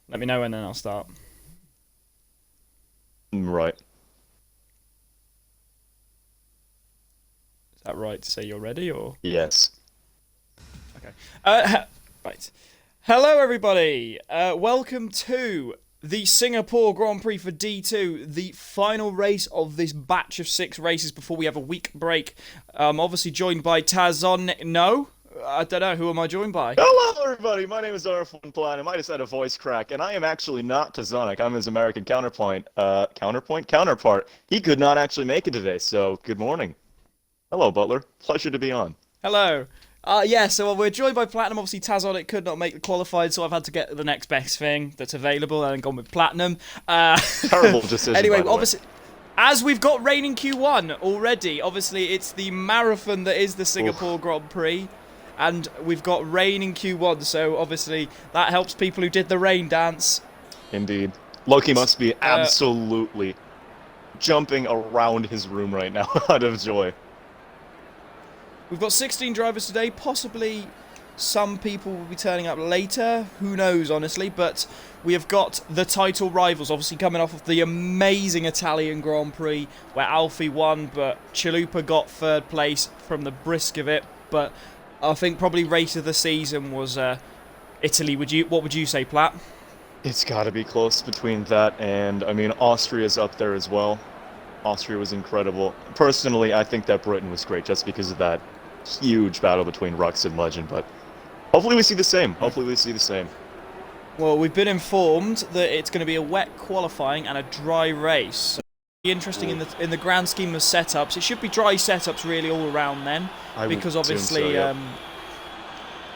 Let me know and then I'll start. Right. Is that right to say you're ready or? Yes. Okay. Right. Hello, everybody. Welcome to the Singapore Grand Prix for D2, the final race of this batch of 6 races before we have a week break. Obviously joined by Tazon. No, I don't know. Who am I joined by? Hello, everybody. My name is Arfon Platinum. I just had a voice crack, and I am actually not Tazonic. I'm his American counterpart. He could not actually make it today, so good morning. Hello, Butler. Pleasure to be on. Hello. Yeah, so we're joined by Platinum. Obviously, Tazonic could not make the qualified, so I've had to get the next best thing that's available and gone with Platinum. Terrible decision, Anyway, by the way. obviously, as we've got reigning Q1 already, obviously it's the marathon that is the Singapore Oof. Grand Prix, and we've got rain in Q1, so obviously that helps people who did the rain dance. Indeed. Loki must be absolutely jumping around his room right now out of joy. We've got 16 drivers today, possibly some people will be turning up later, who knows honestly, but we have got the title rivals, obviously coming off of the amazing Italian Grand Prix where Alfie won, but Chalupa got third place from the brisk of it, but I think probably race of the season was Italy. What would you say, Platt? It's got to be close between that and, I mean, Austria's up there as well. Austria was incredible. Personally, I think that Britain was great just because of that huge battle between Rux and Legend, but hopefully we see the same. Hopefully we see the same. Well, we've been informed that it's going to be a wet qualifying and a dry race. So it'll be interesting in the grand scheme of setups. It should be dry setups really all around then, I would because assume so, obviously, yeah.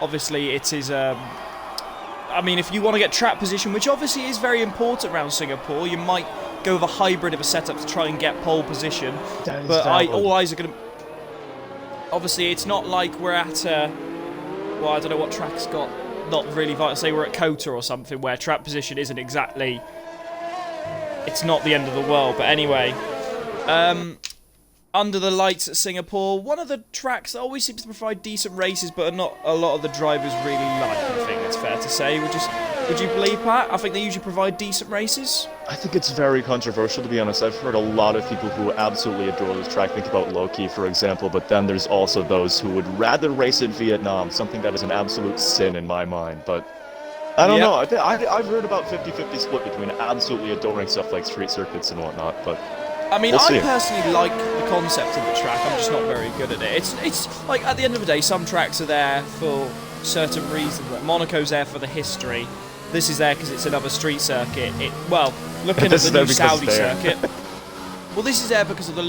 obviously it is. I mean, if you want to get track position, which obviously is very important around Singapore, you might go with a hybrid of a setup to try and get pole position. That is But valid. all eyes are going to. Obviously, it's not like we're at well, I don't know what track's got. Not really vital. Say we're at Kota or something where track position isn't exactly. It's not the end of the world. But anyway, under the lights at Singapore, one of the tracks that always seems to provide decent races, but not a lot of the drivers really like. I think it's fair to say. Would you believe, Pat? I think they usually provide decent races. I think it's very controversial, to be honest. I've heard a lot of people who absolutely adore this track. Think about Loki, for example, but then there's also those who would rather race in Vietnam, something that is an absolute sin in my mind. But I don't know. I've heard about 50-50 split between absolutely adoring stuff like street circuits and whatnot, but I mean, we'll I see. personally like the concept of the track. I'm just not very good at it. It's like at the end of the day, some tracks are there for certain reasons. Like Monaco's there for the history. This is there because it's another street circuit. Looking at This the is there new because Saudi it's there. circuit. Well, this is there because of the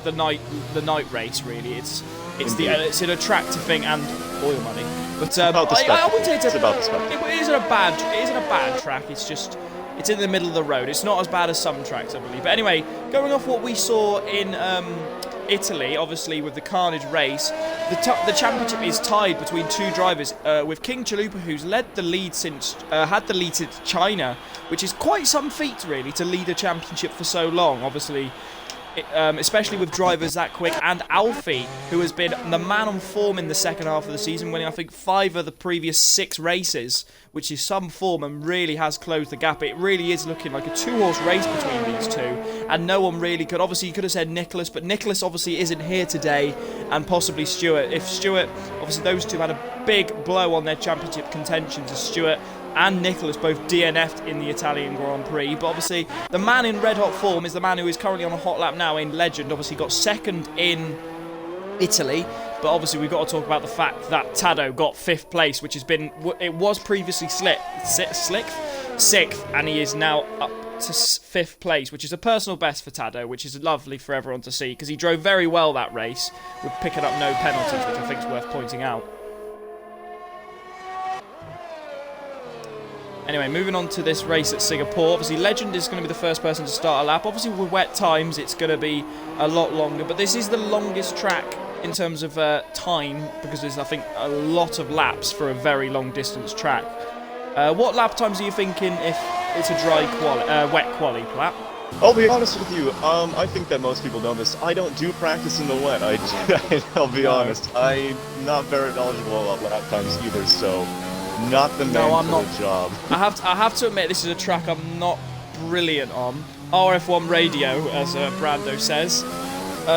the night race. Really, it's Indeed. it's an attractive thing and oil money. But about the I wouldn't say It's about the spectacle. it isn't a bad track. It's in the middle of the road. It's not as bad as some tracks, I believe. But anyway, going off what we saw in Italy, obviously with the Carnage race, the championship is tied between two drivers, with King Chalupa, who's led the lead had the lead since China, which is quite some feat really to lead a championship for so long. Obviously. Especially with drivers that quick, and Alfie, who has been the man on form in the second half of the season, winning I think 5 of the previous 6 races, which is some form and really has closed the gap. It really is looking like a 2-horse race between these two, and no one really could. Obviously, you could have said Nicholas, but Nicholas obviously isn't here today, and possibly Stewart. If Stewart, obviously those two had a big blow on their championship contentions, as Stewart and Nicholas both DNF'd in the Italian Grand Prix. But obviously, the man in red hot form is the man who is currently on a hot lap now in Legend. Obviously, got second in Italy. But obviously, we've got to talk about the fact that Tado got 5th place, which has been, it was previously sixth, and he is now up to 5th place, which is a personal best for Tado, which is lovely for everyone to see, because he drove very well that race with picking up no penalties, which I think is worth pointing out. Anyway, moving on to this race at Singapore. Obviously, Legend is going to be the first person to start a lap. Obviously, with wet times, it's going to be a lot longer. But this is the longest track in terms of time, because there's, I think, a lot of laps for a very long distance track. What lap times are you thinking if it's a wet quali, Platt? I'll be honest with you. I think that most people know this. I don't do practice in the wet. I'll be honest. I'm not very knowledgeable about lap times either, so Not the man No, I'm for not. the job. I have to admit, this is a track I'm not brilliant on. RF1 radio, as Brando says.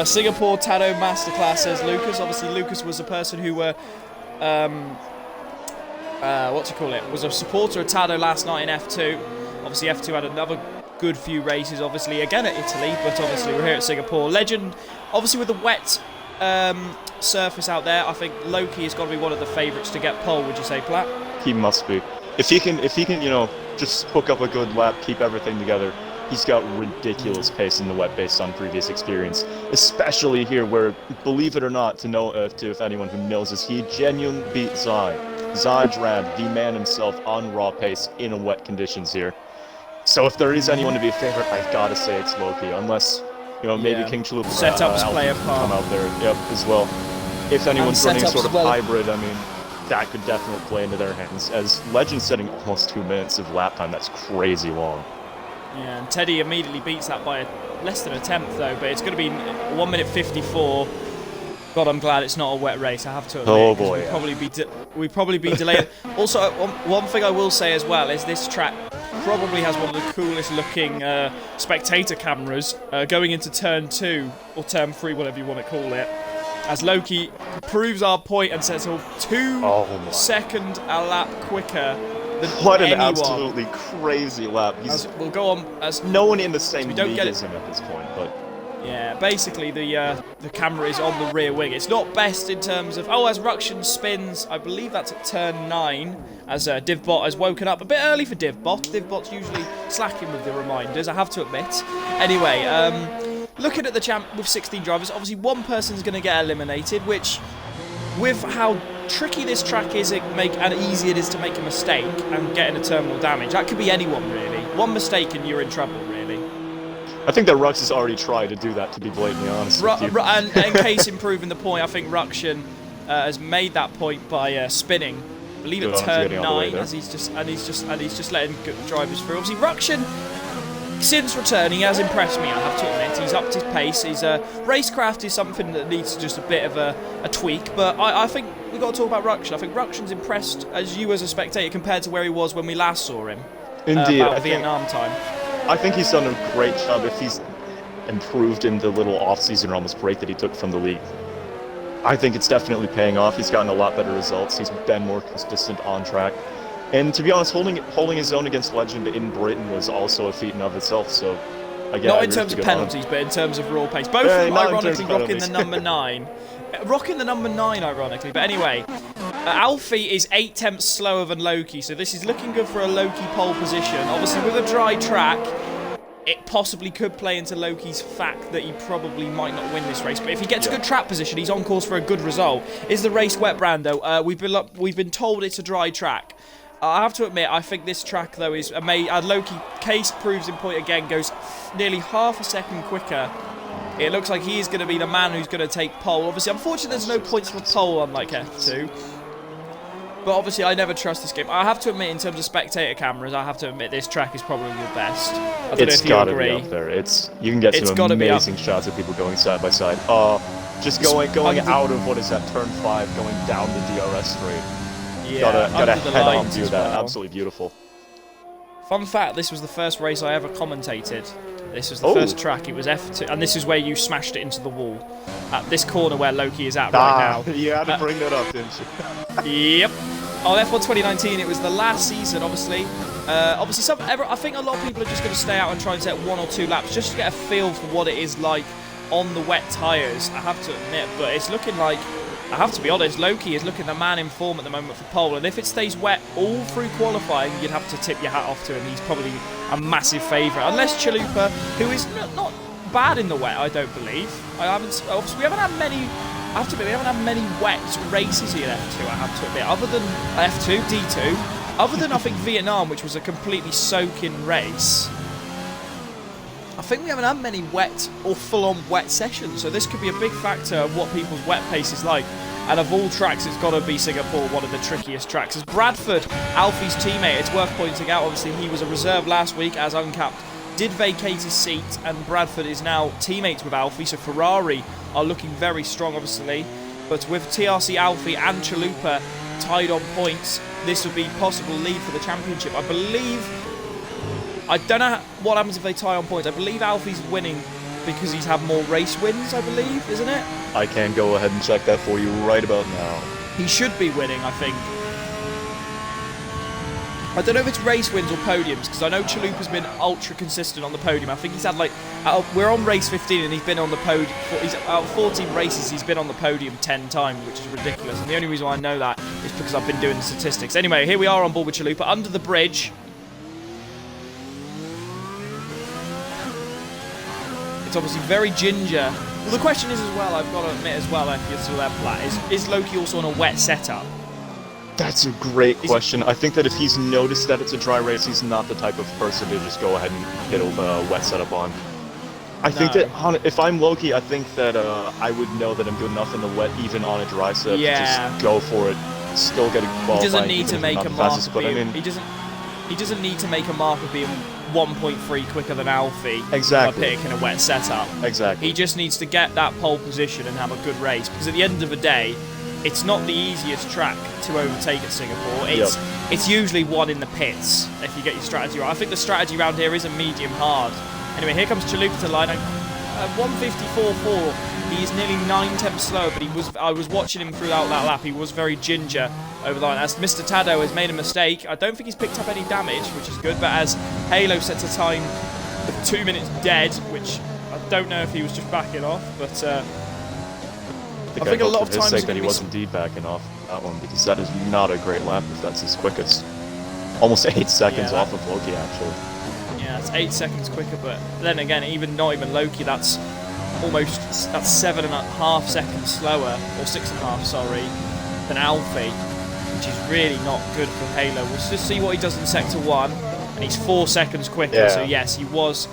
Singapore Tado Masterclass, says Lucas. Obviously, Lucas was a person who was a supporter of Tado last night in F2. Obviously, F2 had another good few races, obviously, again at Italy, but obviously we're here at Singapore. Legend, obviously with the wet surface out there, I think Loki has got to be one of the favourites to get pole, would you say, Platt? He must be. If he can, you know, just hook up a good lap, keep everything together, he's got ridiculous pace in the wet based on previous experience. Especially here where, believe it or not, if anyone who knows this, he genuinely beat Zai. Zai Drad, the man himself, on raw pace in wet conditions here. So if there is anyone to be a favorite, I've got to say it's Loki, unless, you know, maybe King Chalupa setups play a part. come out there, as well. If anyone's running a setups sort of well. hybrid, I mean, that could definitely play into their hands. As Legend setting almost 2 minutes of lap time, that's crazy long. Yeah, and Teddy immediately beats that by less than a tenth, though, but it's going to be 1 minute 54. God, I'm glad it's not a wet race, I have to admit. Oh boy, We'd probably be delayed. Also, one thing I will say as well is this track probably has one of the coolest looking spectator cameras going into turn 2, or turn 3, whatever you want to call it, as Loki proves our point and says he'll 2 seconds a lap quicker than what an anyone. absolutely crazy lap. We'll go on as no one in the same don't league get as him at this point, but yeah, basically the camera is on the rear wing. It's not best in terms of as Ruction spins. I believe that's at turn 9 as Divbot has woken up a bit early for Divbot. Divbot's usually slacking with the reminders, I have to admit. Anyway, looking at the champ with 16 drivers, obviously one person's going to get eliminated, which, with how tricky this track is and easy it is to make a mistake and getting a terminal damage, that could be anyone really. One mistake and you're in trouble really. I think that Rux has already tried to do that, to be blatantly honest with you. And in case improving the point, I think Ruction has made that point by spinning. I believe at turn 9, as he's just letting drivers through. Obviously, Ruction, since returning, has impressed me. I have to admit, he's upped his pace. His racecraft is something that needs just a bit of a tweak. But I think we've got to talk about Ruction. I think Ruction's impressed as a spectator compared to where he was when we last saw him. Indeed, about Vietnam time. I think he's done a great job if he's improved in the little off-season or almost break that he took from the league. I think it's definitely paying off. He's gotten a lot better results. He's been more consistent on track. And to be honest, holding his own against Legend in Britain was also a feat in of itself. So, again, not in terms of penalties, but in terms of raw pace. Both of them, ironically, rocking the number 9. Rocking the number 9, ironically. But anyway, Alfie is 8 tenths slower than Loki, so this is looking good for a Loki pole position. Obviously, with a dry track, it possibly could play into Loki's fact that he probably might not win this race. But if he gets a good track position, he's on course for a good result. Is the race wet, Brando? We've been told it's a dry track. I have to admit, I think this track, though, is amazing. Loki, Case proves in point again, goes nearly half a second quicker. It looks like he is going to be the man who's going to take pole. Obviously, unfortunately, there's no points for pole, unlike F2. But obviously, I never trust this game. I have to admit, in terms of spectator cameras, I have to admit this track is probably the best. I don't know if you agree. Be up there. You can get some amazing shots of people going side by side. Just going out of, what is that, turn 5, going down the DRS straight. Yeah, gotta head-on view of that. Absolutely beautiful. Fun fact, this was the first race I ever commentated. This was the first track. It was F2, and this is where you smashed it into the wall. At this corner where Loki is at right now. You had to bring that up, didn't you? Yep. On F1 2019, it was the last season, obviously. I think a lot of people are just going to stay out and try and set 1 or 2 laps just to get a feel for what it is like on the wet tyres, I have to admit. But it's looking like, I have to be honest, Loki is looking the man in form at the moment for pole, and if it stays wet all through qualifying, you'd have to tip your hat off to him. He's probably a massive favourite, unless Chalupa, who is not bad in the wet, I don't believe. We haven't had many. I have to admit, we haven't had many wet races here at F2. I have to admit, other than F2, D2, other than I think Vietnam, which was a completely soaking race. I think we haven't had many wet or full-on wet sessions, so this could be a big factor of what people's wet pace is like. And of all tracks, it's got to be Singapore, one of the trickiest tracks. As Bradford, Alfie's teammate, it's worth pointing out, obviously he was a reserve last week as uncapped, did vacate his seat, and Bradford is now teammates with Alfie, so Ferrari are looking very strong, obviously. But with TRC Alfie and Chalupa tied on points, this would be possible lead for the championship. I believe... I don't know what happens if they tie on points. I believe Alfie's winning because he's had more race wins, I believe, isn't it? I can go ahead and check that for you right about now. He should be winning, I think. I don't know if it's race wins or podiums, because I know Chalupa's been ultra consistent on the podium. I think he's had like... we're on race 15 and he's been on the podium... He's out of 14 races, he's been on the podium 10 times, which is ridiculous. And the only reason why I know that is because I've been doing the statistics. Anyway, here we are on board with Chalupa, under the bridge. It's obviously very ginger. Well, the question is as well, I've got to admit as well, if you're still there, Platt, is Loki also on a wet setup? That's a great question. I think that if he's noticed that it's a dry race, he's not the type of person to just go ahead and hit a wet setup on. I think that if I'm Loki, I think that I would know that I'm good enough in the wet, even on a dry set, to just go for it. Still getting qualified. He doesn't need to make a mark of being, I mean, he doesn't need to make a mark of being 1.3 quicker than Alfie exactly. by picking a wet setup. Exactly. He just needs to get that pole position and have a good race, because at the end of the day, it's not the easiest track to overtake at Singapore. It's usually one in the pits if you get your strategy right. I think the strategy around here is a medium hard. Anyway, here comes Chalupa to line. 154.4. He is nearly 9 tenths slower, but I was watching him throughout that lap. He was very ginger over the line. As Mr. Tado has made a mistake, I don't think he's picked up any damage, which is good. But as Halo sets a time of 2 minutes dead, which I don't know if he was just backing off, but. I think a lot of times that he was indeed backing off that one, because that is not a great lap if that's his quickest. Almost 8 seconds off of Loki, actually. Yeah, it's 8 seconds quicker, but then again, not even Loki, that's 7.5 seconds slower, or 6.5, sorry, than Alfie, which is really not good for Halo. We'll just see what he does in Sector 1, and he's 4 seconds quicker, so yes, he was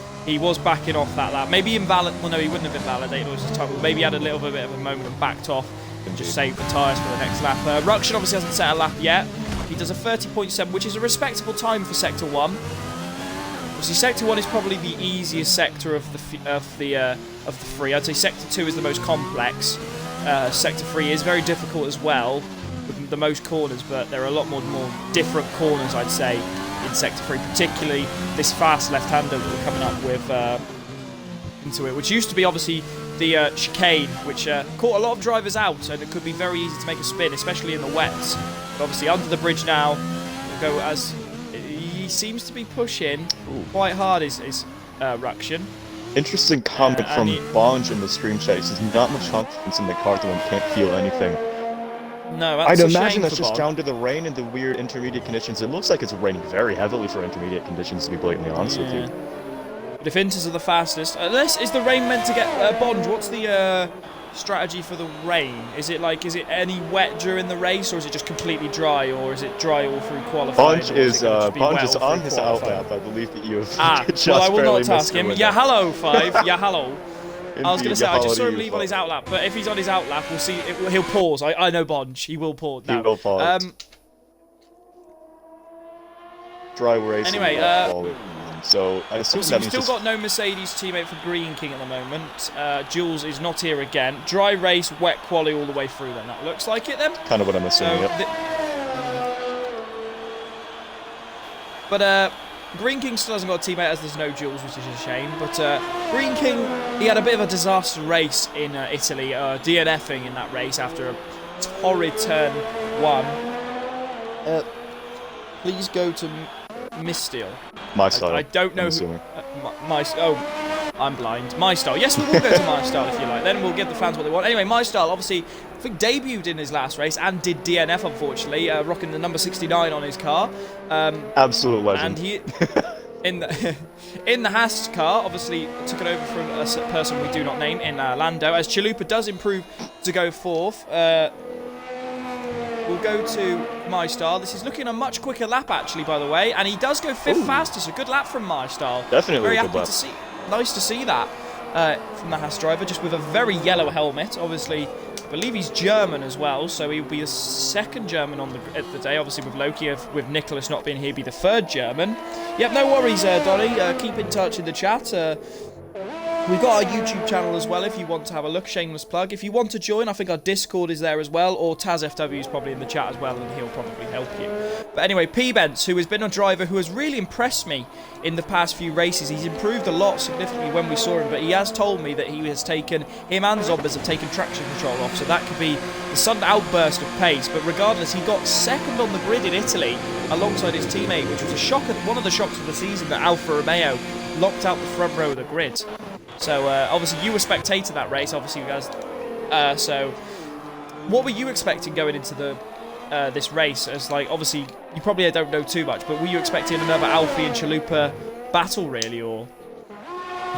backing off that lap. Maybe invalid. Well, no, he wouldn't have invalidated all his time. But maybe he had a little bit of a moment and backed off and just saved the tyres for the next lap. Rukshan obviously hasn't set a lap yet. He does a 30.7, which is a respectable time for Sector 1. Obviously, Sector 1 is probably the easiest sector of the three. I'd say Sector 2 is the most complex. Sector 3 is very difficult as well, with the most corners, but there are a lot more different corners, I'd say, in Sector 3, particularly this fast left-hander that we're coming up with into it, which used to be obviously the chicane, which caught a lot of drivers out, and it could be very easy to make a spin, especially in the wets. But obviously under the bridge now, we'll go as he seems to be pushing quite hard, is Rukshan. Interesting comment from Bonge in the stream chat. He says not much confidence in the car, the one can't feel anything. No, that's I'd a imagine shame that's for just Bob. down to the rain and the weird intermediate conditions. It looks like it's raining very heavily for intermediate conditions, to be blatantly honest with you. But if Inters are the fastest, is the rain meant to get Bonge? What's the strategy for the rain? Is it any wet during the race, or is it just completely dry, or is it dry all through qualifying? Bonge is on his outlap. I believe that you have just well, I will barely not task him. Yeah, hello, 5. Yeah, hello. Indeed, I was going to say, I just saw him leave on Five. his outlap, but if he's on his outlap, we'll see. He'll pause. I know Bonge. He will pause. He will pause. Dry race. Anyway, so I assume that we've means still got no Mercedes teammate for Green King at the moment. Jules is not here again. Dry race, wet quali all the way through then. That looks like it then. kind of what I'm assuming. So, Yep. But Green King still hasn't got a teammate as there's no Jules, which is a shame. But Green King, he had a bit of a disaster race in Italy, DNFing in that race after a torrid turn 1. Please go to Misteel. My style. I don't know I'm who. assuming. I'm blind. My Style. Yes, we will go to My Style if you like. Then we'll give the fans what they want. Anyway, My Style obviously, I think, debuted in his last race and did DNF, unfortunately, rocking the number 69 on his car. Absolute legend. And he, in the Haas car, obviously took it over from a person we do not name in Lando. As Chalupa does improve to go 4th. We'll go to My Style. This is looking a much quicker lap, actually, by the way. And he does go 5th fastest. A good lap from My Style. Definitely very a good happy lap. to see. Nice to see that from the Haas driver, just with a very yellow helmet. Obviously, I believe he's German as well, so he'll be the 2nd German on the day. Obviously, with Loki, with Nicholas not being here, he'll be the 3rd German. Yep, no worries, Donny. Keep in touch in the chat. We've got our YouTube channel as well if you want to have a look, shameless plug. If you want to join, I think our Discord is there as well, or TazFW is probably in the chat as well, and he'll probably help you. But anyway, P-Bents, who has been a driver who has really impressed me in the past few races. He's improved a lot significantly when we saw him, but he has told me that he has taken, him and Zombies have taken traction control off, so that could be the sudden outburst of pace. But regardless, he got second on the grid in Italy alongside his teammate, which was a shock, one of the shocks of the season, that Alfa Romeo locked out the front row of the grid. So, obviously, you were spectating that race, obviously, you guys. So, what were you expecting going into the this race? As, like, obviously, you probably don't know too much, but were you expecting another Alfie and Chalupa battle, really, or?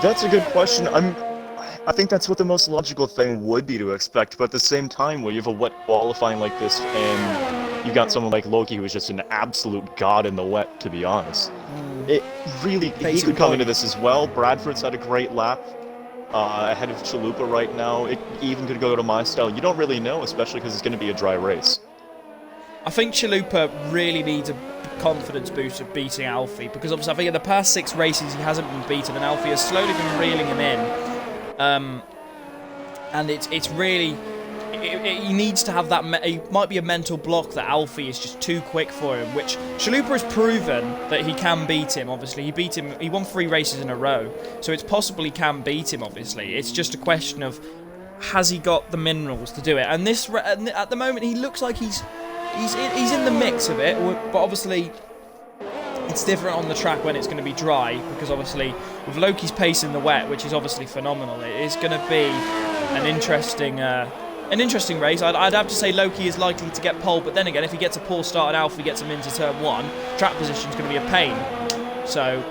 That's a good question. I think that's what the most logical thing would be to expect, but at the same time, when you have a wet qualifying like this, and you got someone like Loki who is just an absolute god in the wet, to be honest. It really, he could come into this as well. Bradford's had a great lap ahead of Chalupa right now. It even could go to my style. You don't really know, especially because it's going to be a dry race. I think Chalupa really needs a confidence boost of beating Alfie, because obviously I think in the past 6 races he hasn't been beaten, and Alfie has slowly been reeling him in. And it's really... he needs to have that... it might be a mental block that Alfie is just too quick for him, which Chalupa has proven that he can beat him, obviously. He beat him... he won 3 races in a row, so it's possible he can beat him, obviously. It's just a question of, has he got the minerals to do it? And this... at the moment, he looks like he's in the mix of it, but obviously... it's different on the track when it's going to be dry, because obviously with Loki's pace in the wet, which is obviously phenomenal, it is going to be an interesting race. I'd have to say Loki is likely to get pole, but then again, if he gets a poor start and Alfie gets him into turn 1, track position is going to be a pain. So,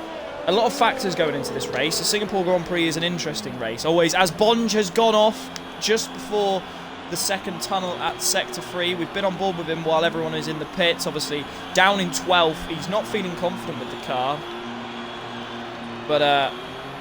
a lot of factors going into this race. The Singapore Grand Prix is an interesting race. Always, as Bonge has gone off just before the second tunnel at Sector 3. We've been on board with him while everyone is in the pits. Obviously, down in 12th. He's not feeling confident with the car. But,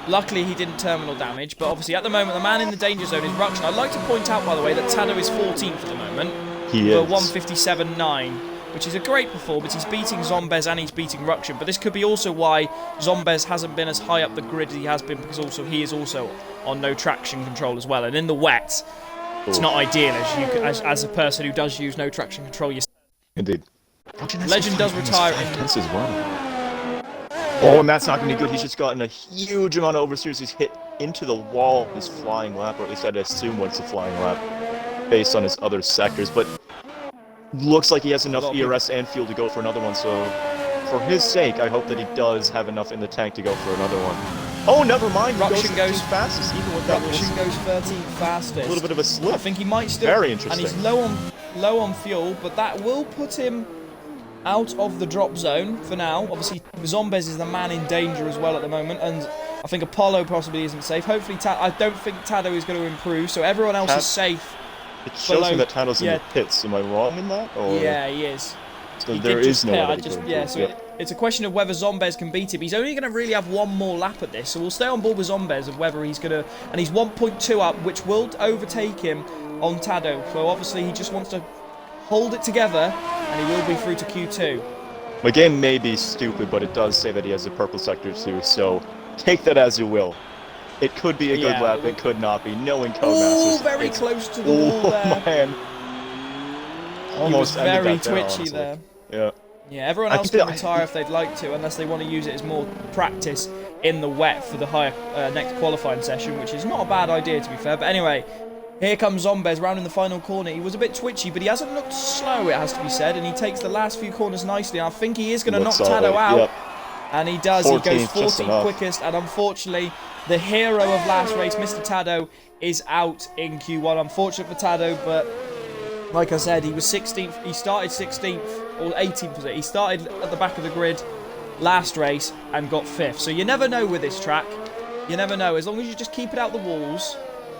luckily, he didn't terminal damage. But obviously, at the moment, the man in the danger zone is Ruction. I'd like to point out, by the way, that Tado is 14th at the moment. He is. For 157.9, which is a great performance. He's beating Zombez and he's beating Ruction. But this could be also why Zombez hasn't been as high up the grid as he has been, because also he is also on no traction control as well. And in the wet, it's not ideal as a person who does use no traction control yourself. Indeed. Legend does retire in tenths as well. Oh, and that's not going to be good. He's just gotten a huge amount of oversteers. He's hit into the wall his flying lap, or at least I'd assume what's a flying lap, based on his other sectors. But looks like he has enough ERS and fuel to go for another one. So, for his sake, I hope that he does have enough in the tank to go for another one. Oh, never mind. Ruction goes fastest, even with that Ruction goes 13th fastest. A little bit of a slip. I think he might still. Very interesting. And he's low on fuel, but that will put him out of the drop zone for now. Obviously, Zombez is the man in danger as well at the moment, and I think Apollo possibly isn't safe. Hopefully, I don't think Tado is going to improve, so everyone else is safe. It shows me that Tado's in the pits. Am I wrong in that? Or? Yeah, he is. So there is no way it's a question of whether Zombez can beat him. He's only going to really have one more lap at this, so we'll stay on board with Zombez of whether he's going to... and he's 1.2 up, which will overtake him on Tado. So obviously he just wants to hold it together, and he will be through to Q2. My game may be stupid, but it does say that he has a purple sector too, so take that as you will. It could be a good lap, it could not be. Knowing Codemasters... Ooh, very close to the wall there. Man. Almost he was very twitchy honestly. There. Yeah. Yeah, everyone else can retire if they'd like to, unless they want to use it as more practice in the wet for the higher next qualifying session, which is not a bad idea, to be fair. But anyway, here comes Zombez round in the final corner. He was a bit twitchy, but he hasn't looked slow, it has to be said, and he takes the last few corners nicely. I think he is going to knock Tado out, yep. And he does. 14th, he goes 14th quickest, and unfortunately, the hero of last race, Mr. Tado, is out in Q1. Unfortunate for Tado, but... like I said, he was 16th. He started 16th, or 18th was it? He started at the back of the grid last race and got 5th. So you never know with this track. You never know. As long as you just keep it out the walls,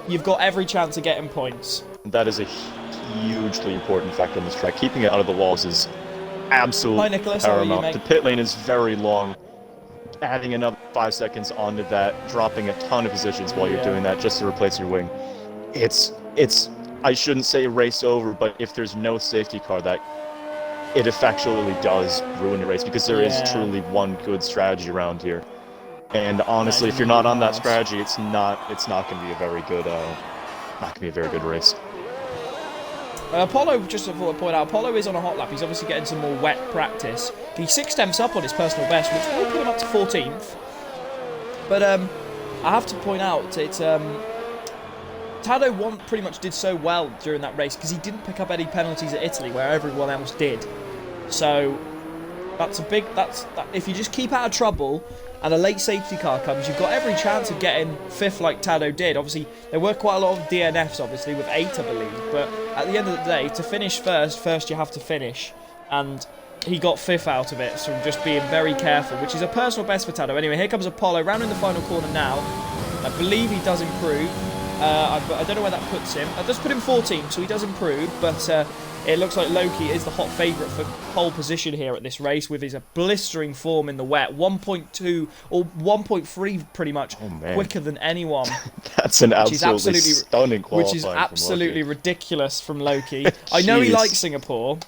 you've got every chance of getting points. That is a hugely important factor on this track. Keeping it out of the walls is absolutely paramount. The pit lane is very long. Adding another 5 seconds onto that, dropping a ton of positions while you're doing that just to replace your wing. It's I shouldn't say race over, but if there's no safety car, that it effectually does ruin the race, because there is truly one good strategy around here. And honestly, Yeah, if you're not on that pass. strategy, it's not going to be a very good not going to be a very good race. Apollo, just to point out, Apollo is on a hot lap. He's obviously getting some more wet practice. He's 6 tenths up on his personal best, which will put him up to 14th. But I have to point out, it's Tado pretty much did so well during that race because he didn't pick up any penalties at Italy where everyone else did. So that's a big. If you just keep out of trouble and a late safety car comes, you've got every chance of getting 5th like Tado did. Obviously, there were quite a lot of DNFs, obviously, with 8, I believe. But at the end of the day, to finish first you have to finish. And he got 5th out of it, so just being very careful, which is a personal best for Tado. Anyway, here comes Apollo, round in the final corner now. I believe he does improve. I don't know where that puts him. That does put him 14th, so he does improve, but it looks like Loki is the hot favourite for pole position here at this race with his blistering form in the wet. 1.2 or 1.3 pretty much quicker than anyone. That's an absolutely stunning qualifying. Which is absolutely from Loki. Ridiculous from Loki. I know he likes Singapore,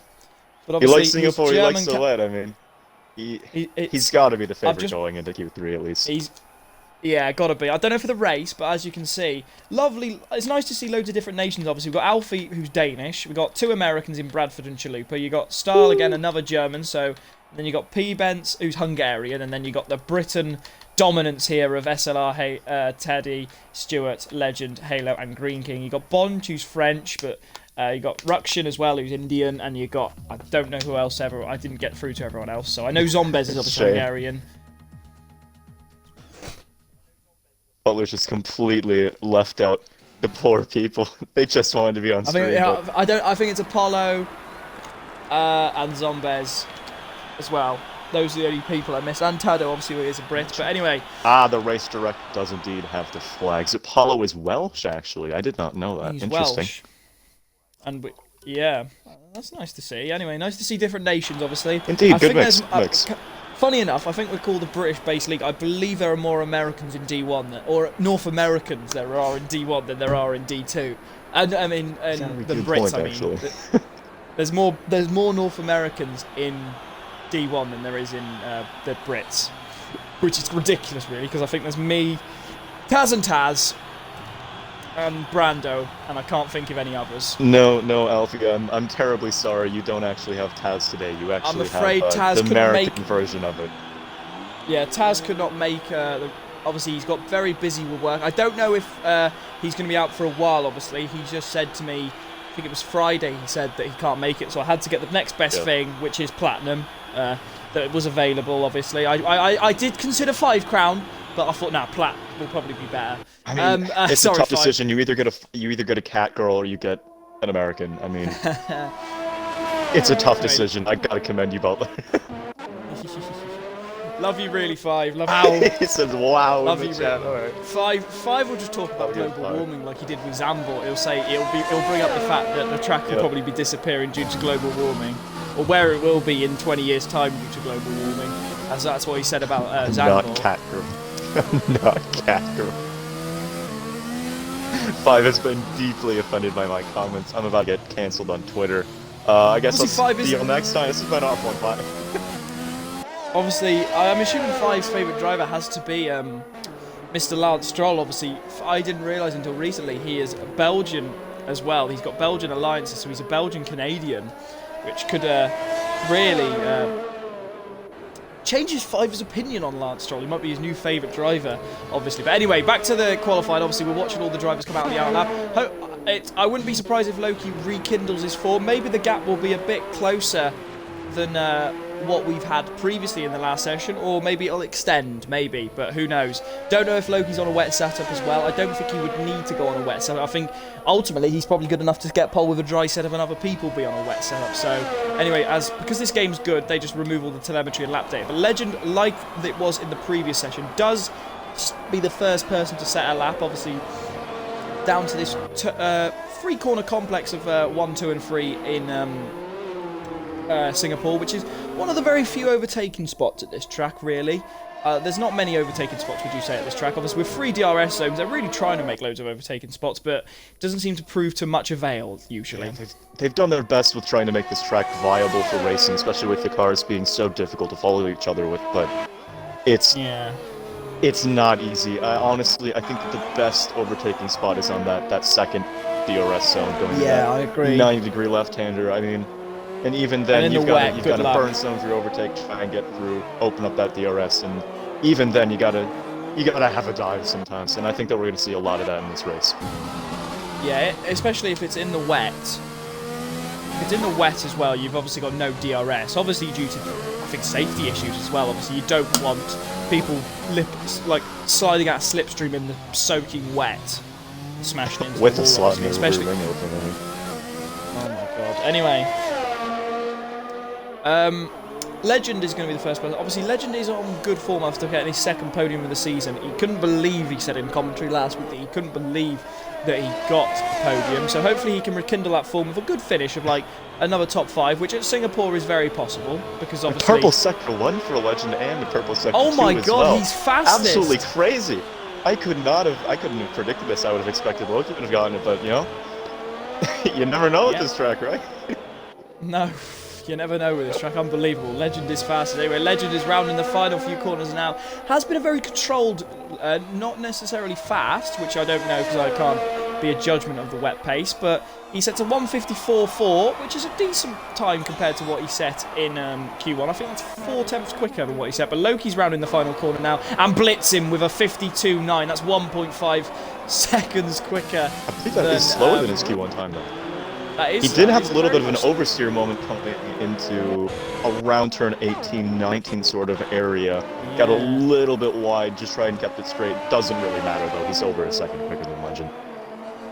but obviously he likes Singapore, he likes Silhouette. I mean, he's got to be the favourite going into Q3 at least. Yeah, gotta be. I don't know for the race, but as you can see, lovely. It's nice to see loads of different nations. Obviously, we've got Alfie, who's Danish. We've got 2 Americans in Bradford and Chalupa. You got Stahl again, another German. So then you got P. Bence, who's Hungarian, and then you got the Britain dominance here of SLR, Teddy, Stewart, Legend, Halo, and Green King. You got Bond, who's French, but you got Rukshin as well, who's Indian, and you got I don't know who else ever. I didn't get through to everyone else, so I know Zombez is obviously Hungarian. Butler's just completely left out the poor people. They just wanted to be on screen. I think it's Apollo and Zombez as well. Those are the only people I missed. And Tado, obviously, who is a Brit. But anyway. The race direct does indeed have the flags. Apollo is Welsh, actually. I did not know that. He's Interesting. Welsh. And yeah, that's nice to see. Anyway, nice to see different nations, obviously. Indeed, good mix. Funny enough, I think we're called the British-based league. I believe there are more Americans in D1 or North Americans there are in D1 than there are in D2. And I mean, the Brits. I mean, there's more North Americans in D1 than there is in the Brits, which is ridiculous, really, because I think there's me, Taz and Taz, and Brando, and I can't think of any others. No, Alfie, I'm terribly sorry. You don't actually have Taz today. You actually I'm afraid have Taz the American version of it. Yeah, Taz could not make. Obviously, he's got very busy with work. I don't know if he's going to be out for a while. Obviously, he just said to me, I think it was Friday. He said that he can't make it, so I had to get the next best thing, which is Platinum. That was available. Obviously, I did consider 5 Crown. But I thought, Plat will probably be better. I mean, it's a tough decision. You either get a cat girl or you get an American. I mean, it's a tough decision. I gotta commend you both. Love you, really, 5. Love you. He says, "Wow." Love you, really. 5 will just talk about global warming like he did with Zambor. He'll say it'll bring up the fact that the track will probably be disappearing due to global warming, or where it will be in 20 years' time due to global warming. As that's what he said about Zambor. Not cat girl. Not cat girl. 5 has been deeply offended by my comments. I'm about to get cancelled on Twitter. I guess I'll see you next time. This has been off 1-5. Obviously, I'm assuming 5's favourite driver has to be Mr. Lance Stroll. Obviously, I didn't realise until recently he is Belgian as well. He's got Belgian alliances, so he's a Belgian-Canadian, which could really changes 5's opinion on Lance Stroll. He might be his new favourite driver, obviously. But anyway, back to the qualified. Obviously, we're watching all the drivers come out of the outlap. I wouldn't be surprised if Loki rekindles his form. Maybe the gap will be a bit closer than what we've had previously in the last session, or maybe it'll extend, maybe, but who knows. Don't know if Loki's on a wet setup as well. I don't think he would need to go on a wet setup. I think ultimately he's probably good enough to get pole with a dry setup and other people be on a wet setup. So anyway, because this game's good, they just remove all the telemetry and lap data. But Legend, like it was in the previous session, does be the first person to set a lap, obviously down to this 3-corner complex of 1, 2 and 3 in Singapore, which is one of the very few overtaking spots at this track, really. There's not many overtaking spots, would you say, at this track. Obviously, with 3 DRS zones, they're really trying to make loads of overtaking spots, but it doesn't seem to prove to much avail, usually. Yeah, they've done their best with trying to make this track viable for racing, especially with the cars being so difficult to follow each other with, but it's... Yeah. It's not easy. Honestly, I think that the best overtaking spot is on that second DRS zone going Yeah, to I that agree. 90-degree left-hander. I mean, and even then in the you've got wet, to good luck. burn some of your overtake, try and get through, open up that DRS, and even then you gotta have a dive sometimes. And I think that we're gonna see a lot of that in this race. Yeah, especially if it's in the wet. If it's in the wet as well, you've obviously got no DRS. Obviously due to, I think, safety issues as well. Obviously you don't want people sliding out slipstream in the soaking wet, smashing into With the a wall, slot obviously, in the especially. ring opening. Oh my god. Anyway, Legend is going to be the first person. Obviously, Legend is on good form after getting his second podium of the season. He couldn't believe, he said in commentary last week, that he couldn't believe that he got the podium. So hopefully he can rekindle that form with a good finish of like another top 5, which at Singapore is very possible because obviously Purple sector 1 for Legend and the purple sector 2 oh my as god, well. he's fastest. Absolutely crazy. I couldn't have predicted this. I would have expected Loki would have gotten it, but you know, you never know with this track, right? No, you never know with this track. Unbelievable. Legend is fast. Anyway, Legend is rounding the final few corners now. Has been a very controlled, not necessarily fast, which I don't know because I can't be a judgment of the wet pace, but he sets a 1:54.4, which is a decent time compared to what he set in Q1. I think that's 4 tenths quicker than what he set, but Loki's rounding the final corner now and blitz him with a 52.9. That's 1.5 seconds quicker. I believe that is slower than his Q1 time, though. He did have a little bit of an oversteer moment coming into around turn 18, 19 sort of area. Yeah. Got a little bit wide, just tried and kept it straight. Doesn't really matter, though. He's over a second quicker than Legend.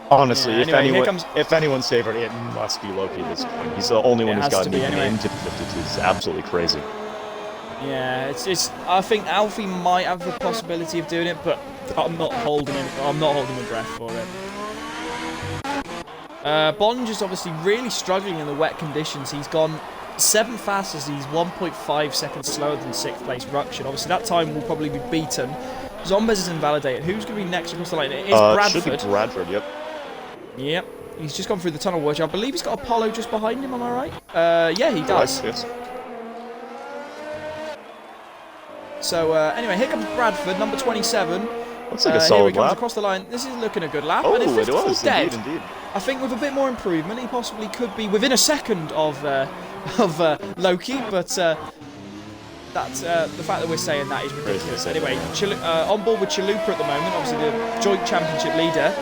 Honestly, yeah, if anyone's favorite, it must be Loki at this point. He's the only one who's gotten into the 52. It's absolutely crazy. Yeah, it's. I think Alfie might have the possibility of doing it, but I'm not holding my breath for it. Bonge is obviously really struggling in the wet conditions. He's gone 7th fastest. He's 1.5 seconds slower than 6th place Ruction. Obviously, that time will probably be beaten. Zombez is invalidated. Who's going to be next across the line? It is Bradford. Should be Bradford, yep. Yep. He's just gone through the tunnel, which I believe he's got Apollo just behind him, am I right? Yeah, he does. Yes. So, anyway, here comes Bradford, number 27. Looks like a solid here he comes lap. across the line. This is looking a good lap. Oh, and if it was, dead, indeed. I think with a bit more improvement, he possibly could be within a second of Loki, but that's the fact that we're saying that is ridiculous. Anyway, on board with Chalupa at the moment, obviously the joint championship leader.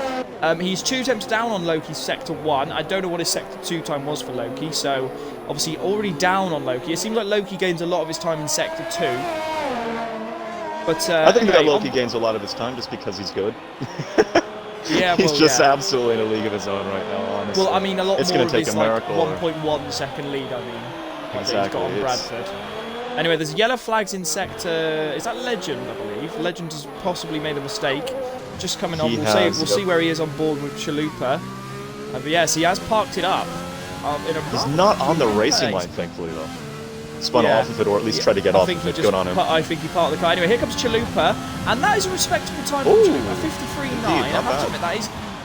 He's 2 attempts down on Loki's Sector 1. I don't know what his Sector 2 time was for Loki, so obviously already down on Loki. It seems like Loki gains a lot of his time in Sector 2. But, I think that Loki gains a lot of his time just because he's good. Yeah, he's just absolutely in a league of his own right now, honestly. Well, I mean, a lot more of his like, miracle, 1.1 second lead, I mean, exactly, that he's got on Bradford. Anyway, there's yellow flags in sector... Is that Legend, I believe? Legend has possibly made a mistake. Just coming on. We'll see where he is on board with Chalupa. But yes, he has parked it up. He's not on the racing line, thankfully, though. Spun off of it, or at least tried to get off of it. Good on him. I think he parked the car. Anyway, here comes Chalupa, and that is a respectable time from Chalupa. 53.9. I have to admit,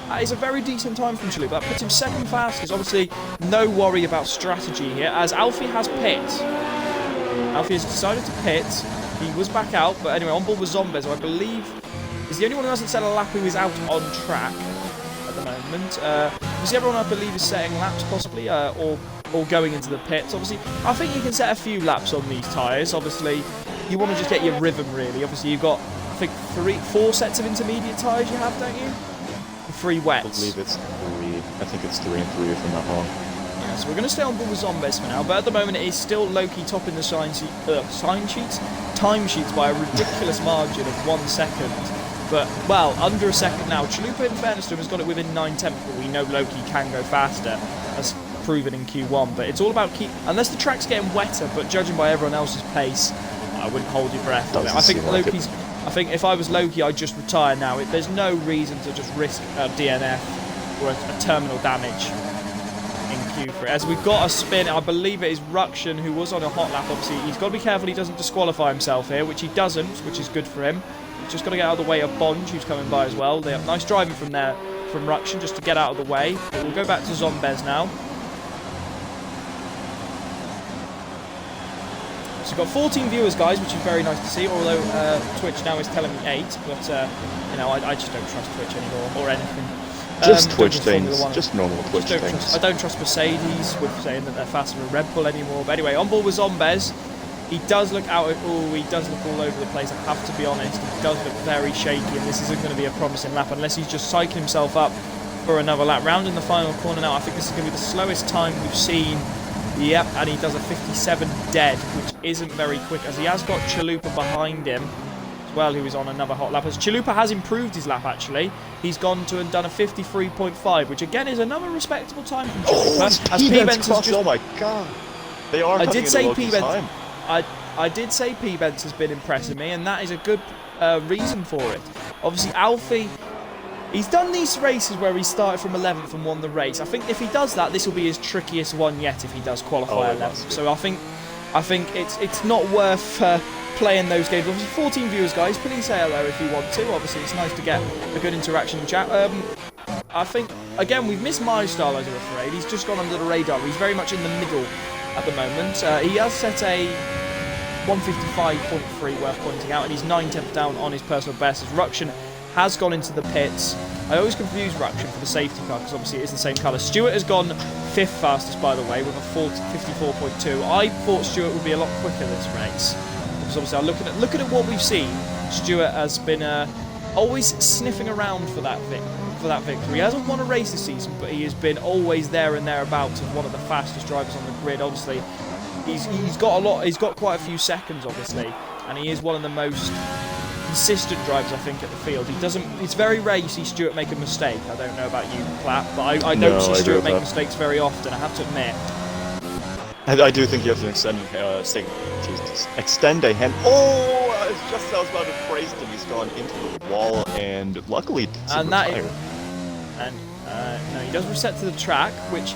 that is a very decent time from Chalupa. That puts him second fastest. Obviously, no worry about strategy here, as Alfie has pit. Alfie has decided to pit. He was back out, but anyway, on board with Zombez, who I believe is the only one who hasn't set a lap who is out on track at the moment. Obviously, everyone I believe is setting laps, possibly, or going into the pits. Obviously, I think you can set a few laps on these tyres. Obviously, you want to just get your rhythm, really. Obviously, you've got, I think, 4 sets of intermediate tyres you have, don't you? 3 wets. I believe it's 3. I think it's 3 and 3 if I'm not wrong. Yeah, so we're going to stay on board with Zombez for now, but at the moment it is still Loki topping the time sheets by a ridiculous margin of 1 second. But, well, under a second now. Chalupa, in fairness to him, has got it within 9 tenths, but we know Loki can go faster. That's proven in Q1, but it's all about unless the track's getting wetter, but judging by everyone else's pace, I wouldn't hold your breath. I think if I was Loki, I'd just retire now. There's no reason to just risk a DNF or a terminal damage in Q3. As we've got a spin, I believe it is Ruction who was on a hot lap. Obviously, he's got to be careful he doesn't disqualify himself here, which he doesn't, which is good for him. He's just got to get out of the way of Bonge, who's coming by as well. They have nice driving from there from Ruction just to get out of the way. But we'll go back to Zombez now. So we've got 14 viewers, guys, which is very nice to see, although Twitch now is telling me 8, but, you know, I just don't trust Twitch anymore, or anything. Just Twitch things, just normal Twitch things. I don't trust Mercedes with saying that they're faster than Red Bull anymore. But anyway, on board with Zombez. He does look out. He does look all over the place. I have to be honest. He does look very shaky, and this isn't going to be a promising lap unless he's just cycling himself up for another lap. Round in the final corner now. I think this is going to be the slowest time we've seen. Yep, and he does a 57 dead, which isn't very quick, as he has got Chalupa behind him as well, who is on another hot lap. As Chalupa has improved his lap, actually. He's gone to and done a 53.5, which again is another respectable time from Chalupa. As P-Benz has just... Oh my god. They are. I did say P-Benz. I did say P-Benz has been impressing me, and that is a good reason for it. Obviously, Alfie, he's done these races where he started from 11th and won the race. I think if he does that, this will be his trickiest one yet if he does qualify 11th. So I think it's not worth playing those games. Obviously, 14 viewers, guys. Please say hello if you want to. Obviously, it's nice to get a good interaction in chat. I think, again, we've missed MyStyle, I'm afraid. He's just gone under the radar. He's very much in the middle at the moment. He has set a 155.3 worth pointing out, and he's 9/10 down on his personal best as Ruction has gone into the pits. I always confuse Ruction for the safety car because obviously it is the same colour. Stewart has gone 5th fastest, by the way, with a 54.2. I thought Stewart would be a lot quicker this race because obviously looking at what we've seen, Stewart has been always sniffing around for that victory. He hasn't won a race this season, but he has been always there and thereabouts as one of the fastest drivers on the grid. Obviously, he's got quite a few seconds, obviously, and he is one of the most consistent drivers, I think, at the field. It's very rare you see Stewart make a mistake. I don't know about you, Platt, but I don't see Stewart make mistakes very often, I have to admit. I do think you have to extend a hand. Oh, just as I was about to praise him, he's gone into the wall, and luckily no, he does reset to the track, which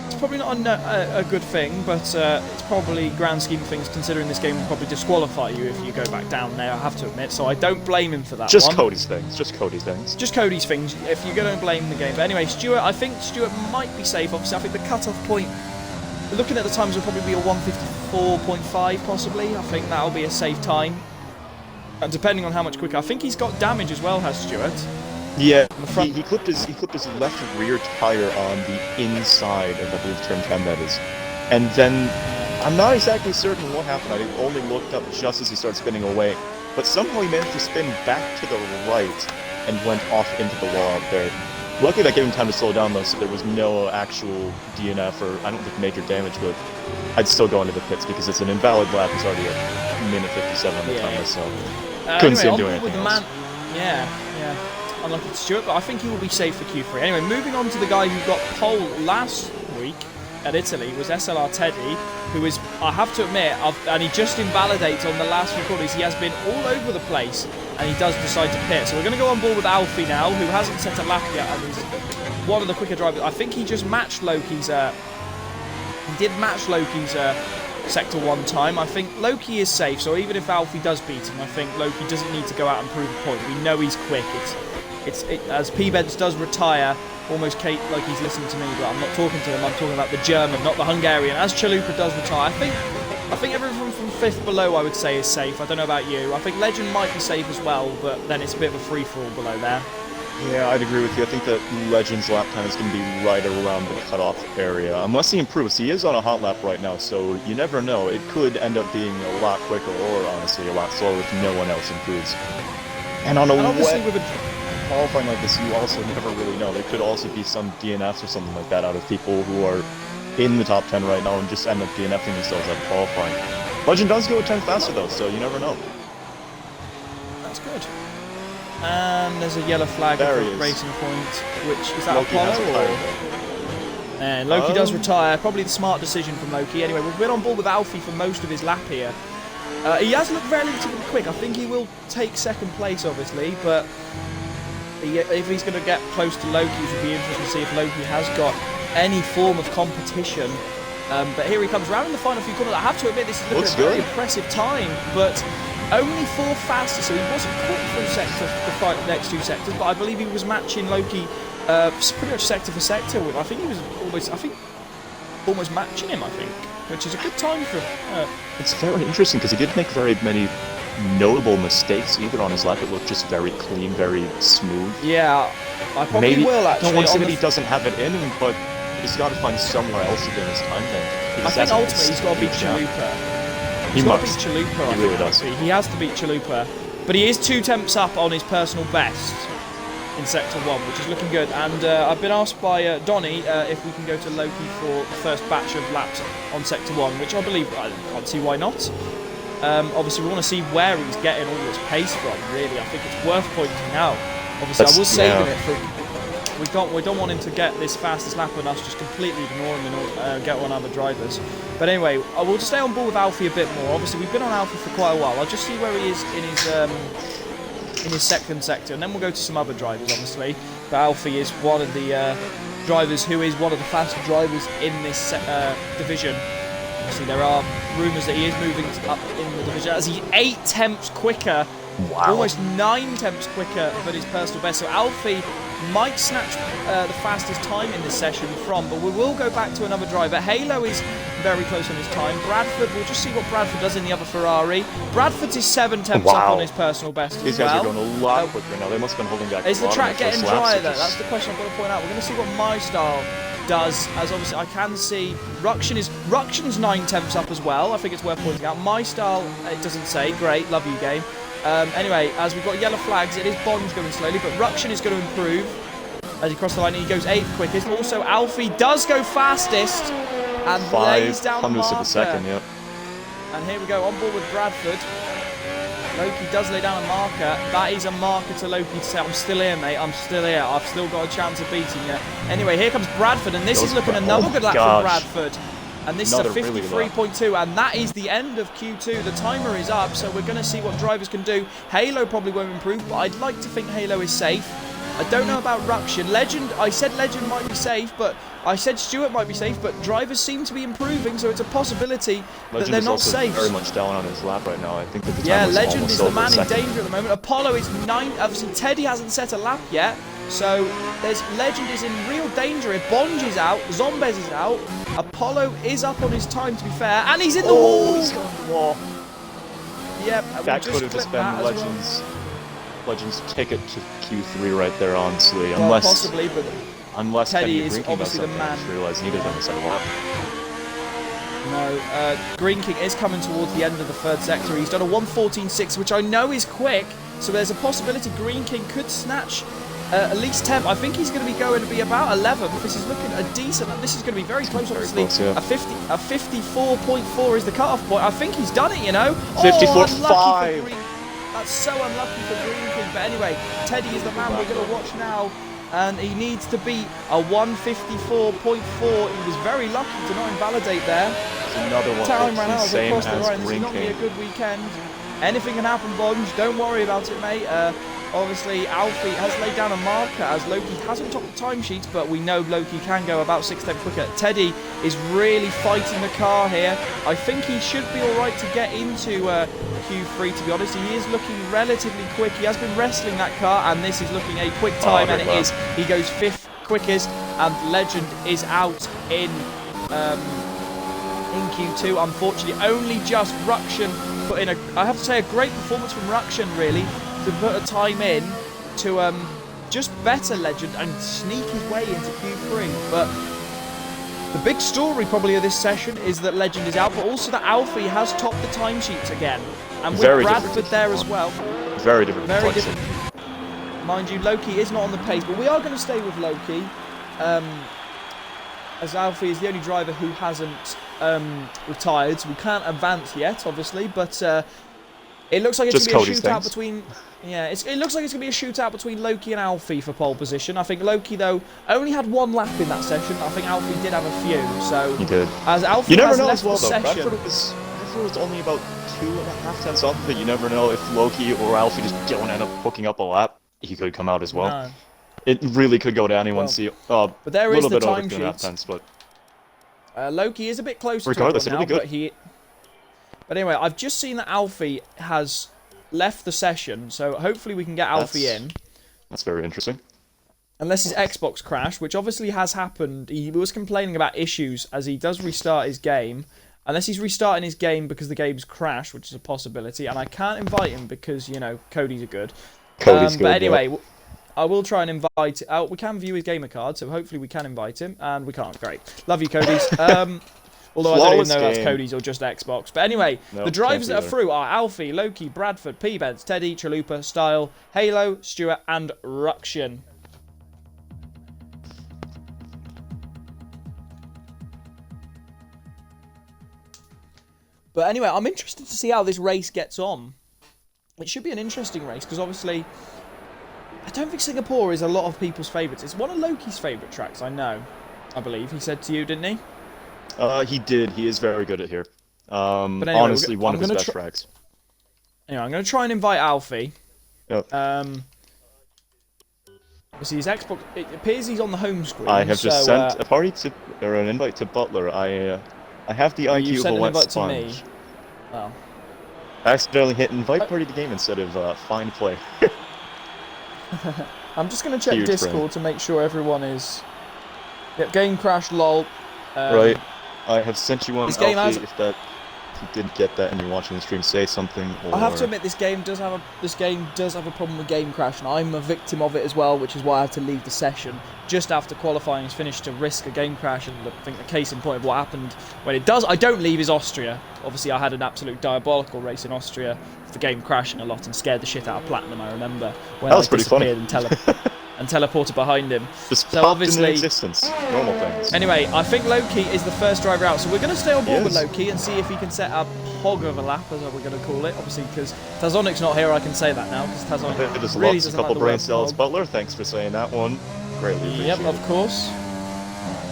is probably not a good thing, but it's probably, grand scheme of things, considering this game will probably disqualify you if you go back down there, I have to admit, so I don't blame him for that Just one. Cody's things, just Cody's things. Just Cody's things, if you're going to blame the game. But anyway, I think Stewart might be safe, obviously. I think the cut-off point, looking at the times, will probably be a 154.5, possibly. I think that'll be a safe time. And depending on how much quicker. I think he's got damage as well, has Stewart. Yeah, he clipped his left rear tire on the inside of, I believe, turn 10, that is. And then, I'm not exactly certain what happened. I only looked up just as he started spinning away. But somehow he managed to spin back to the right and went off into the wall out there. Luckily that gave him time to slow down though, so there was no actual DNF or, I don't think, major damage, but I'd still go into the pits because it's an invalid lap. It's already a minute 57 on the timer, so couldn't see him doing anything else. Yeah. Unlucky to Stewart, but I think he will be safe for Q3. Anyway, moving on to the guy who got pole last week at Italy was SLR Teddy, who is, I have to admit, and he just invalidates on the last few corners. He has been all over the place, and he does decide to pit. So we're going to go on board with Alfie now, who hasn't set a lap yet, and is one of the quicker drivers. I think he just matched Loki's. He did match Loki's sector one time. I think Loki is safe, so even if Alfie does beat him, I think Loki doesn't need to go out and prove a point. We know he's quick. As P-Benz does retire, almost Kate like he's listening to me, but I'm not talking to him. I'm talking about the German, not the Hungarian. As Chalupa does retire, I think everyone from 5th below, I would say, is safe. I don't know about you. I think Legend might be safe as well, but then it's a bit of a free-for-all below there. Yeah, I'd agree with you. I think that Legend's lap time is going to be right around the cutoff area, unless he improves. He is on a hot lap right now, so you never know. It could end up being a lot quicker, or honestly a lot slower if no one else improves. And on a qualifying like this, you also never really know. There could also be some DNFs or something like that out of people who are in the top 10 right now and just end up DNFing themselves out of qualifying. Legend does go a 10 faster though, so you never know. That's good. And there's a yellow flag at the racing point, which is that Loki Apollo or? And Loki does retire. Probably the smart decision from Loki. Anyway, we've been on board with Alfie for most of his lap here. He has looked relatively quick. I think he will take second place, obviously, but if he's going to get close to Loki, it would be interesting to see if Loki has got any form of competition. But here he comes round in the final few corners. I have to admit, this is looking a very impressive time, but only 4th fastest, so he wasn't quick through the next two sectors, but I believe he was matching Loki pretty much sector for sector. I think he was almost, almost matching him, I think, which is a good time for him. It's very interesting because he didn't make very many notable mistakes either on his lap. It looked just very clean, very smooth. Yeah, I probably Maybe will I actually. don't want to say on that the he doesn't have it in him, but he's got to find somewhere else to get his time then. I think ultimately he's got to beat Chalupa. He He's got to beat must. Chalupa. He really does. He has to beat Chalupa, but he is 2 temps up on his personal best in Sector 1, which is looking good. And I've been asked by Donny if we can go to Loki for the first batch of laps on Sector 1, which I believe, I can't see why not. Obviously, we want to see where he's getting all this pace from, really. I think it's worth pointing out. Obviously, I was saving it for... We don't want him to get this fastest lap and us just completely ignore him and get on other drivers. But anyway, I will stay on board with Alfie a bit more. Obviously, we've been on Alfie for quite a while. I'll just see where he is in his second sector, and then we'll go to some other drivers, obviously. But Alfie is one of the drivers who is one of the fastest drivers in this division. Obviously, there are rumours that he is moving up in the division as he's 8 temps quicker. Wow. Almost 9 temps quicker than his personal best. So Alfie might snatch the fastest time in this session from, but we will go back to another driver. Halo is very close on his time. Bradford, we'll just see what Bradford does in the other Ferrari. Bradford's is 7 temps up on his personal best These as well. guys are going a lot quicker now. They must have been holding back. Is the track getting drier though? Just... That's the question I've got to point out. We're going to see what My Style does, as obviously I can see Ruction's 9 temps up as well. I think it's worth pointing out. My Style, it doesn't say. Great, love you, game. Anyway, as we've got yellow flags, it is Bond going slowly, but Ruction is going to improve as he crosses the line. He goes 8th quickest. Also, Alfie does go fastest and lays down the marker. Of a second, yeah. And here we go, on board with Bradford. Loki does lay down a marker. That is a marker to Loki to say, I'm still here, mate. I'm still here. I've still got a chance of beating you. Anyway, here comes Bradford, and this is looking another good lap for Bradford. And this Another is a 53.2, and that is the end of Q2. The timer is up, so we're going to see what drivers can do. Halo probably won't improve, but I'd like to think Halo is safe. I don't know about Ruction. Legend, I said Legend might be safe, but I said Stewart might be safe, but drivers seem to be improving, so it's a possibility that they're not safe. Very much down on his lap right now. I think that the yeah, time Legend is the man in second. danger at the moment. Apollo is 9. Obviously, Teddy hasn't set a lap yet. So there's Legend is in real danger. If Bonge is out, Zombez is out. Apollo is up on his time, to be fair, and he's in the wall. He's gone to the wall. Yep, That could have just been Legend's ticket to Q3 right there, honestly. Well, possibly, but unless Teddy is Green King obviously the does man. something, I realized needed him instead of lap. No, Green King is coming towards the end of the third sector. He's done a 1:14.6, which I know is quick. So there's a possibility Green King could snatch at least 10th. I think he's going to be going to be about 11th. This is looking a decent. This is going to be very close, obviously. Close, yeah. A 54.4 is the cutoff point. I think he's done it, you know. 54.5. That's so unlucky for Green King. But anyway, Teddy is the man we're going to watch now. And he needs to beat a 154.4. He was very lucky to not invalidate there. Another one. Time ran out Same across the as line. This is Green not going to King. be a good weekend. Anything can happen, Bonge. Don't worry about it, mate. Obviously, Alfie has laid down a marker as Loki hasn't topped the timesheets, but we know Loki can go about 6 tenths quicker. Teddy is really fighting the car here. I think he should be all right to get into Q3, to be honest. He is looking relatively quick. He has been wrestling that car, and this is looking a quick time, and it is. He goes 5th quickest, and Legend is out in Q2. Unfortunately, only just Ruction put in I have to say, a great performance from Ruction, really, to put a time in to just better Legend and sneak his way into Q3. But the big story probably of this session is that Legend is out, but also that Alfie has topped the timesheets again. And with Bradford there as well. Very different. Very different. Mind you, Loki is not on the pace, but we are going to stay with Loki. As Alfie is the only driver who hasn't retired, so we can't advance yet, obviously, but it looks like it's going to be a shootout between... Yeah, it looks like it's going to be a shootout between Loki and Alfie for pole position. I think Loki, though, only had 1 lap in that session. I think Alfie did have a few, so... He did. As Alfie you never has know left as well, the though. session... Bradford was only about 2.5 tenths off of it. You never know if Loki or Alfie just don't end up hooking up a lap. He could come out as well. No. It really could go to anyone's but there is the time sheet. But Loki is a bit closer regardless, to it now, it'll be good. But anyway, I've just seen that Alfie has left the session, so hopefully we can get Alfie in. That's very interesting. unless his Xbox crashed, which obviously has happened. He was complaining about issues as he does restart his game. Unless he's restarting his game because the game's crashed, which is a possibility. And I can't invite him because, you know, Cody's are good. Cody's good, but anyway, yeah. I will try and invite... we can view his gamer card, so hopefully we can invite him. And we can't. Great. Love you, Cody's. Although I don't even know that's Cody's or just Xbox. But anyway, Nope, the drivers that are either. through are Alfie, Loki, Bradford, P-Bents, Teddy, Chalupa, Style, Halo, Stuart, and Ruction. But anyway, I'm interested to see how this race gets on. It should be an interesting race, because obviously, I don't think Singapore is a lot of people's favourites. It's one of Loki's favourite tracks, I know. I believe he said to you, didn't he? He did. He is very good at here. But anyway, honestly, one of his best tracks. Anyway, I'm going to try and invite Alfie. Yep. See his Xbox. It appears he's on the home screen. I have just sent a party to, or an invite to Butler. I have the IQ of a wet sponge. To me. Oh. I accidentally hit invite party to game instead of find play. I'm just going to check Huge Discord friend. to make sure everyone is. Yep, game crash, lol. Right. I have sent you one, This game Alfie, has- if you didn't get that and you're watching the stream, say something. Or... I have to admit, this game does have a problem with game crash, and I'm a victim of it as well, which is why I had to leave the session just after qualifying is finished to risk a game crash. And I think the case in point of what happened when it does, I don't leave, is Austria. Obviously, I had an absolute diabolical race in Austria, with the game crashing a lot and scared the shit out of Platinum. I remember when That was I pretty funny. disappeared and teleported behind him. Just So popped obviously- into existence. Normal things. Anyway, I think Loki is the first driver out, so we're going to stay on board with Yes. Loki and see if he can set a hog of a lap, as we're going to call it. Obviously, because Tazonic's not here, I can say that now, because Tazonic It just really lost a doesn't couple like the brain word cells. hog. Butler, thanks for saying that one. Greatly appreciated. Yep, of course.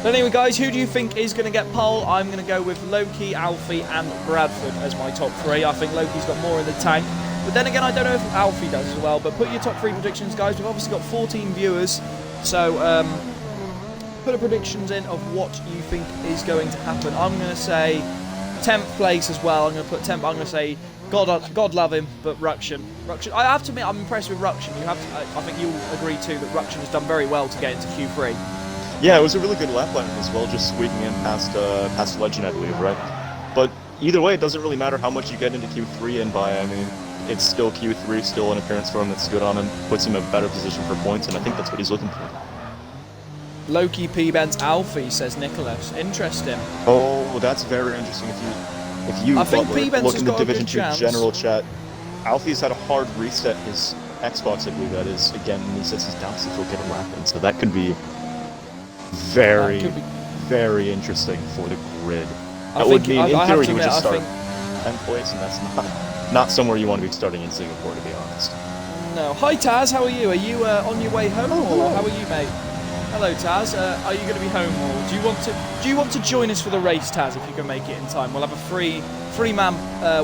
But anyway, guys, who do you think is going to get pole? I'm going to go with Loki, Alfie, and Bradford as my top three. I think Loki's got more in the tank. But then again, I don't know if Alfie does as well. But put your top three predictions, guys. We've obviously got 14 viewers. So, put a predictions in of what you think is going to happen. I'm going to say 10th place as well. I'm going to put 10th. I'm going to say God love him, but Ruction. I have to admit, I'm impressed with Ruction. You have to, I think you'll agree too that Ruction has done very well to get into Q3. Yeah, it was a really good lap line as well, just squeaking in past Legend, I believe, right? But either way, it doesn't really matter how much you get into Q3 and by. I mean, it's still Q3, still an appearance for him that's good on him, puts him in a better position for points, and I think that's what he's looking for. Loki P-Bent Alfie, says Nicholas. Interesting. Oh, that's very interesting. If you I think Butler, P-Bent's look has in the got a Division good 2 chance. general chat, Alfie's had a hard reset his Xbox, I believe that is, again, and he says he's down to get a lap in, so that could be very, That could be- very interesting for the grid. I That would think- mean, in I have theory, to he would admit, just I start 10th place, and that's not somewhere you want to be starting in Singapore, to be honest. No. Hi Taz, how are you? Are you on your way home, or hello. how are you, mate? Hello Taz. Are you going to be home, or do you want to join us for the race, Taz? If you can make it in time, we'll have a free man.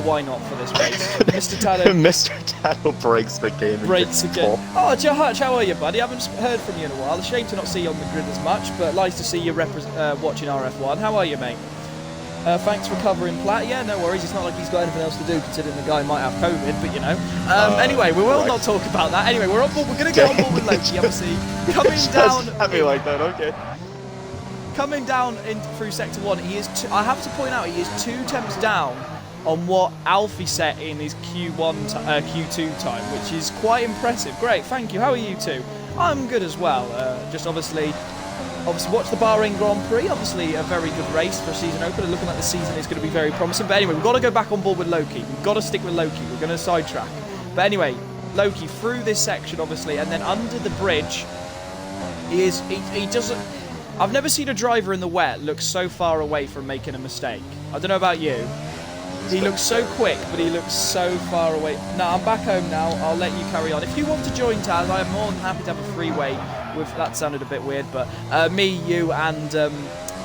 Why not for this race, Mr. Tado? Mr. Tattle breaks the game. and Breaks gets again. pole. Oh, Joe Hutch, how are you, buddy? I haven't heard from you in a while. A shame to not see you on the grid as much, but nice to see you watching RF1. How are you, mate? Thanks for covering Platt. Yeah, no worries. It's not like he's got anything else to do, considering the guy might have COVID, but you know. Anyway, we will right. not talk about that. Anyway, we're on board. We're going to get on board with Loki, obviously. Coming down. At me like that, okay. Coming down through Sector 1, he is. I have to point out, he is 2 temps down on what Alfie set in his Q2 time, which is quite impressive. Great, thank you. How are you two? I'm good as well. Just obviously watch the Bahrain Grand Prix. Obviously, a very good race for a season opener. Looking like the season is going to be very promising. But anyway, we've got to go back on board with Loki. We've got to stick with Loki. We're going to sidetrack. But anyway, Loki through this section, obviously, and then under the bridge, he doesn't. I've never seen a driver in the wet look so far away from making a mistake. I don't know about you. He looks so quick, but he looks so far away. No, I'm back home now. I'll let you carry on. If you want to join Taz, I am more than happy to have a freeway. That sounded a bit weird, but me, you, and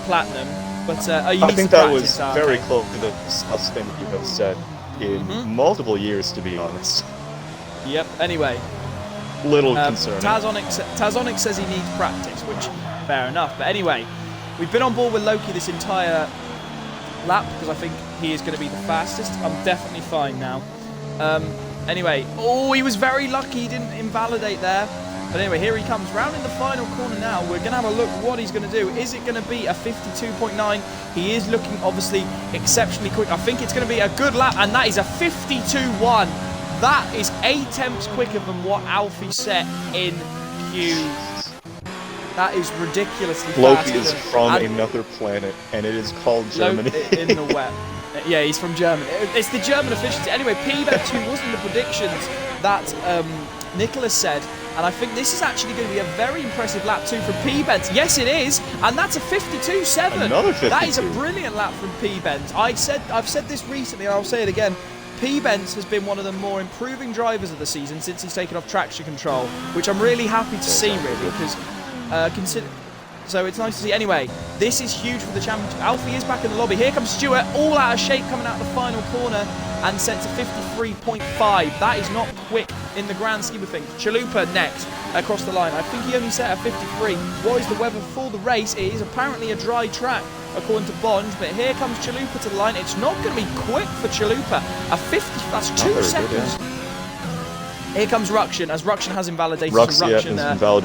Platinum. But you I need think to that practice, was very close to the best thing that you have said in multiple years, to be honest. Yep. Anyway, Little concerning. Tazonic says he needs practice, which fair enough. But anyway, we've been on board with Loki this entire lap because I think he is going to be the fastest. I'm definitely fine now. Anyway, oh, he was very lucky. He didn't invalidate there. But anyway, here he comes round in the final corner now. We're going to have a look what he's going to do. Is it going to be a 52.9? He is looking, obviously, exceptionally quick. I think it's going to be a good lap, and that is a 52.1. That is 8 tenths quicker than what Alfie set in Q. That is ridiculously fast. Loki is from another planet, and it is called Germany. In the wet. Yeah, he's from Germany. It's the German efficiency. Anyway, P-Benz, who was in the predictions that Nicholas said, and I think this is actually going to be a very impressive lap too from P-Benz. Yes, it is, and that's a 52.7. Another 52. That is a brilliant lap from P-Benz. I've said this recently, and I'll say it again. P-Benz has been one of the more improving drivers of the season since he's taken off traction control, which I'm really happy to see, really, because so it's nice to see. Anyway, this is huge for the championship. Alfie is back in the lobby. Here comes Stewart, all out of shape, coming out the final corner and set to 53.5. That is not quick in the grand scheme of things. Chalupa next across the line. I think he only set a 53. What is the weather for the race? It is apparently a dry track, according to Bond, but here comes Chalupa to the line. It's not going to be quick for Chalupa. A 50, that's 2 seconds. Good, yeah. Here comes Ruction, as Ruction has invalidated. Ruction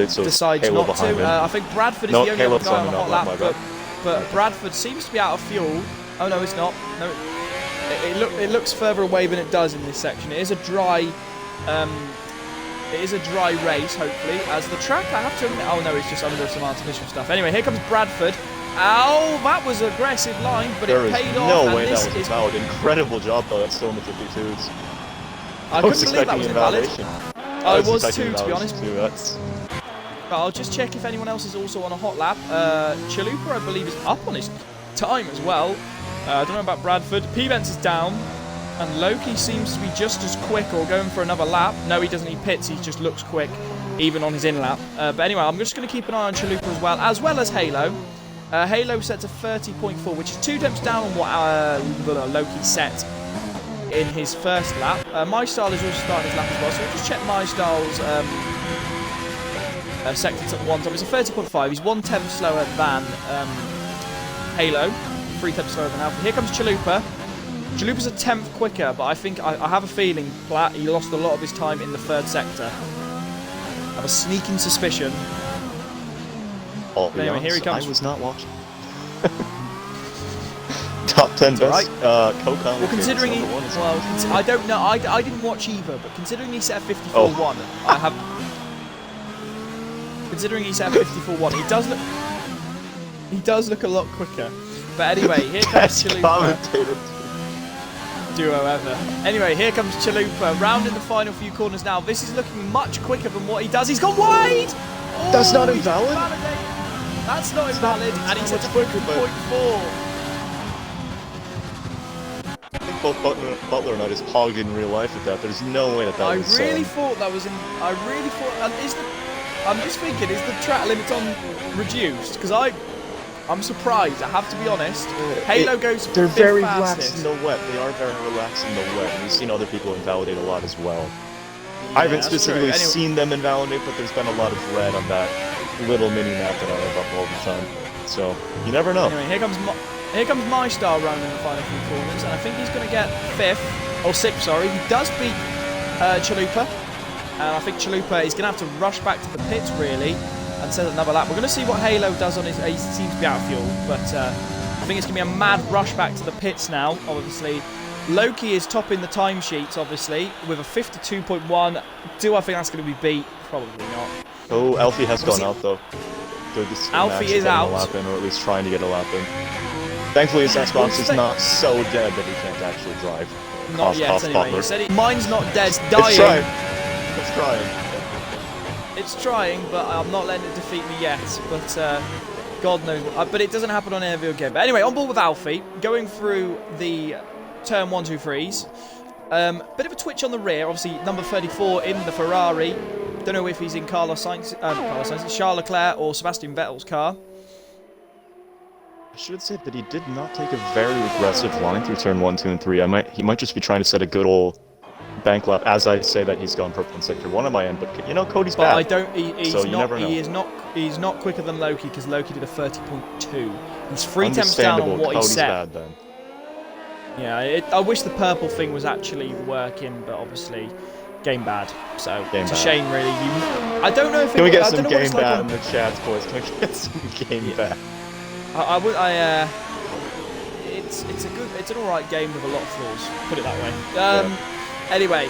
so decides Halo not to. I think Bradford is the only other guy on the hot lap, but Bradford seems to be out of fuel. Oh no, it's not. No, it looks further away than it does in this section. It is a dry, race, hopefully. As the track, I have to admit, oh no, it's just under some artificial stuff. Anyway, here comes Bradford. Oh, that was an aggressive line, but it paid off. No way that was valid. Incredible job though. That's still in the 52s. I couldn't believe that was invalid. I was too, to be honest. But I'll just check if anyone else is also on a hot lap. Chalupa, I believe, is up on his time as well. I don't know about Bradford. P-Benz is down. And Loki seems to be just as quick or going for another lap. No, he doesn't. He pits. He just looks quick, even on his in-lap. But anyway, I'm just going to keep an eye on Chalupa as well as Halo. Halo set to 30.4, which is 2 tenths down on what Loki set in his first lap. MyStyle is also starting his lap as well, so we'll just check MyStyle's sector to 1 time. It's a 30.5. He's 1 tenth slower than Halo, 3 tenths slower than Alpha. Here comes Chalupa. Chalupa's a tenth quicker, but I think I have a feeling Platt, he lost a lot of his time in the third sector. I have a sneaking suspicion. Oh, anyway, here he comes. I was not watching. Top 10 best co-commentators. Well, considering he, I don't know. I didn't watch either, but considering he set a 54.1, I have. Considering he set a 54.1, he does look a lot quicker. But anyway, here comes Chalupa. Duo ever. Anyway, here comes Chalupa, round in the final few corners now. This is looking much quicker than what he does. He's gone wide! Oh, that's not invalid. That's not invalid, and he's at 50.4. I think both Butler and I just hogged in real life with that. There's no way that was... I really thought that was in... I really thought... I'm just thinking, is the track limit on reduced? Because I'm surprised, I have to be honest. Halo goes They're very fastest. relaxed in the wet. They are very relaxed in the wet. And we've seen other people invalidate a lot as well. Yeah, I haven't specifically seen them invalidate, but there's been a lot of red on that little mini-map that I have up all the time. So, you never know. Anyway, here comes MyStar running in the final few corners, and I think he's going to get 5th, or 6th, sorry. He does beat Chalupa, and I think Chalupa is going to have to rush back to the pits, really, and set another lap. We're going to see what Halo does on his... He seems to be out of fuel, but I think it's going to be a mad rush back to the pits now, obviously. Loki is topping the timesheets, obviously, with a 52.1. Do I think that's going to be beat? Probably not. Oh, Alfie has gone out, though. Alfie is out. A lap in, or at least trying to get a lap in. Thankfully, his Xbox is not so dead that he can't actually drive. Not yet, anyway. He said mine's not dead, it's dying. It's trying. It's trying, but I'm not letting it defeat me yet. But God knows what. But it doesn't happen on every game. But anyway, on board with Alfie, going through the turn 1, 2, 3s. Bit of a twitch on the rear. Obviously, number 34 in the Ferrari. Don't know if he's in Charles Leclerc or Sebastian Vettel's car. I should say that he did not take a very aggressive line through turn 1, 2, and 3. He might just be trying to set a good old bank lap. As I say that, he's gone purple in sector 1 on my end, but you know Cody's bad. I don't. He's so not. He's not quicker than Loki because Loki did a 30.2. He's 3 tenths down on what he set. Bad, then. Yeah, I wish the purple thing was actually working, but obviously, game bad. So Game it's a bad. shame, really. I don't know if Can we get I some don't know what game it's like bat on- in the chat, boys? Can we get some game bat? It's an alright game with a lot of flaws. Put it that way. Anyway.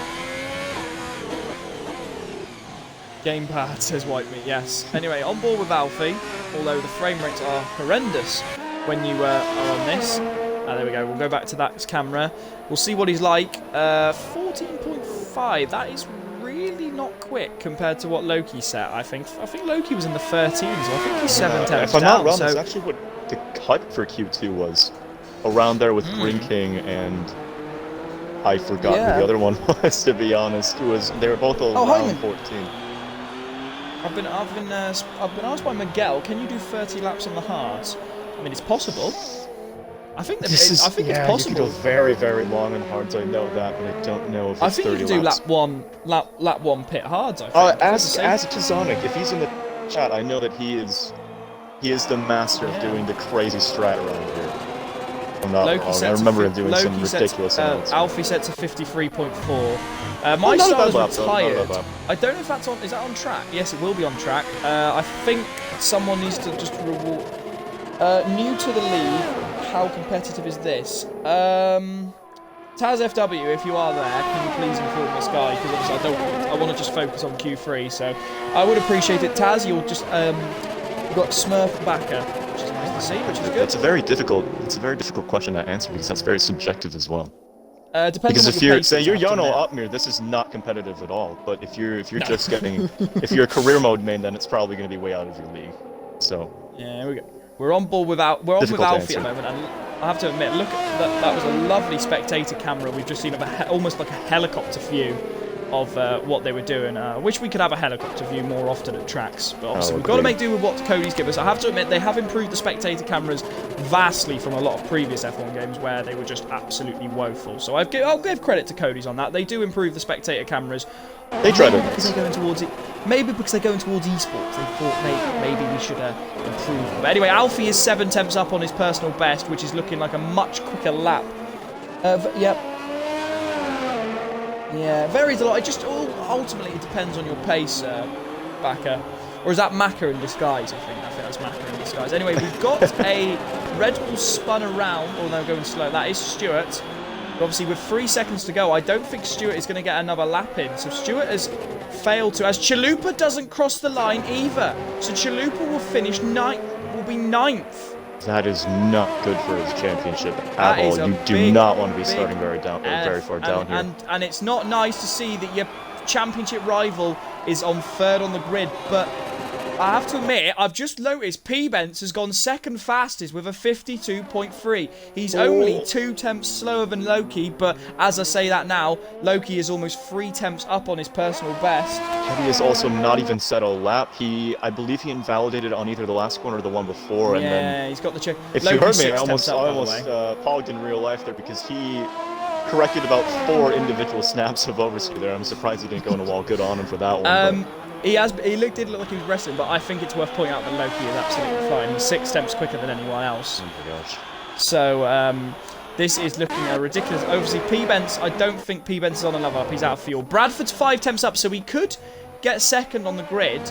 Gamepad says White Meat, yes. Anyway, on board with Alfie, although the frame rates are horrendous when you are on this. There we go, we'll go back to that camera. We'll see what he's like. 14.5, that is really not quick compared to what Loki set, I think. I think Loki was in the 13s, so I think he's 7 temps If I'm not down. wrong, So that's actually what the cut for Q2 was. Around there with Green King and I forgot who the other one was, to be honest. They were both around Hyman. 14. I've been asked by Miguel, can you do 30 laps on the hards? I mean, it's possible. I think I it's You can go possible. very, very long and hard, so I know that, but I don't know if it's I think you 30 can do laps. lap one pit hards. I think. Ask Tizonic, if he's in the chat, I know that he is the master of doing the crazy strat around here. I'm not Loki wrong. set I to remember him doing Loki some set ridiculous amounts. Alfie set to 53.4. Oh, My not a star is bad lap, though, not a bad retired. lap. I don't know if that's on. Is that on track? Yes, it will be on track. I think someone needs to just reward. New to the league. How competitive is this? Taz FW, if you are there, can you please inform this guy? Because obviously I want to just focus on Q3. So I would appreciate it. Taz, you'll just you've got Smurf Backer, which is nice to see, which is good. It's a very difficult question to answer because that's very subjective as well. Depends Because on if what your you're pace say is, you're I have to Yano admit. Upmere, this is not competitive at all. But if you're just getting if you're a career mode main, then it's probably going to be way out of your league. So Yeah, here we go. We're on board with Alfie Difficult to at the answer. moment, and I have to admit, look at that. That was a lovely spectator camera we've just seen of almost like a helicopter view of what they were doing. I wish we could have a helicopter view more often at tracks, but obviously we've got to make do with what Cody's given us. I have to admit, they have improved the spectator cameras vastly from a lot of previous F1 games where they were just absolutely woeful. So I'll give credit to Cody's on that. They do improve the spectator cameras. they tried Maybe it. because they're going towards it. Maybe because they're going towards esports. They thought maybe we should improve them. But anyway, Alfie is 7 temps up on his personal best, which is looking like a much quicker lap. Yep. Yeah, varies a lot. It just ultimately it depends on your pace, Backer. Or is that Macca in disguise? I think that's Macca in disguise. Anyway, we've got a Red Bull spun around, although going slow. That is Stewart. But obviously, with 3 seconds to go, I don't think Stewart is going to get another lap in. So Stewart has failed to, as Chalupa doesn't cross the line either. So Chalupa will finish will be 9th. That is not good for his championship That at is all. a You do big, not want to be big starting very far down here. And it's not nice to see that your championship rival is on 3rd on the grid, but I have to admit, I've just noticed P-Bence has gone 2nd fastest with a 52.3. He's only 2 temps slower than Loki, but as I say that now, Loki is almost 3 temps up on his personal best. Teddy has also not even set a lap. I believe he invalidated on either the last corner or the one before, and then Yeah, he's got the check. if you heard me, I almost pogged in real life there because he corrected about 4 individual snaps of oversteer there. I'm surprised he didn't go in a wall. Good on him for that one. He did look like he was wrestling, but I think it's worth pointing out that Loki is absolutely fine. He's 6 temps quicker than anyone else. Oh my gosh. So this is looking ridiculous. Obviously, P-Bence, I don't think P-Bence is on another up. He's out of fuel. Bradford's 5 temps up, so he could get 2nd on the grid.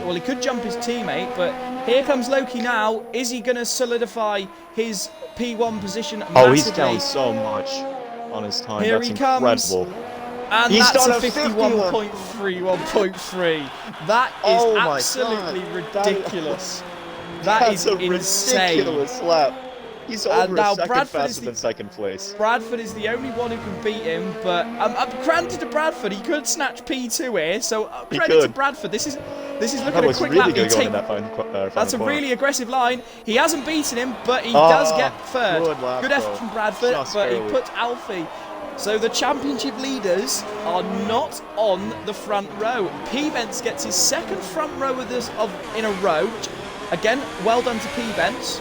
Well, he could jump his teammate, but here comes Loki now. Is he going to solidify his P1 position massively? Oh, he's down so much on his time. Here That's he comes. incredible. And He's that's done a a 51.3, 1.3. That is Oh my absolutely God. ridiculous. That is That's a insane. ridiculous lap. He's over now a second Bradford is faster than 2nd place. Bradford is the only one who can beat him, but granted to Bradford, he could snatch P2 here, so credit to could. Bradford. This is looking That a was quick really lap. good going in that final That's a corner. really aggressive line. He hasn't beaten him, but he does get 3rd. good lap, Good effort though. from Bradford, Just but he barely. puts Alfie. So the championship leaders are not on the front row. P-Bence gets his 2nd front row in a row. Again, well done to P-Bence.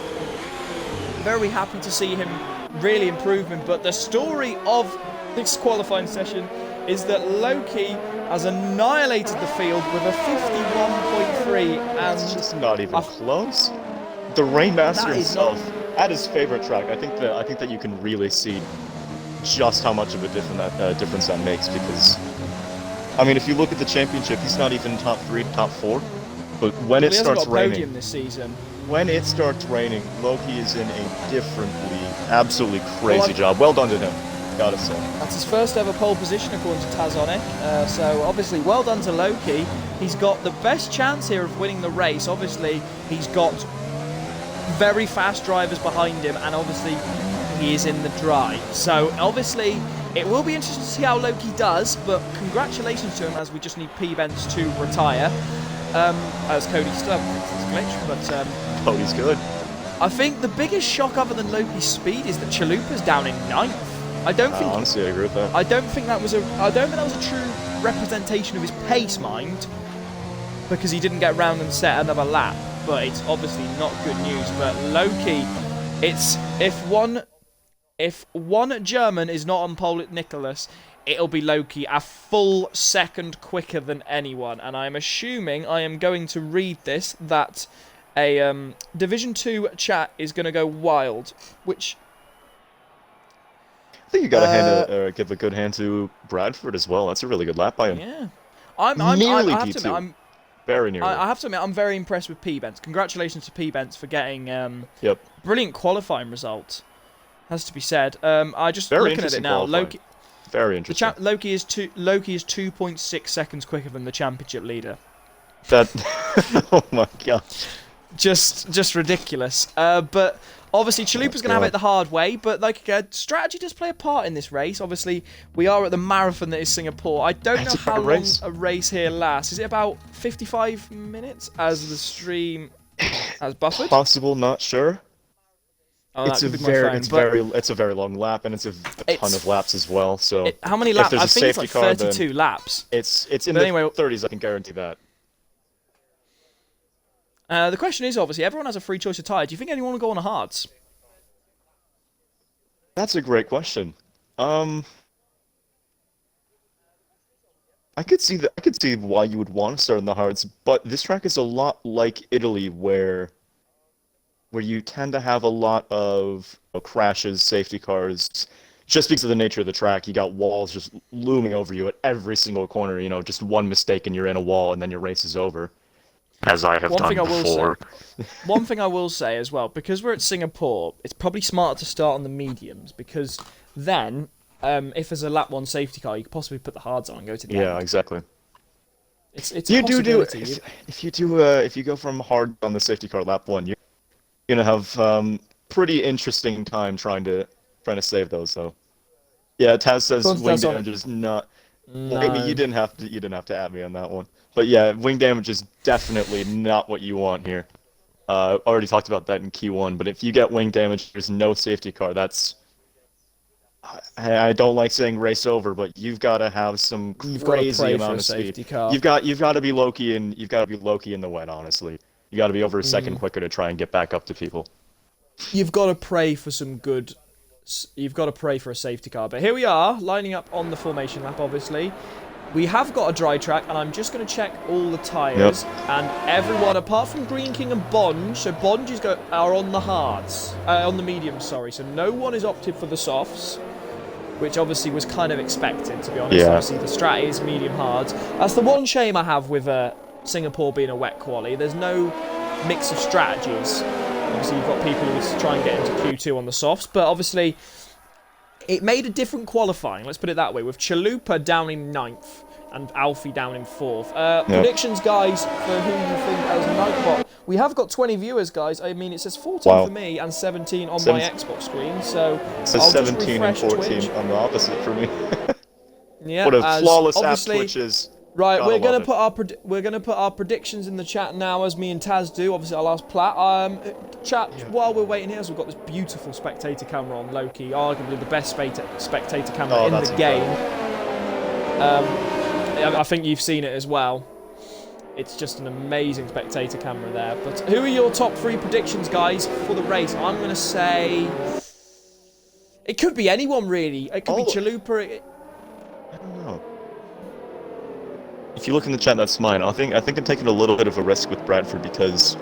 Very happy to see him really improving. But the story of this qualifying session is that Loki has annihilated the field with a 51.3, That's and just not even close. The Rainmaster That is himself, at his favorite track, I think that you can really see just how much of a difference that makes, because I mean, if you look at the championship, he's not even top 3, top 4. But when it He hasn't starts got a podium raining, this season. when it starts raining, Loki is in a different league. Absolutely crazy Well, job. Well done to him, gotta say. That's his first ever pole position according to Tazonic. So obviously, well done to Loki. He's got the best chance here of winning the race. Obviously, he's got very fast drivers behind him, and obviously, he is in the dry. So obviously, it will be interesting to see how Loki does. But congratulations to him, as we just need P-Benz to retire. As Cody still has a glitch, but Cody's good. I think the biggest shock other than Loki's speed is that Chalupa's down in 9th. I don't think Honestly, I agree with that. I don't think that was a true representation of his pace, mind, because he didn't get round and set another lap. But it's obviously not good news. But Loki, it's if one German is not on pole at Nicholas, it'll be Loki, a full second quicker than anyone. And I'm assuming I am going to read this that a Division 2 chat is going to go wild, which I think you gotta give a good hand to Bradford as well. That's a really good lap by him. yeah. Nearly I have to P2. admit, Very nearly. I have to admit, I'm very impressed with P-Benz. Congratulations to P-Benz for getting Yep. brilliant qualifying result. Has to be said. I just Very looking at it interesting now. qualifying. Loki, Very interesting. Loki is 2.6 seconds quicker than the championship leader. That. Oh my god. Just ridiculous. But obviously, Chalupa's going to have it the hard way. But like again, strategy does play a part in this race. Obviously, we are at the marathon that is Singapore. I don't know how long a race here lasts. Is it about 55 minutes as the stream has buffered? Possible, not sure. Oh, It's a very long lap, and it's a ton of laps as well. So how many if laps? there's I a think it's like safety car, then 32 laps. it's in But the anyway- 30s. I can guarantee that. The question is, obviously, everyone has a free choice of tyre. Do you think anyone will go on a hards? That's a great question. I could see why you would want to start on the hards, but this track is a lot like Italy, where you tend to have a lot of crashes, safety cars, just because of the nature of the track. You got walls just looming over you at every single corner. You know, just one mistake and you're in a wall, and then your race is over. As I have done before. One thing I will say as well, because we're at Singapore, it's probably smarter to start on the mediums, because then, if there's a lap 1 safety car, you could possibly put the hards on and go to the end. Yeah, exactly. It's a You do possibility. if you go from hard on the safety car lap 1, you're gonna have pretty interesting time trying to save those. So yeah, Taz says wing damage is not. No. Maybe you didn't have to add me on that one. But yeah, wing damage is definitely not what you want here. Already talked about that in Q1, but if you get wing damage, there's no safety car. That's I don't like saying race over, but you've got to have some crazy amount of speed. Car. You've got to be Loki in the wet. Honestly, you got to be over a second quicker to try and get back up to people. You've got to pray for some good. You've got to pray for a safety car. But here we are, lining up on the formation lap. Obviously, we have got a dry track, and I'm just going to check all the tyres. Yep. And everyone, apart from Green King and Bonge, so Bonge are on the hards, on the mediums. Sorry, so no one is opted for the softs, which obviously was kind of expected, to be honest. Yeah. Obviously, the strat is medium hards. That's the one shame I have with Singapore being a wet quali. There's no mix of strategies. Obviously, you've got people who would try and get into Q2 on the softs, but obviously, it made a different qualifying, let's put it that way, with Chalupa down in 9th and Alfie down in 4th. Predictions, guys, for who you think as Nightbot. We have got 20 viewers, guys. I mean, it says 14 for me and 17 on my Xbox screen, so it says I'll 17 and just 14 Twitch. on the opposite for me. Yeah, What a flawless app obviously, Twitch is. Right, Gotta we're gonna put our predictions in the chat now, as me and Taz do. Obviously, I'll ask Platt. Chat, while we're waiting here, so we've got this beautiful spectator camera on Loki, arguably the best spectator camera in the game. I think you've seen it as well. It's just an amazing spectator camera there. But who are your top 3 predictions, guys, for the race? I'm gonna say it could be anyone really. It could be Chalupa. I don't know. If you look in the chat, that's mine. I think I'm taking a little bit of a risk with Bradford because,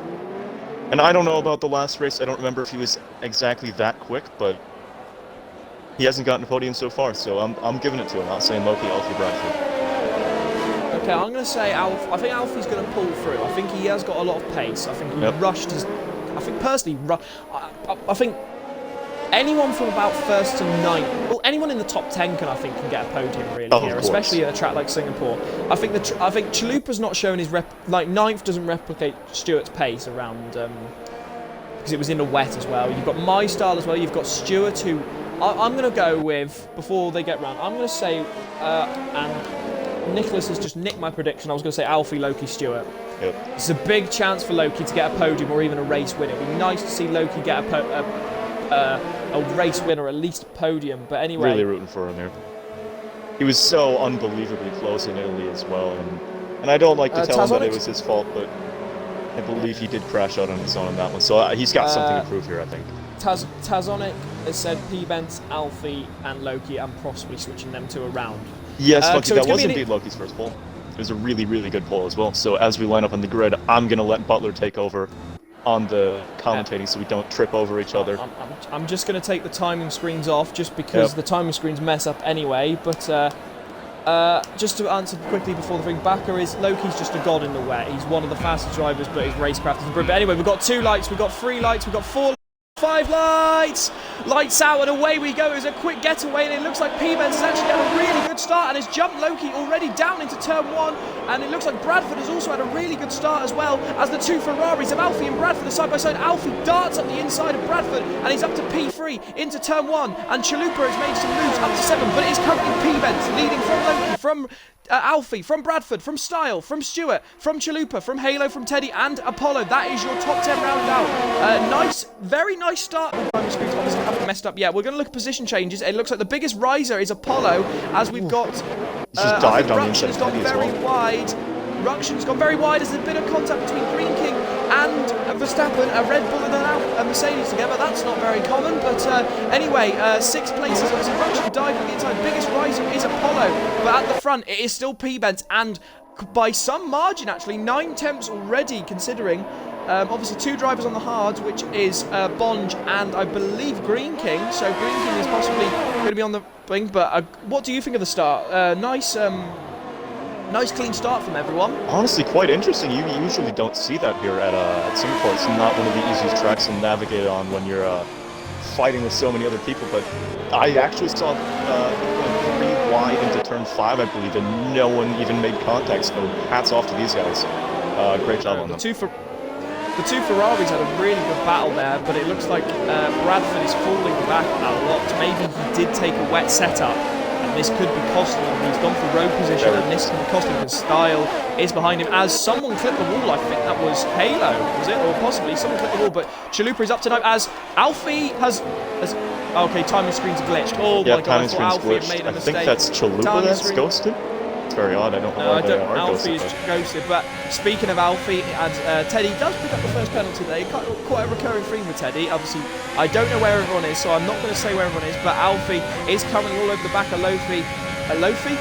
and I don't know about the last race. I don't remember if he was exactly that quick, but he hasn't gotten a podium so far. So I'm giving it to him. I'm saying Loki, Alfie, Bradford. Okay, I'm going to say I think Alfie's going to pull through. I think he has got a lot of pace. I think he rushed his... I think personally... I think anyone from about 1st to 9th... Well, anyone in the top 10 can get a podium really here, especially at a track like Singapore. I think Chalupa's not shown his... 9th doesn't replicate Stewart's pace around... because it was in the wet as well. You've got My Style as well. You've got Stewart, who... I'm going to go with, before they get round, I'm going to say... and Nicholas has just nicked my prediction. I was going to say Alfie, Loki, Stewart. Yep. It's a big chance for Loki to get a podium or even a race win. It would be nice to see Loki get a race win or at least a podium. But anyway... Really rooting for him here. He was so unbelievably close in Italy as well. And I don't like to tell him that it was his fault, but I believe he did crash out on his own on that one. So he's got something to prove here, I think. Tazonic has said P-Bent, Alfie and Loki and possibly switching them to a round. Yes, Loki, that was indeed Loki's first pole. It was a really, really good pole as well. So as we line up on the grid, I'm going to let Butler take over on the commentating so we don't trip over each other. I'm just going to take the timing screens off just because the timing screens mess up anyway. But just to answer quickly before the ring backer is Loki's just a god in the wet. He's one of the fastest drivers, but his racecraft is brilliant. But anyway, we've got 2 lights, we've got 3 lights, we've got 4 5 lights! Lights out and away we go. It was a quick getaway and it looks like P-Benz has actually had a really good start and has jumped Loki already down into turn 1, and it looks like Bradford has also had a really good start as well, as the 2 Ferraris of Alfie and Bradford are side by side. Alfie darts up the inside of Bradford and he's up to P3 into turn 1, and Chalupa has made some moves up to 7, but it is currently P-Benz leading from Loki, from Alfie, from Bradford, from Style, from Stewart, from Chalupa, from Halo, from Teddy and Apollo. That is your top 10 round out. Nice, very nice start. The primary screens obviously haven't messed up yet. We're going to look at position changes. It looks like the biggest riser is Apollo, as we've got... just dived on the inside Ruction's gone very wide. Ruction's gone very wide as there's a bit of contact between Green King and Verstappen, a Red Bull and a Mercedes together. That's not very common, but anyway, 6 places. Obviously, Ruction dived on the inside. Biggest riser is Apollo, but at the front, it is still P-Bent, and by some margin, actually, 9 tenths already, considering. Obviously, 2 drivers on the hards, which is Bonge and I believe Green King. So Green King is possibly going to be on the wing. But what do you think of the start? Nice clean start from everyone. Honestly, quite interesting. You usually don't see that here at Singapore. It's not one of the easiest tracks to navigate on when you're fighting with so many other people. But I actually saw going 3 wide into turn 5, I believe, and no one even made contact. So hats off to these guys. Great job on them. The 2 Ferraris had a really good battle there, but it looks like Bradford is falling back a lot. Maybe he did take a wet setup, and this could be costing him. He's gone for road position, and this could be costing him because Style is behind him. As someone clipped the wall, I think that was Halo, was it? Or possibly someone clipped the wall, but Chalupa is up tonight as Alfie has okay, timing screen's glitched. Oh my god, I thought Alfie had made a mistake. I think that's Chalupa that's ghosted. It's very odd. I don't know. Alfie is ghosted. But speaking of Alfie, and Teddy does pick up the first penalty there. Quite a recurring theme with Teddy. Obviously, I don't know where everyone is, so I'm not going to say where everyone is. But Alfie is currently all over the back of Lofi. Lofi,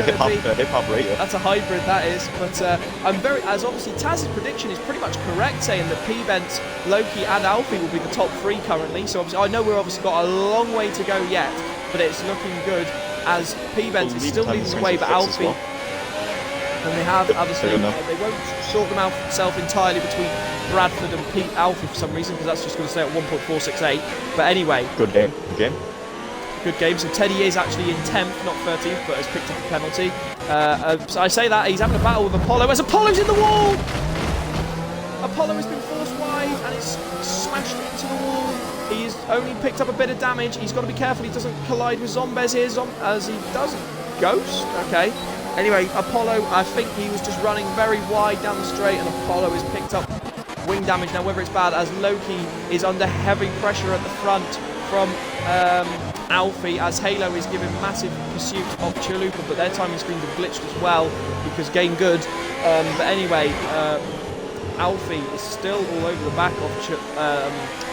hip hop radio. That's a hybrid, that is. But as obviously Taz's prediction is pretty much correct, saying that P-Bent, Loki, and Alfie will be the top 3 currently. So obviously, I know we've obviously got a long way to go yet, but it's looking good. As P-Bent is still leading the way, but Alfie, and they have obviously, they won't sort them out themselves entirely between Bradford and Alfie for some reason, because that's just going to stay at 1.468. But anyway, good game. Good game. So Teddy is actually in 10th, not 13th, but has picked up a penalty. So I say that he's having a battle with Apollo, as Apollo's in the wall. Apollo has been forced wide and it's smashed into the wall. He's only picked up a bit of damage. He's got to be careful he doesn't collide with Zombez here, as he doesn't. Ghost? Okay. Anyway, Apollo, I think he was just running very wide down the straight, and Apollo has picked up wing damage. Now, whether it's bad, as Loki is under heavy pressure at the front from Alfie, as Halo is giving massive pursuit of Chalupa, but their timing screens have glitched as well, because game good. But anyway, Alfie is still all over the back of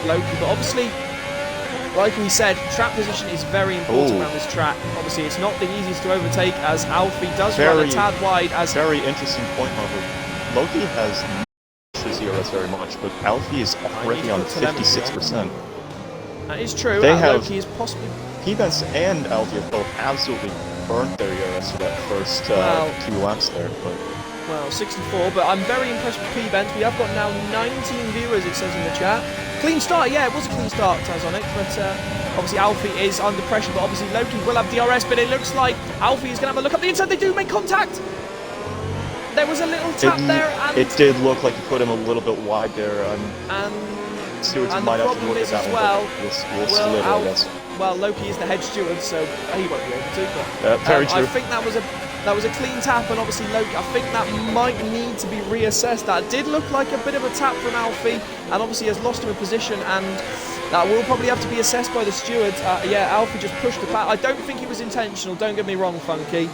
Loki, but obviously, like we said, track position is very important around this track. Obviously, it's not the easiest to overtake, as Alfie does run a tad wide. Very interesting point, Marvel. Loki has CRS very much, but Alfie is already on 56%. That is true. They have Loki is possibly... P-Bent and Alfie have both absolutely burnt their ERS for that first Wow. 2 laps there. But Well, 64, but I'm very impressed with P-Bent. We have got now 19 viewers, it says in the chat. Clean start, yeah, it was a clean start, Tazonic, but obviously Alfie is under pressure, but obviously Loki will have DRS, but it looks like Alfie is going to have a look up the inside. They do make contact! There was a little tap there, and... it did look like he put him a little bit wide there. And Stewards and might the have to problem look is at that as one, well, but we'll slid it, I guess. well, Loki is the head steward, so he won't be able to. But, Very true. I think that was a clean tap, and obviously Loki, I think that might need to be reassessed. That did look like a bit of a tap from Alfie, and obviously has lost him a position, and that will probably have to be assessed by the stewards. Yeah, Alfie just pushed the back. I don't think it was intentional, don't get me wrong, Funky,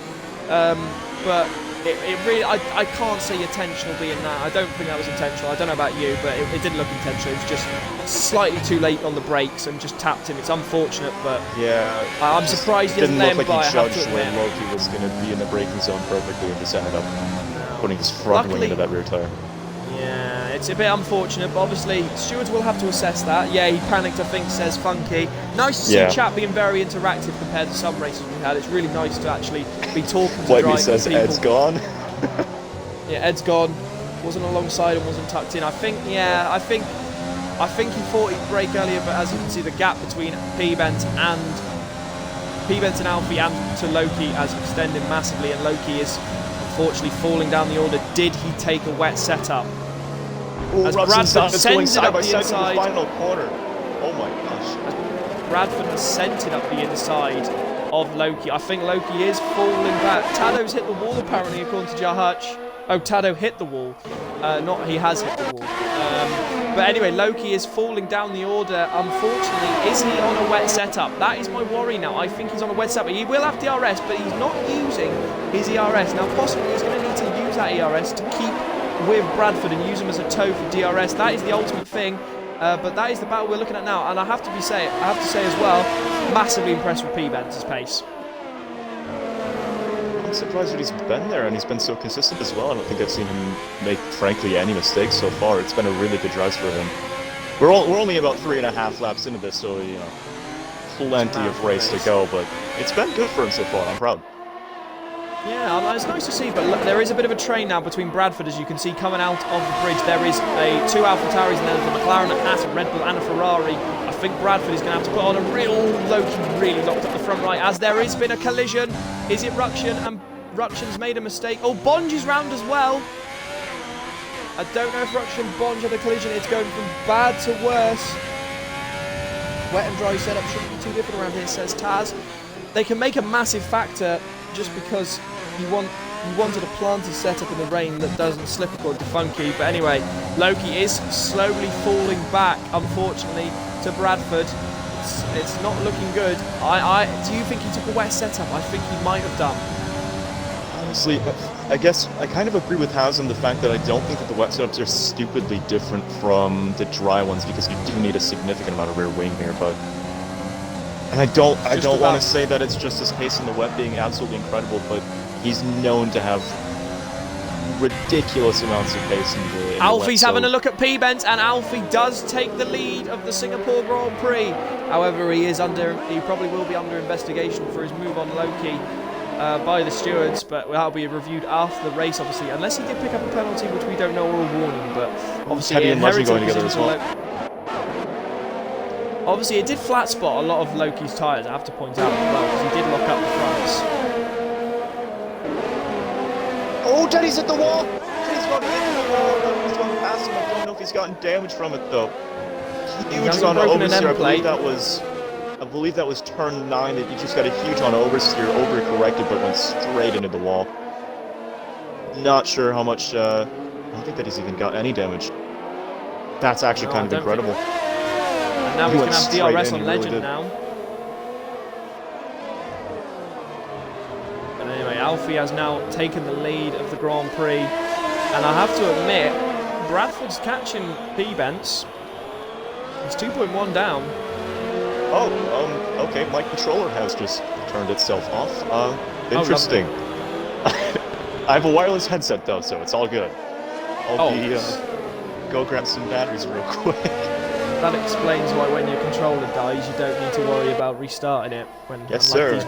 but it really, I can't see intentional being that. I don't think that was intentional. I don't know about you, but it didn't look intentional. It was just slightly too late on the brakes and just tapped him. It's unfortunate, but yeah, I'm surprised he didn't didn't let look him like by. he I have to judged where admit. Loki was going to be in the braking zone perfectly and just ended up putting his front wing Luckily- into that rear tire. Yeah, it's a bit unfortunate, but obviously stewards will have to assess that. Yeah, he panicked, I think, says Funky. Nice to see Yeah. chat being very interactive compared to some races we've had. It's really nice to actually be talking to Whitey driving says people. Ed's gone. Yeah, Ed's gone. Wasn't alongside and wasn't tucked in. I think he thought he'd brake earlier, but as you can see, the gap between P-Bent and Alfie and to Loki has extended massively, and Loki is unfortunately falling down the order. Did he take a wet setup? Oh, As Robson Bradford is going sends it side up by the side to inside. the final corner. Oh my gosh. Bradford has sent it up the inside of Loki. I think Loki is falling back. Tado's hit the wall apparently, according to Jahutch. Oh, Tado hit the wall. He has hit the wall. But anyway, Loki is falling down the order. Unfortunately, is he on a wet setup? That is my worry now. I think he's on a wet setup. He will have DRS, but he's not using his ERS. Now, possibly he's going to need to use that ERS to keep with Bradford and use him as a tow for DRS. That is the ultimate thing. But that is the battle we're looking at now. And I have to say as well, massively impressed with P-Bent's pace. I'm surprised that he's been there and he's been so consistent as well. I don't think I've seen him make, frankly, any mistakes so far. It's been a really good drive for him. We're only about 3.5 laps into this, so, you know, plenty of race to go, but it's been good for him so far. I'm proud. Yeah, it's nice to see, but look, there is a bit of a train now between Bradford, as you can see, coming out of the bridge. There is two AlphaTauris and then a McLaren, a Haas, a Red Bull and a Ferrari. I think Bradford is going to have to put on a real Loki, really locked up the front right, as there has been a collision. Is it Ruction? And Ruction's made a mistake. Oh, Bonge is round as well. I don't know if Ruction and Bonge had a collision. It's going from bad to worse. Wet and dry setup shouldn't be too different around here, says Taz. They can make a massive factor just because you wanted a planted setup in the rain that doesn't slip, according to Funky. But anyway, Loki is slowly falling back, unfortunately, to Bradford. It's not looking good. Do you think he took a wet setup? I think he might have done. Honestly, I guess I kind of agree with Haz on the fact that I don't think that the wet setups are stupidly different from the dry ones, because you do need a significant amount of rear wing here, but... And I don't want to say that it's just his pace in the wet being absolutely incredible, but he's known to have ridiculous amounts of pace in the Alfie's wet, having so- a look at P-Bent, and Alfie does take the lead of the Singapore Grand Prix. However, he probably will be under investigation for his move on Loki by the stewards, but that'll be reviewed after the race, obviously, unless he did pick up a penalty, which we don't know, or a warning. But obviously, Teddy he and Leslie inherited going a together position as well. to Obviously, it did flat spot a lot of Loki's tyres, I have to point out as well, because he did lock up the fronts. Oh, Teddy's hit the wall! Teddy's going into the wall! He's going past him. I don't know if he's gotten damage from it, though. Huge hasn't on broken an oversteer. end plate. I believe that was turn 9, that you just got a huge on oversteer, overcorrected, but went straight into the wall. Not sure how much, I don't think that he's even got any damage. That's actually No, kind of I don't think- incredible. And now He he's went going to have straight DRS in, on he really Legend did. now. But anyway, Alfie has now taken the lead of the Grand Prix. And I have to admit, Bradford's catching P-Bents. He's 2.1 down. Oh, okay, my controller has just turned itself off. Interesting. I have a wireless headset though, so it's all good. I'll go grab some batteries real quick. that explains why when your controller dies, you don't need to worry about restarting it. When Yes, unlike sir. these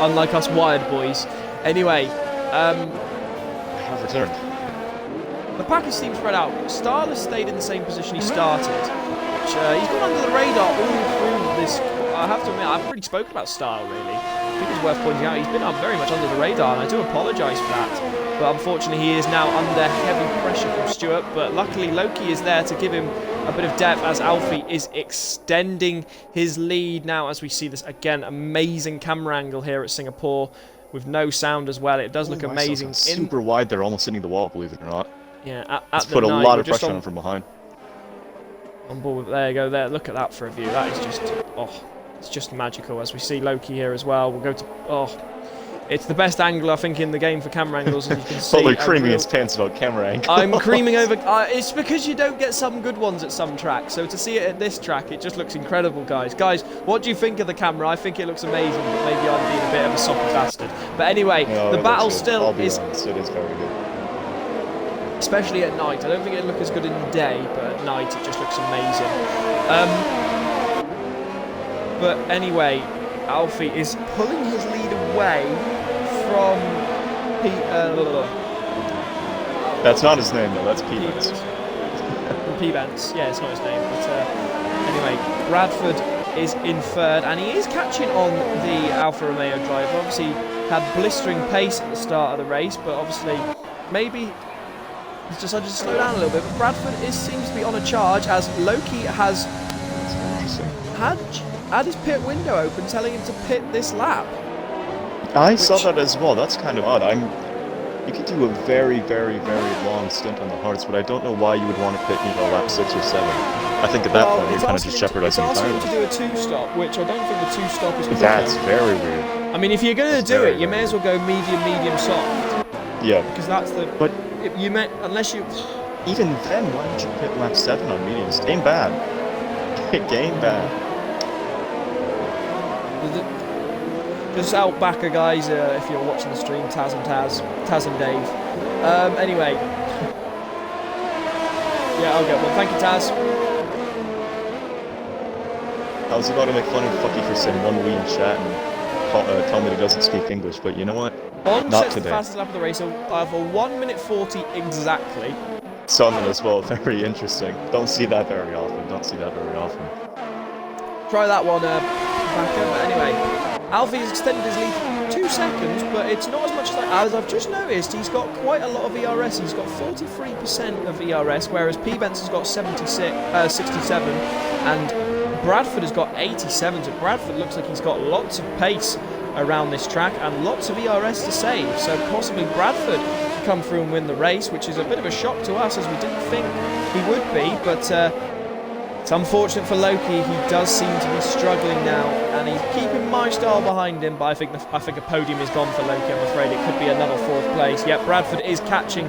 unlike us wired boys. Anyway, I have returned. the package seems spread out. Starr has stayed in the same position he started, which he's gone under the radar all through this. I have to admit, I haven't really spoken about Starr really. I think it's worth pointing out he's been very much under the radar, and I do apologise for that. But unfortunately, he is now under heavy pressure from Stewart. But luckily, Loki is there to give him a bit of depth as Alfie is extending his lead now. As we see this again, amazing camera angle here at Singapore with no sound as well. It does look amazing. Super wide, they're almost hitting the wall, believe it or not. Yeah, at It's the put a night, lot we're of just pressure on him from behind. on board. There you go. There, look at that for a view. That is just it's just magical. As we see Loki here as well. We'll go to it's the best angle I think in the game for camera angles, as you can see. Probably creaming his pants about camera angle. I'm creaming over. It's because you don't get some good ones at some tracks. So to see it at this track, it just looks incredible, guys. Guys, what do you think of the camera? I think it looks amazing, but maybe I'm being a bit of a soppy bastard. But anyway, No, the it battle looks good. still I'll be is, honest, it is very good. especially at night. I don't think it'd look as good in the day, but at night it just looks amazing. But anyway, Alfie is pulling his lead away from That's not his name though, that's Pete. P-Vance. Yeah, it's not his name, but anyway, Bradford is in third, and he is catching on the Alfa Romeo driver. Obviously, had blistering pace at the start of the race, but obviously, maybe he's decided to slow down a little bit. But Bradford seems to be on a charge, as Loki has had his pit window open, telling him to pit this lap. I saw that as well. That's kind of odd. You could do a very, very, very long stint on the hards, but I don't know why you would want to pit, lap 6 or 7. I think at that point you're kind of just jeopardizing It's your asking him to do a two-stop, which I don't think the two-stop is quicker. That's very weird. I mean, if you're going to do it, you may as well go medium, soft. Yeah. Because that's the... But you may... Unless you... even then, why would you pit lap 7 on mediums? Game bad. Game bad. Just out backer, guys, if you're watching the stream, Taz and Dave. Anyway. Yeah, I'll get one. Thank you, Taz. I was about to make fun of Fucky for saying one wee in chat and tell me he doesn't speak English, but you know what? Bond Not sets the today. fastest lap of the race over 1 minute 40 exactly. Something as well, very interesting. Don't see that very often. Try that one, backer. But anyway, Alfie has extended his lead 2 seconds, but it's not as much as I've just noticed. He's got quite a lot of ERS. He's got 43% of ERS, whereas P-Vance has got 67, and Bradford has got 87. So Bradford looks like he's got lots of pace around this track and lots of ERS to save. So possibly Bradford can come through and win the race, which is a bit of a shock to us, as we didn't think he would be. But it's unfortunate for Loki. He does seem to be struggling now, and he's keeping MyStar behind him. But I think a podium is gone for Loki. I'm afraid it could be another 4th place. Yep, Bradford is catching.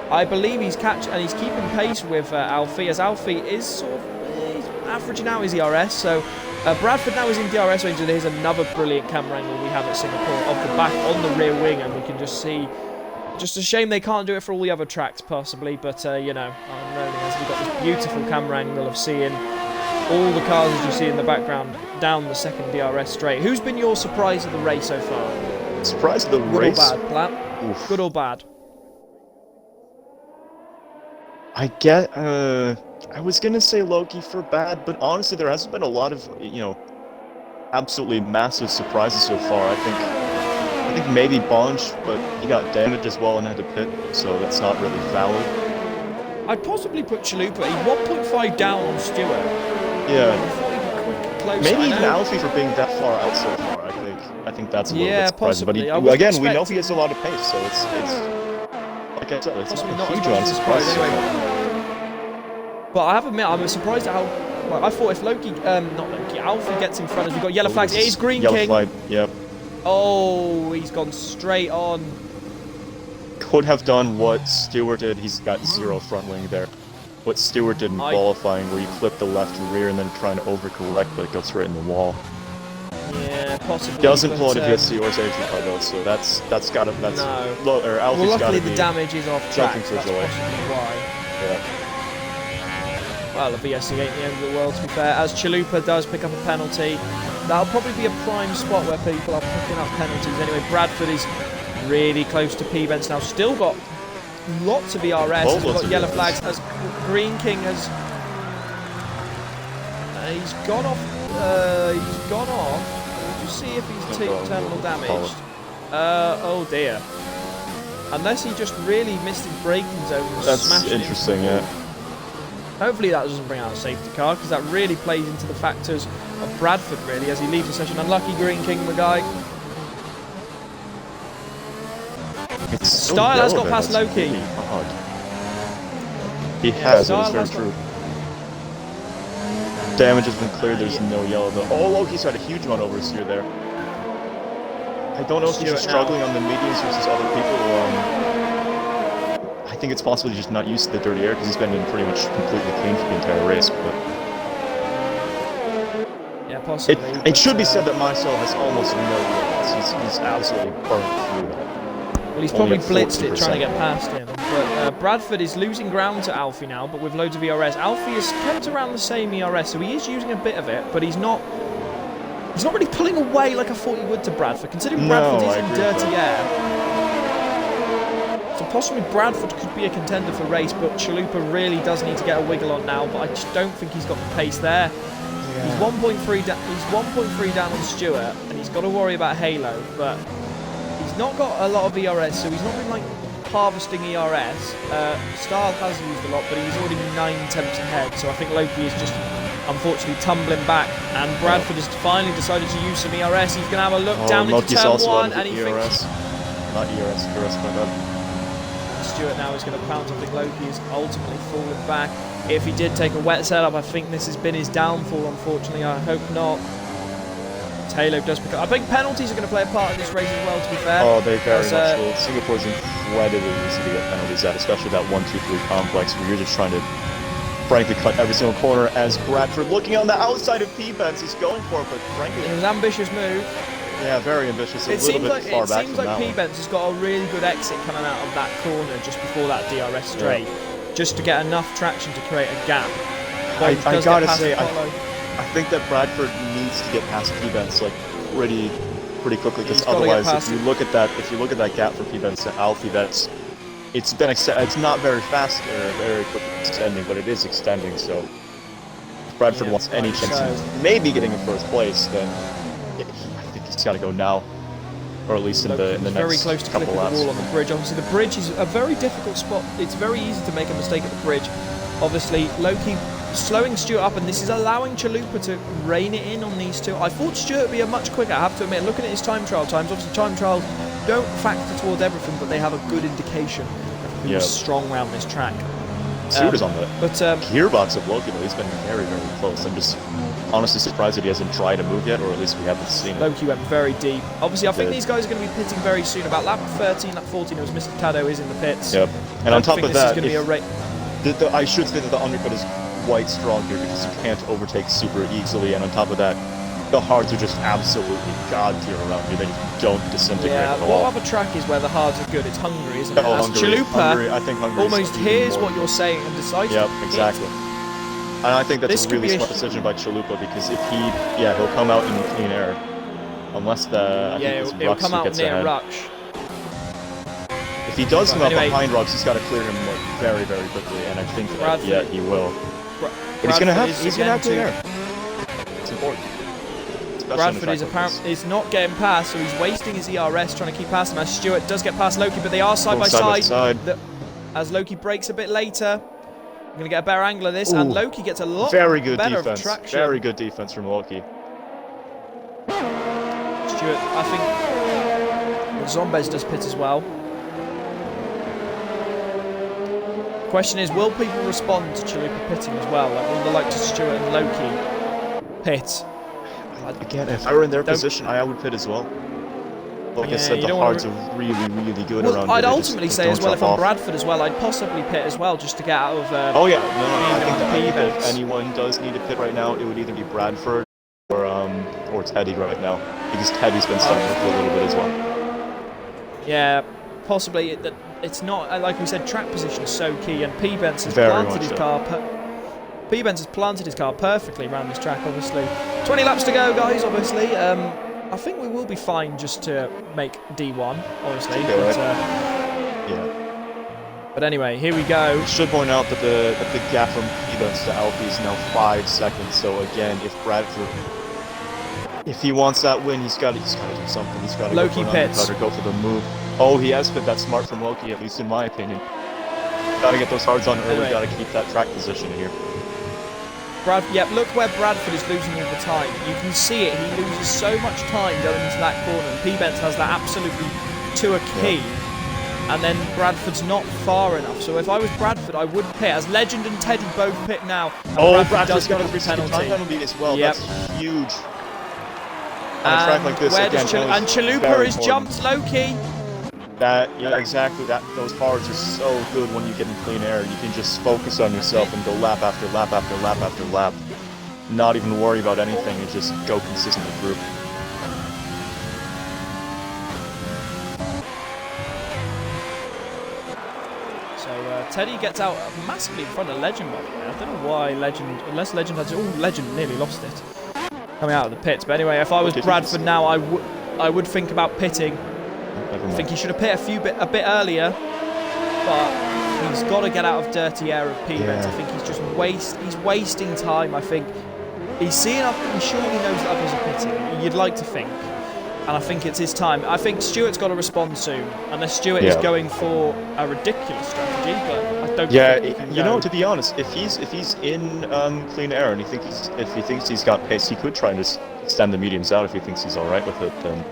I believe he's catching, and he's keeping pace with Alfie, as Alfie is sort of he's averaging out his ERS. So Bradford now is in DRS range, and here's another brilliant camera angle we have at Singapore of the back on the rear wing, and we can just see. Just a shame they can't do it for all the other tracks, possibly, but I'm learning as we've got this beautiful camera angle of seeing all the cars as you see in the background down the second DRS straight. Who's been your surprise of the race so far? Surprise of the Good race? or bad, Plant? Oof. Good or bad? I was gonna say Loki for bad, but honestly there hasn't been a lot of, absolutely massive surprises so far. I think maybe Bonch, but he got damaged as well and had to pit, so that's not really valid. I'd possibly put Chalupa. He's 1.5 down on Stewart. Yeah. I thought he'd be quick and close. Maybe I even know. Alfie for being that far out so far. I think that's a little Yeah, bit surprising. possibly. I But wasn't again, we know expecting- he has a lot of pace, so it's like I said, it's Possibly not not a as huge much amount as of a surprise. surprise, so anyway. far. But I have to admit, I'm surprised at how... Like, I thought if Alfie gets in front as we've got yellow flags. It is Green Yellow King. flag, yep. Oh, he's gone straight on. Could have done what Stewart did. He's got 0 front wing there. What Stewart did in qualifying, where you flip the left rear and then trying to overcorrect, but it goes right in the wall. Yeah, possibly. He doesn't pull out a but, VSC or safety car though, so that's gotta No. or Alfie's Well, luckily gotta the be damage is off track. jumping for That's joy. possibly why. Yeah. Well, a VSC ain't the end of the world, to be fair. As Chalupa does pick up a penalty, that'll probably be a prime spot where people are picking up penalties. Anyway, Bradford is really close to P-Benz now. Still got lots of ERS. We've got yellow flags as Green King has... he's gone off. He's gone off. We'll just see if he's terminal damaged. Oh dear. Unless he just really missed his braking zone and That's smashed it. interesting, yeah. Hopefully that doesn't bring out a safety car, because that really plays into the factors of Bradford, really, as he leaves the session. Unlucky Green King, the guy. It's so Style has got yellow past there, Loki. that's really odd. He has, Style that is has very true. Damage has been cleared, there's no yellow though. Oh, Loki's had a huge amount over steer there. I don't know if he's just struggling on the mediums versus other people. I think it's possible he's just not used to the dirty air because he's been in pretty much completely clean for the entire race. But yeah, possibly. It should be said that Marcel has almost no limits. He's absolutely burnt through that. Well, he's probably blitzed it trying to get past him. But Bradford is losing ground to Alfie now, but with loads of ERS. Alfie has kept around the same ERS, so he is using a bit of it, but he's not really pulling away like I thought he would to Bradford, considering Bradford is in dirty air. So possibly Bradford could be a contender for race, but Chalupa really does need to get a wiggle on now, but I just don't think he's got the pace there. Yeah. He's 1.3 down on Stewart, and he's got to worry about Halo, but he's not got a lot of ERS, so he's not been like harvesting ERS. Starl has used a lot, but he's already 9/10 ahead, so I think Loki is just unfortunately tumbling back, and Bradford has finally decided to use some ERS. He's going to have a look down into turn 1, and he thinks... Not ERS, my bad. Stewart now is going to pounce. I think Loki is ultimately falling back. If he did take a wet setup, I think this has been his downfall, unfortunately. I hope not. Halo does pick up. I think penalties are going to play a part in this race as well, to be fair. Oh, they very much will. Singapore's incredibly easy to get penalties at, especially that 1-2-3 complex where you're just trying to frankly cut every single corner, as Bradford looking on the outside of P-Benz is going for it, but frankly... It was an ambitious move. Yeah, very ambitious. It seems like P-Benz has got a really good exit coming out of that corner just before that DRS straight, just to get enough traction to create a gap. I gotta say, I think that Bradford needs to get past P-Benz like pretty quickly, because otherwise, if you look at that gap from P-Benz to Alfie, it's not very fast or very quick extending, but it is extending. So if Bradford wants any chance of maybe getting in first place, then I think he's got to go now, or at least in the next very close to couple laps. The wall on the bridge. Obviously, the bridge is a very difficult spot. It's very easy to make a mistake at the bridge. Obviously, Loki slowing Stewart up, and this is allowing Chalupa to rein it in on these two. I thought Stewart would be much quicker, I have to admit. Looking at his time trial times, obviously time trials don't factor towards everything, but they have a good indication of who's strong around this track. Stewart is on the gearbox of Loki, though. He's been very, very close. I'm just honestly surprised that he hasn't tried a move yet, or at least we haven't seen it. Loki went very deep. Obviously, I think these guys are going to be pitting very soon. About lap 13, lap 14, it was Mr. Tado is in the pits. Yep. And on top of that, I should say that the undercut is quite strong here because you can't overtake super easily, and on top of that, the hards are just absolutely god tier around you. They don't disintegrate at all. What other track is where the hards are good? It's Hungary, isn't it? Chalupa, I think Hungary almost hears what you're saying and decides. Yep, exactly. And I think that's a really smart decision by Chalupa, because if he'll come out in clean air, unless it'll come out near Ruksh. If he does come out behind Ruggs, he's got to clear him very, very quickly, and I think that he will. But he's gonna have to there. It's important. Bradford is not getting past, so he's wasting his ERS trying to keep past him. As Stewart does get past Loki, but they are side by side. As Loki breaks a bit later, I'm going to get a better angle of this, and Loki gets a lot better of traction. Very good defense from Loki. Stewart, I think Zombez does pit as well. Question is, will people respond to Chalupa pitting as well? Like, will the likes of Stewart and Loki pit? Again, if I were in their position, I would pit as well. Like I said, the hards are really, really good around here. I'd ultimately say as well, if I'm Bradford as well, I'd possibly pit as well, just to get out of... I think that if anyone does need to pit right now, it would either be Bradford or Teddy right now, because Teddy's been stuck for a little bit as well. Yeah, possibly. It's not, like we said, track position is so key, and P-Benz has planted his car P-Benz has planted his car perfectly around this track, obviously. 20 laps to go, guys, obviously. I think we will be fine just to make D1, obviously. Okay, But, Yeah. but anyway, here we go. Should point out that the gap from P-Benz to Alfie is now 5 seconds. So again, if Bradford, if he wants that win, he's got to do something. He's got to go for Loki an pits. undercut or go for the move. Oh, he has been. That's smart from Loki, at least in my opinion. Got to get those hards on early. Anyway. Got to keep that track position here. Yep, look where Bradford is losing all the time. You can see it. He loses so much time going into that corner. And P-Benz has that absolutely to a key. And then Bradford's not far enough. So if I was Bradford, I would pit. As Legend and Teddy both pit now. And Bradford's got a pick 3-second time penalty as well. Yep. That's huge. On a track like this, where again, does and Chalupa has jumped Loki. Yeah, exactly. Those hards are so good when you get in clean air. You can just focus on yourself and go lap after lap after lap after lap. Not even worry about anything and just go consistently through. So Teddy gets out massively in front of Legend, by the way. I don't know why Legend, unless Legend has. Oh, Legend nearly lost it coming out of the pits. But anyway, if I was Bradford now, I would think about pitting. I think he should have pit a bit earlier, but he's got to get out of dirty air of P-Benz. I think he's just wasting time. I think he's seeing up. He's sure he knows that others are pitting. You'd like to think, and I think it's his time. I think Stewart's got to respond soon, unless Stewart is going for a ridiculous strategy. But I don't. think he can you go. know, to be honest, if he's in clean air and if he thinks he's got pace, he could try and just extend the mediums out if he thinks he's all right with it. Then.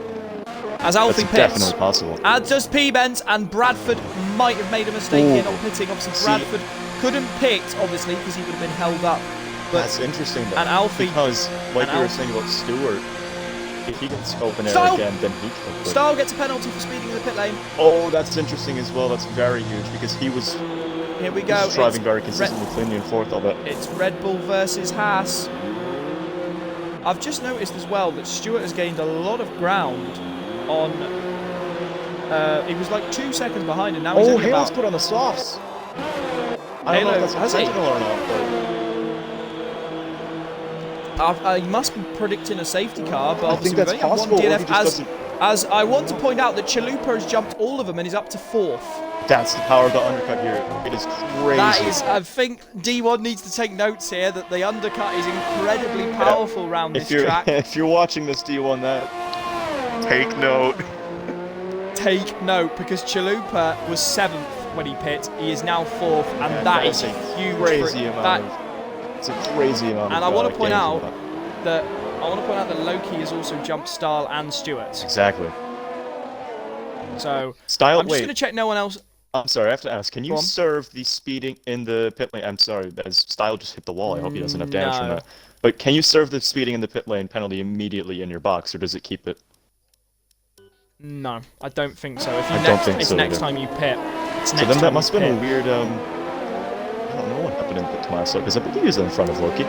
As Alfie That's pits, definitely possible. as does P-Benz, and Bradford might have made a mistake here not pitting. Obviously, Bradford couldn't pit, obviously, because he would have been held up. But That's interesting, though. and Alfie, because, like and you were Alfie- saying about Stewart, if he gets open air Style! again, then he can put. Stahl gets a penalty for speeding in the pit lane. Oh, that's interesting as well. That's very huge because he was Here we go. driving It's very consistently, cleanly in fourth, all that. It's Red Bull versus Haas. I've just noticed as well that Stewart has gained a lot of ground on. He was like 2 seconds behind, and now he's only Halo's about. put on the softs. I don't know if that's has he? intentional or not, but He must be predicting a safety car, but I obviously think that's we've only got possible, or one he DNF. just As I want to point out that Chalupa has jumped all of them and is up to fourth. that's the power of the undercut here. It is crazy. That is, I think D1 needs to take notes here that the undercut is incredibly powerful around this track. If you're watching this D1, that take note. Take note, because Chalupa was 7th when he pit. He is now 4th, and that is a huge. crazy amount. It's a crazy amount. And of, I want to point gains out from that Loki has also jumped Stahl and Stewart. exactly. So Style. I'm just Wait, going to check no one else. I'm sorry. I have to ask. Can Go you on. serve the speeding in the pit lane? I'm sorry, as Style just hit the wall. I hope he doesn't have damage from No. that. But can you serve the speeding in the pit lane penalty immediately in your box, or does it keep it? No, I don't think so. If you I don't next, think it's so next either. time you pit. It's So next then time that must you have been a pit. weird. I don't know what happened in pit Tommaso because I believe he was in front of Loki.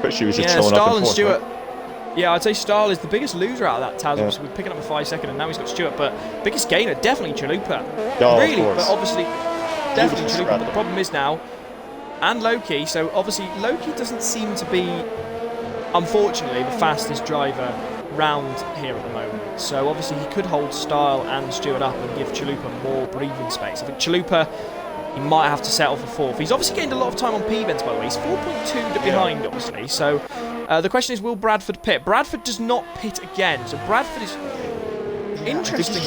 Pretty sure he was just Yeah, chilling Stahl up in and fourth, Stewart. right? Yeah, I'd say Stahl is the biggest loser out of that Taz. Yeah. We're picking up a 5 second, and now he's got Stewart. But biggest gainer, definitely Chalupa. Oh, of really, course. but obviously, definitely just Chalupa. scrap But the it. problem is now, and Loki. So obviously, Loki doesn't seem to be, unfortunately, the fastest driver round here at the moment. So obviously, he could hold Stahl and Stewart up and give Chalupa more breathing space. I think Chalupa, he might have to settle for fourth. He's obviously gained a lot of time on P-Benz, by the way. He's 4.2 behind, obviously. So the question is, will Bradford pit? Bradford does not pit again. So Bradford is interesting.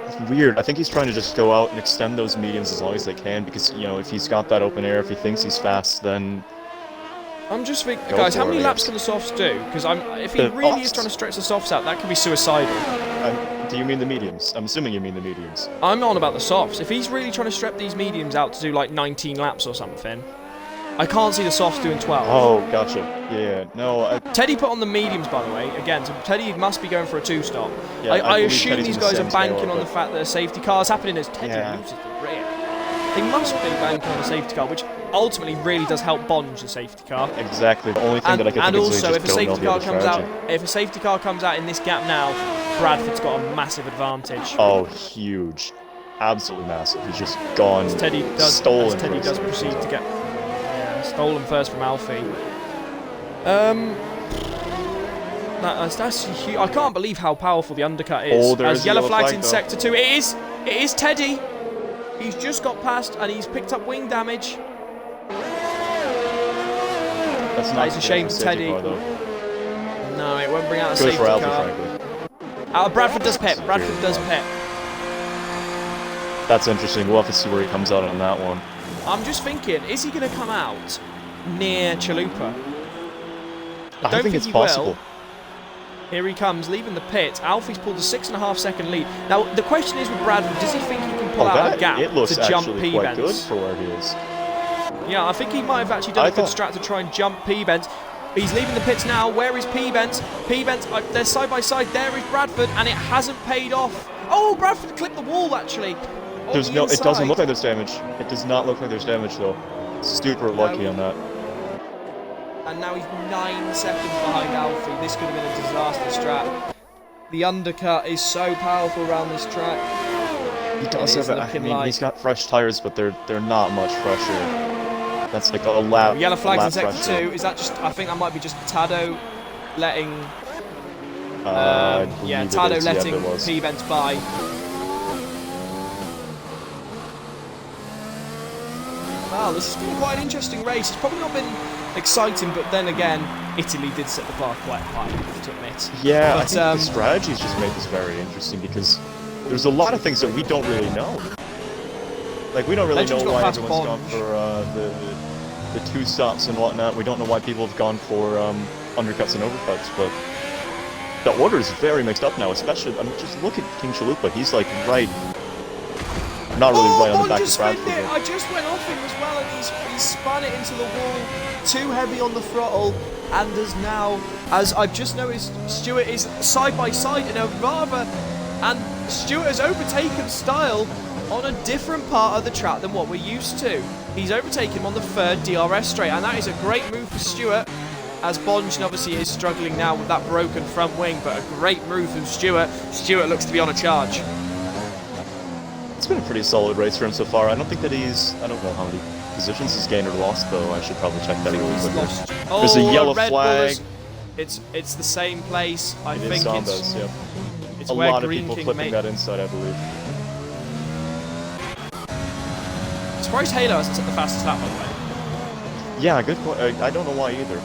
It's weird. I think he's trying to just go out and extend those mediums as long as they can because, you know, if he's got that open air, if he thinks he's fast, then I'm just thinking, Go guys, how for it, many I laps guess. can the softs do? Because if he The really is softs? trying to stretch the softs out, that could be suicidal. do you mean the mediums? I'm assuming you mean the mediums. I'm on about the softs. If he's really trying to strap these mediums out to do like 19 laps or something, I can't see the softs doing 12. Oh, gotcha. Yeah, no, Teddy put on the mediums, by the way. Again, so Teddy must be going for a two-stop. Yeah, I I believe assume Teddy's these in the guys are same banking tail, on the but- fact that a safety car is happening as Teddy Yeah. loses the rear. They must be banking on a safety car, which ultimately really does help Bonge the safety car. exactly. The only thing And, that I can and think also, is if a just don't know safety the car other comes out, strategy. if a safety car comes out in this gap now, Bradford's got a massive advantage. Oh, huge. Absolutely massive. He's just gone, As Teddy does, stolen. as Teddy for does us. proceed to get, yeah, as stolen first from Alfie. That's huge. I can't believe how powerful the undercut is. Oh, there is As a yellow yellow flags flag, in though. sector 2. It is Teddy. He's just got past and he's picked up wing damage. That's That not is a good shame for for safety Teddy. car, though. No, it won't bring out a Good safety for Alfie, car. frankly. Bradford does pit. Bradford does pit. That's interesting. We'll have to see where he comes out on that one. I'm just thinking, is he going to come out near Chalupa? I don't think it's he possible. will. Here he comes, leaving the pit. Alfie's pulled a 6.5 second lead. Now, the question is with Bradford, does he think he can pull out a gap it looks to jump actually quite good P-bends? for where he is. Yeah, I think he might have actually done I a good thought- strat to try and jump P-bends. He's leaving the pits now. Where is P-bends? P-bends, they're side by side. There is Bradford, and it hasn't paid off. Oh, Bradford clipped the wall, actually. On There's the no. It doesn't inside. look like there's damage. It does not look like there's damage though. Super lucky on that. And now he's 9 seconds behind Alfie. This could have been a disaster strat. The undercut is so powerful around this track. He does It is have. I looking mean, like- he's got fresh tires, but they're not much fresher. That's like a lap. Yellow flags in lap sector fresher. 2. Is that just? I think that might be just Tado letting. I Yeah, believe it Tado is. letting it was. P-bends by. Wow, this has been quite an interesting race. It's probably not been exciting, but then again, Italy did set the bar quite high, I have to admit. Yeah, I But, think the strategies just made this very interesting because there's a lot of things that we don't really know. Like, we don't really Legends know got why past everyone's gone Bond. for the two stops and whatnot. We don't know why people have gone for undercuts and overcuts, but the order is very mixed up now, especially, I mean, just look at King Chalupa. He's like right, not really right on the Bond back just of spinned Bradford. it. I just went off him as well, and he's spun it into the wall. Too heavy on the throttle, and has now, as I've just noticed, Stewart is side by side in a rather, and Stewart has overtaken Style on a different part of the track than what we're used to. He's overtaken him on the third DRS straight, and that is a great move for Stewart. As Bonge obviously is struggling now with that broken front wing, but a great move from Stewart. Stewart looks to be on a charge. It's been a pretty solid race for him so far. I don't think that I don't know how many positions he's gained or lost, though. I should probably check that really He's quickly. lost. There's a yellow Red Bull flag. it's the same place. I It think is Sambas, yeah. it's A where lot of Green people King clipping made. that inside, I believe. Surprised Halo hasn't set the fastest lap, by the way. Yeah, good point. I don't know why either.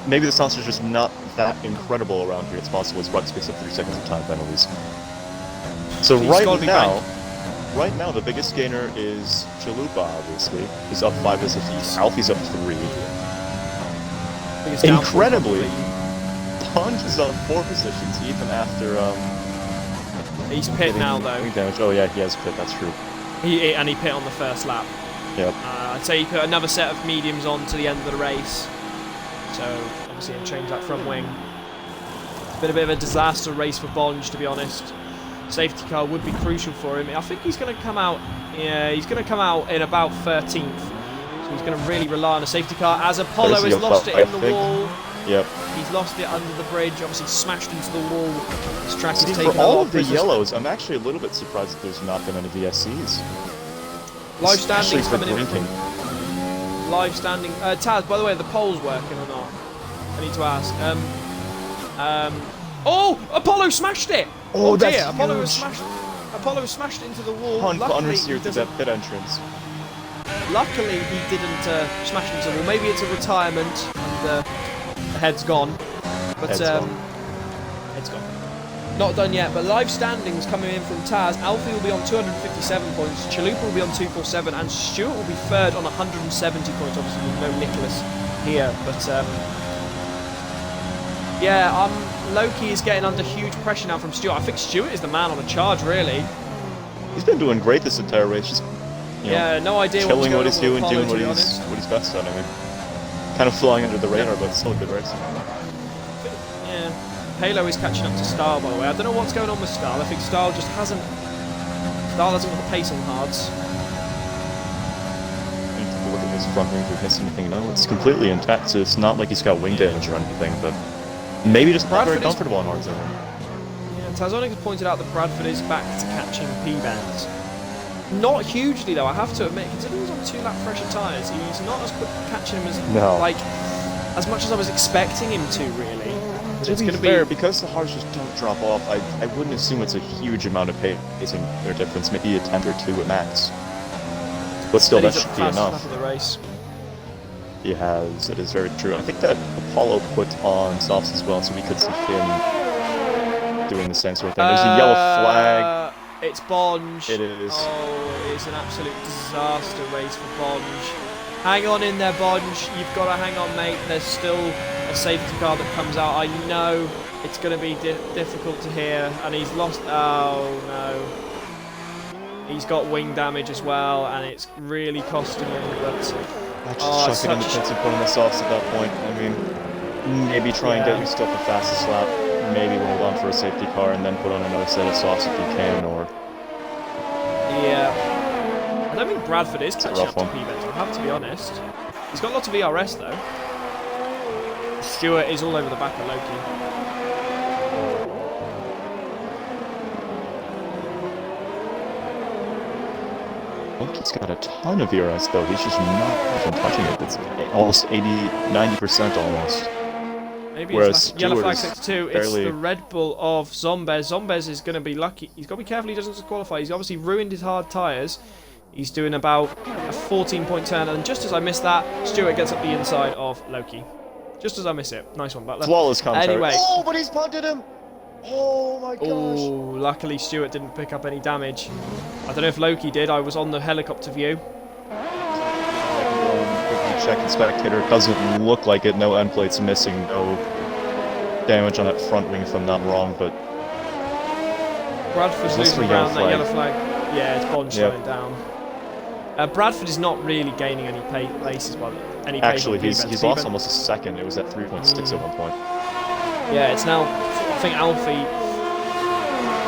Maybe the sauce is just not that incredible around here. It's possible his Rux picks up 3 seconds of time penalties. So He's right gotta be now, the biggest gainer is Chalupa, obviously. He's up 5 positions. Alfie's up 3. Biggest downfall Incredibly, probably. Punch is up 4 positions, even after He's pit getting now though. wing damage. Oh yeah, he has pit, that's true. He pit on the first lap. Yep. I'd say he put another set of mediums on to the end of the race. So obviously he'll change that front wing. It's been a bit of a disaster race for Bonge, to be honest. Safety car would be crucial for him. I think he's going to come out. Yeah, he's going to come out in about 13th. So he's going to really rely on a safety car. As Apollo There's has the lost it Apollo, in the I think. wall. Yep. He's lost it under the bridge. Obviously smashed into the wall. This track is See, taking for a lot all of of the prisoners. yellows, I'm actually a little bit surprised that there's not been any VSCs. Live Especially standings for coming in drinking. from live standing. Taz, by the way, are the polls working or not? I need to ask. Oh, Apollo smashed it! Oh, dear, that's Apollo has huge. smashed. Apollo smashed into the wall. Hunt Luckily, unreceived he to doesn't- that pit entrance. Luckily, he didn't smash into the wall. Maybe it's a retirement and the head's gone. But Head's gone. head's gone. Not done yet, but live standings coming in from Taz. Alfie will be on 257 points, Chalupa will be on 247, and Stewart will be third on 170 points. Obviously, with no Nicholas here, but yeah, Loki is getting under huge pressure now from Stewart. I think Stewart is the man on a charge, really. He's been doing great this entire race, just you know, Yeah, no idea what's chilling going what he's on doing, with Apollo, doing to be what honest. he's best at. I mean, kind of flying under the radar, but still a good race. Yeah. Halo is catching up to Star, by the way. I don't know what's going on with Star. I think Star just hasn't. Star hasn't got pace on hards. I need to look at his front wing if he missed anything. No, it's completely intact, so it's not like he's got wing damage or anything, but maybe just not very Bradford is- comfortable on hards. I think. Yeah, Tazonic has pointed out that Bradford is back to catching P-bands. Not hugely though, I have to admit, considering he's on 2 lap pressure tyres, he's not as quick catching him as No. like as much as I was expecting him to, really. To It's be going to fair, be because the hards just don't drop off, I wouldn't assume it's a huge amount of pacing or difference, maybe a tenth or two at max. But still, that he's should at be the fastest lap enough. of the race. He has, it is very true. I think that Apollo put on softs as well, so we could see him doing the same sort of thing. There's a yellow flag. It's Bonge. It is. Oh, it's an absolute disaster race for Bonge. Hang on in there, Bonge. You've got to hang on, mate. There's still a safety car that comes out. I know it's going to be difficult to hear, and he's lost. Oh no. He's got wing damage as well, and it's really costing him. But I just chuck it in the pits and put on the softs at that point. I mean, maybe try and get yourself the fastest lap. Maybe hold on for a safety car and then put on another set of softs if you can, or... Yeah. I don't think Bradford is catching up to one. P-Vent, I have to be honest. He's got lots of ERS though. Stewart is all over the back of Loki. Loki's got a ton of ERS though, he's just not even touching it. It's almost 90% almost. Maybe Whereas it's yellow flag Stewart is 62. It's barely- the Red Bull of Zombez. Zombez is going to be lucky. He's got to be careful he doesn't qualify. He's obviously ruined his hard tyres. He's doing about a 14-point turn, and just as I miss that, Stewart gets up the inside of Loki. Just as I miss it. Nice one, Butler. Flawless commentary. Anyway. Oh, but he's punted him! Oh my gosh! Oh, luckily Stewart didn't pick up any damage. I don't know if Loki did. I was on the helicopter view. Quickly check the spectator. Doesn't look like it. No end plates missing. No damage on that front wing if I'm not wrong, but Bradford's Is this losing the yellow ground. That flag? yellow flag. Yeah, it's Bond Yep. slowing down. Bradford is not really gaining any paces, well, any pace actually on he's P-Vent. lost almost a second. It was at 3.6 at one point. Yeah, it's now, I think Alfie.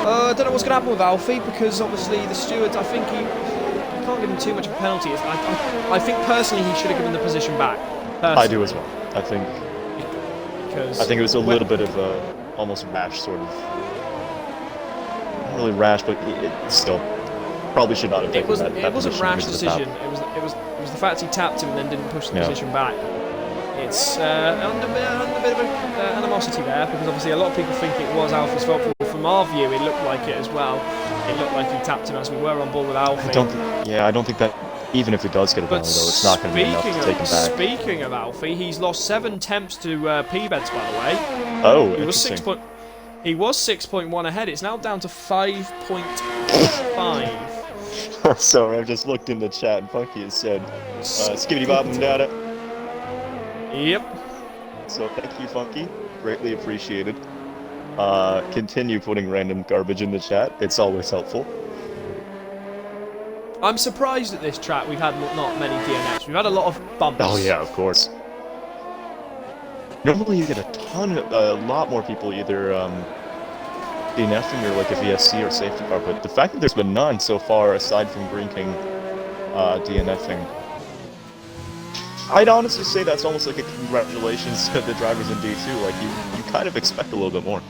I don't know what's going to happen with Alfie because obviously the steward, I think you can't give him too much of a penalty. I think personally he should have given the position back. I do as well. I think it was a little bit of a almost rash sort of. Not really rash, but it still probably should not have taken that. It was a position rash because of the decision. tap. It was the fact he tapped him and then didn't push the Yeah. position back. It's under a bit of animosity there because obviously a lot of people think it was Alfie's fault. From our view, it looked like it as well. It looked like he tapped him as we were on board with Alfie. I don't think that even if he does get a penalty, though, it's not going to be enough to take him back. Speaking of Alfie, he's lost 7 attempts to P-Beds, by the way. Oh, He was interesting. He was 6.1 ahead. It's now down to 5.5. Sorry, I've just looked in the chat and Funky has said, skibbity bop and data. Yep. So thank you, Funky. Greatly appreciated. Continue putting random garbage in the chat. It's always helpful. I'm surprised at this track we've had not many DNFs. We've had a lot of bumps. Oh yeah, of course. Normally you get a lot more people either DNFing or like a VSC or safety car, but the fact that there's been none so far aside from Green King DNFing, I'd honestly say that's almost like a congratulations to the drivers in D2. Like you kind of expect a little bit more.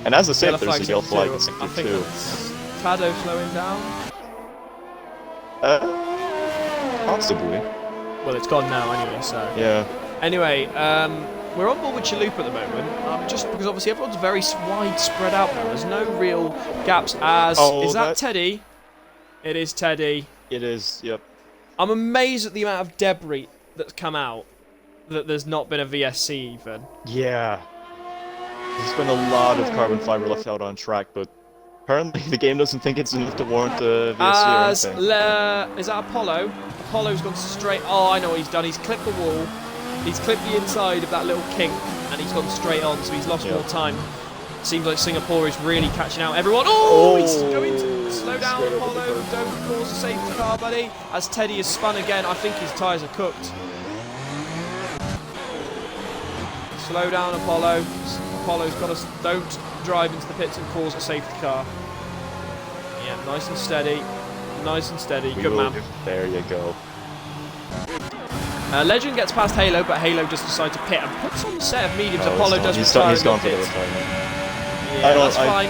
And as I say, there's a yellow flag in I sector think 2. that's Tado slowing down. Possibly. Well, it's gone now anyway, so. Yeah. Anyway, we're on board with Chalupa at the moment, just because obviously everyone's very wide spread out now. There's no real gaps as... Oh, is that Teddy? It is Teddy. It is, yep. I'm amazed at the amount of debris that's come out, that there's not been a VSC even. Yeah. There's been a lot of carbon fiber left out on track, but apparently the game doesn't think it's enough to warrant a VSC or anything. Is that Apollo? Apollo's gone straight... Oh, I know what he's done. He's clipped the wall. He's clipped the inside of that little kink, and he's gone straight on, so he's lost more time. Seems like Singapore is really catching out everyone. Oh, he's going to slow down, Apollo. Don't cause a safety car, buddy. As Teddy is spun again, I think his tyres are cooked. Slow down, Apollo. Apollo's got to... Don't drive into the pits and cause a safety car. Yeah, nice and steady. Nice and steady. Good man. There you go. Legend gets past Halo, but Halo just decides to pit and puts on the set of mediums. Oh, Apollo does retire. he's gone for the pit. retirement. Yeah, that's fine.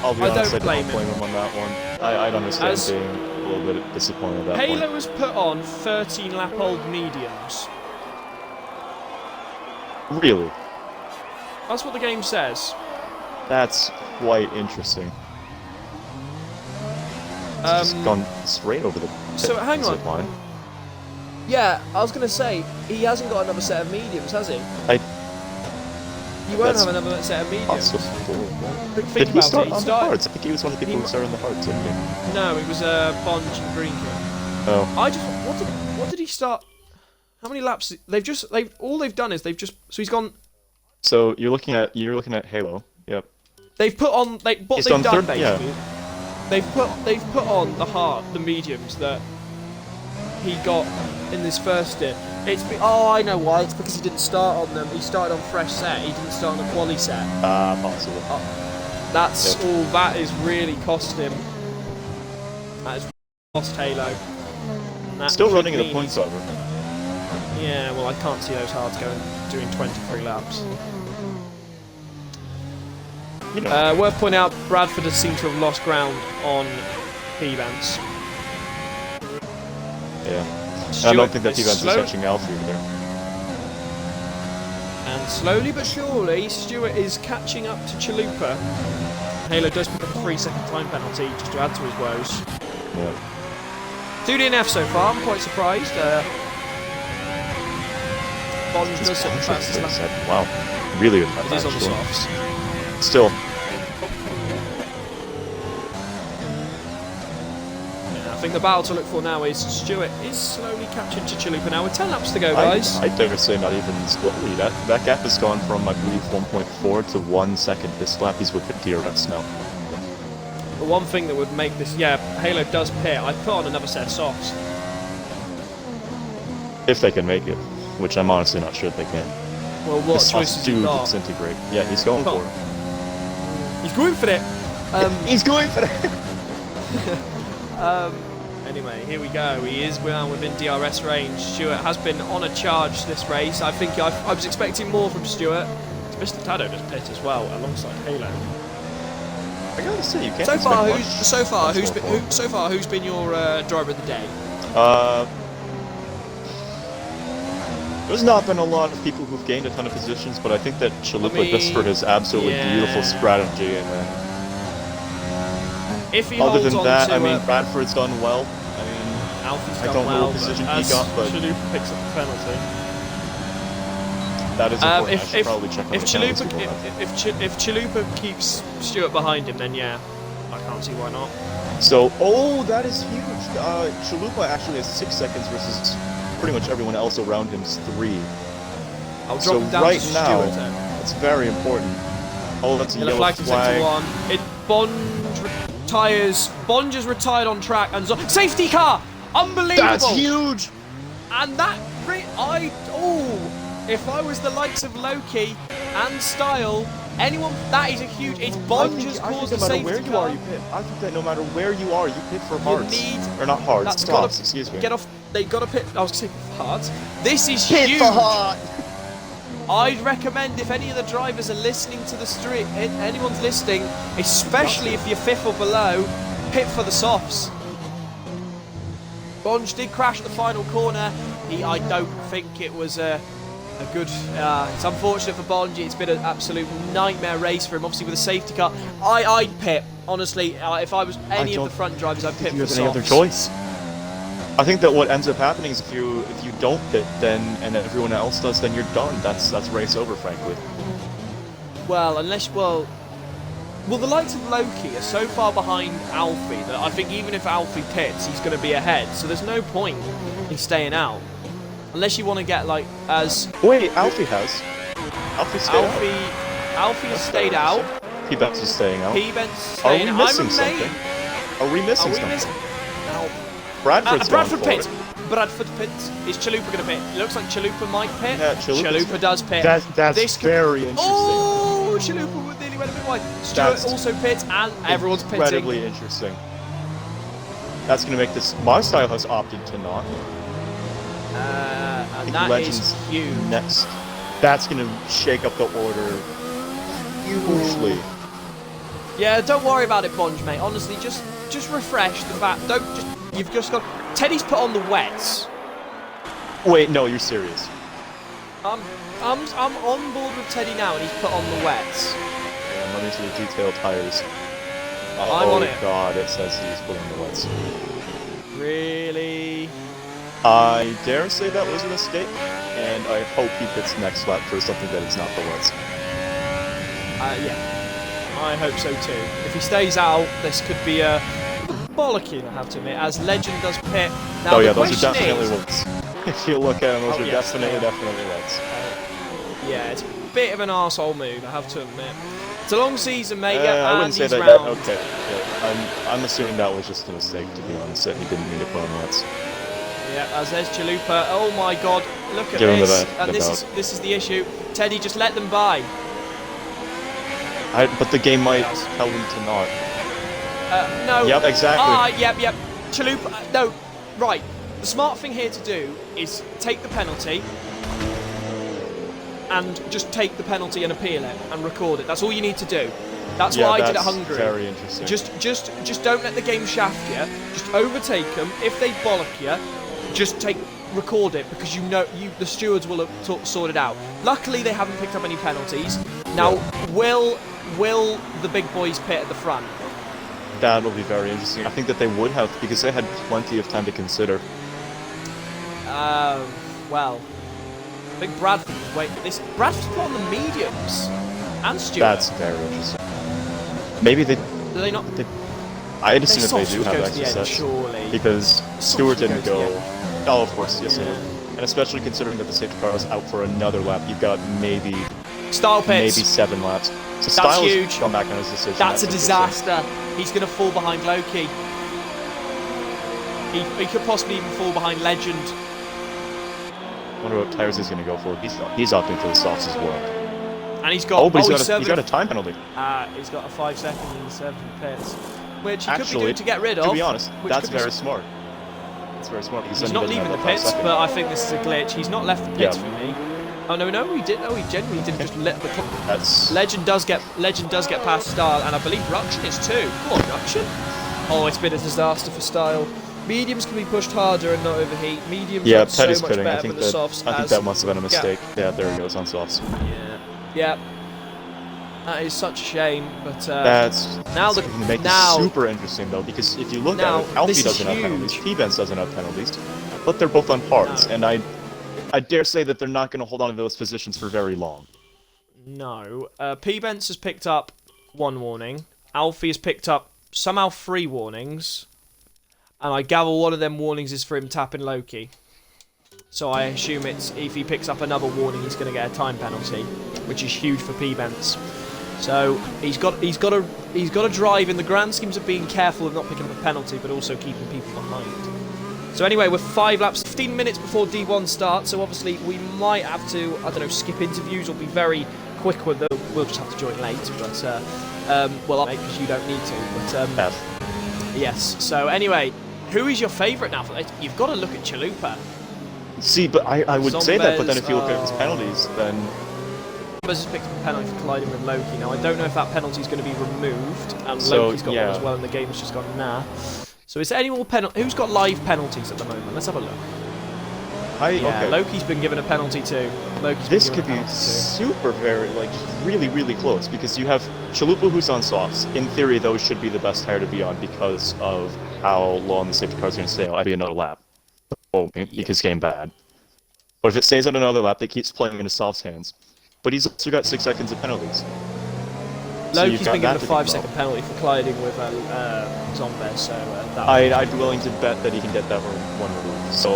I'll be I honest, don't I blame don't blame him on that one. I'd understand As- being a little bit disappointed at that Halo point. has put on 13-lap-old mediums. Really? That's what the game says. That's quite interesting. It's just gone straight over the so hang on. zip line. Yeah, I was going to say, he hasn't got another set of mediums, has he? You won't That's have another set of mediums. Possible. Think Did he about start it. on the hards? I think he was one of the people who started on the hards, didn't he? No, it was Bonge and Greenkin. Oh. What did he start? How many laps? All they've done is so he's gone. So you're looking at Halo. Yep. They've put on what He's they've done done third- yeah. basically. They've put on the mediums that he got in this first stint. I know why. It's because he didn't start on them. He started on fresh set. He didn't start on a quali set. Possible. That's Yep. all. That is really cost him. That has cost Halo. And that Still could running at the mean points he's- over. Yeah, well, I can't see those hards doing 23 laps. You know. Worth pointing out, Bradford has seemed to have lost ground on P-Vance. Yeah. And I don't think that P-Vance is touching Alfie either. And slowly but surely, Stewart is catching up to Chalupa. Halo does pick up a 3-second time penalty just to add to his woes. Yeah. 2 DNF so far, I'm quite surprised. Bond does set the fastest lap. Wow. Really good lap, It is on the actually. softs. Still. Yeah, I think the battle to look for now is Stewart is slowly captured to Chalupa now with 10 laps to go, guys. I dare say not even slowly. That gap has gone from, I believe, 1.4 to 1 second. This lap he's with the DRS now. The one thing that would make this, Halo does pit. I put on another set of softs. If they can make it. Which I'm honestly not sure if they can. Well, what The choices softs you do got? disintegrate. Yeah, he's going for it. He's going for it. He's going for it! Anyway, here we go. He is well within DRS range. Stewart has been on a charge this race. I think I was expecting more from Stewart. Mr. Tado does pit as well alongside Halo. I gotta say, you can't So far, expect much. who's been your driver of the day? There's not been a lot of people who've gained a ton of positions, but I think that Chalupa does for his absolutely beautiful strategy. And If he other holds than on that, to, I mean, Bradford's done well. I mean, Alfie's I done don't know well, what position but he got, but Chalupa picks up the penalty. that is important. I should If probably check on the penalties before that. if Chalupa keeps Stewart behind him, then yeah, I can't see why not. So, that is huge. Chalupa actually has 6 seconds versus pretty much everyone else around him's 3. I'll drop So him down right to now, Stewart. it's very important. Oh, that's a Yellow yellow flag to sector 1. Bond retires. Bond has retired on track and safety car. Unbelievable. That's huge. And that if I was the likes of Loki and Style, that is a huge. It's Bond has caused the safety where you car. are, you pit. I think that no matter where you are, you pit for hards. Or not That's hards, gotta softs, excuse me. Get off. They got to pit. I was going to say hards. This is Pit huge. for hard. I'd recommend if any of the drivers are listening to the street, anyone's listening, especially if you're 5th or below, pit for the softs. Bonge did crash at the final corner. I don't think it was a good. It's unfortunate for Bonge. It's been an absolute nightmare race for him. Obviously with a safety car, I'd pit. Honestly, if I was any of the front drivers, I'd pit for You the have any other softs. choice? I think that what ends up happening is if you don't pit, then and everyone else does, then you're done. That's race over, frankly. Well, the likes of Loki are so far behind Alfie that I think even if Alfie pits, he's going to be ahead. So there's no point in staying out. Unless you want to get Wait, Alfie has. Alfie stayed out. Alfie has stayed out. P-Benz is staying out. P-Ben's Are we staying out. missing something? Are we missing something? Bradford's Bradford going pits. for it. Bradford pits. Is Chalupa going to pit? It looks like Chalupa might pit. Yeah, Chalupa does pit. That's very interesting. Oh, Chalupa nearly went a bit wide. Stewart That's also pits, and everyone's pitting. Incredibly interesting. That's going to make this. My style has opted to not. And that Legends is huge. next. That's going to shake up the order hugely. Yeah, don't worry about it, Bonge, mate. Honestly, just refresh the fact. Don't just. You've just got. Teddy's put on the wets. Wait, no, you're serious. I'm on board with Teddy now, and he's put on the wets. Yeah, let me see the detailed tires. I'm on it. Oh god, it says he's putting the wets. Really? I dare say that was a mistake, and I hope he pits next lap for something that is not the wets. Yeah. I hope so too. If he stays out, this could be a bollocking, I have to admit, as Legend does pit. Now, Oh yeah, the those are question definitely is, wets. If you look at them, those Oh, are yes, definitely they are. wets. yeah, it's a bit of an arsehole move, I have to admit. It's a long season, mate. I Yeah, wouldn't say Andy's that. round. Okay, yeah, I'm assuming that was just a mistake, to be honest. That he didn't mean to put on wets. Yeah, as there's Chalupa. Oh my God, look at Give him this. the And this belt. is the issue. Teddy, just let them by. But the game might tell him to not. No. Yep, exactly. Yep. Chalupa. No, right. The smart thing here to do is take the penalty and just take the penalty and appeal it and record it. That's all you need to do. That's Yeah, what I did at that's Hungary. very interesting. Just don't let the game shaft you. Just overtake them. If they bollock you, just record it because the stewards will have sorted out. Luckily, they haven't picked up any penalties. Now, will the big boys pit at the front? That'll be very interesting. I think that they would have, because they had plenty of time to consider. Well, I think Bradford was waiting. Bradford's put on the mediums and Stewart. That's very interesting. Maybe they. Do they not? I'd assume that Softs they do would have go to extra the end, sets. surely. Because Stewart would didn't go to go. the Oh, of course, yes, Yeah. he did. And especially considering that the safety car is out for another lap, you've got maybe Style pits. 7 laps. So Styles huge. gone back on his decision. That's a I think, disaster. He's going to fall behind Loki. He could possibly even fall behind Legend. I wonder what tires he's going to go for. He's opting for the softs as well. And he's got. Oh, but he's serving- got a time penalty. He's got a 5 second in the 7 pits, which he could be Actually, doing to get rid of. to be honest, which that's could be very smart. That's very smart. Because He's then not he doesn't leaving the have that 5 pits, seconds. but I think this is a glitch. He's not left the pits Yeah. for me. Oh no, he didn't. No, he genuinely didn't just let the. That's Legend does get past Style, and I believe Ruction is too. Come on, Ruction. Oh, it's been a disaster for Style. Mediums can be pushed harder and not overheat. Mediums yeah, are so Petty's much pitting. better than the softs. I think that must have been a mistake. Yeah, there he goes on softs. Yeah. That is such a shame, but That's now going to make now it super interesting though, because if you look now, at it, Alfie this is doesn't have huge. penalties, P-Benz doesn't have penalties, but they're both on pars, and I dare say that they're not going to hold on to those positions for very long. no. P-Bence has picked up 1 warning. Alfie has picked up somehow 3 warnings. And I gather one of them warnings is for him tapping Loki. So I assume it's if he picks up another warning, he's going to get a time penalty, which is huge for P-Bence. So he's got to drive in the grand schemes of being careful of not picking up a penalty, but also keeping people behind. So anyway, we're 5 laps, 15 minutes before D1 starts. So obviously we might have to, I don't know, skip interviews or be very quick with them. We'll just have to join late, but well, because you don't need to. But yes. So anyway, who is your favourite now? You've got to look at Chalupa. See, but I would say that, but then Zombez, if you look at his penalties, then Zombez has picked up a penalty for colliding with Loki. Now I don't know if that penalty is going to be removed, and So, Loki's got yeah. one as well, and the game has just gone nah. So is there any more penalty? Who's got live penalties at the moment? Let's have a look. Yeah, okay. Loki's been given a penalty too. This could be super really close, because you have Chalupa who's on softs. In theory, those should be the best tire to be on because of how long the safety car's going to stay on. I'd be another lap. Oh, because game bad. But if it stays on another lap, it keeps playing into soft's hands. But he's also got 6 seconds of penalties. So you've Loki's got been that given a to 5 think second penalty for colliding with Zombez, so that I'd be willing to bet that he can get that one removed. So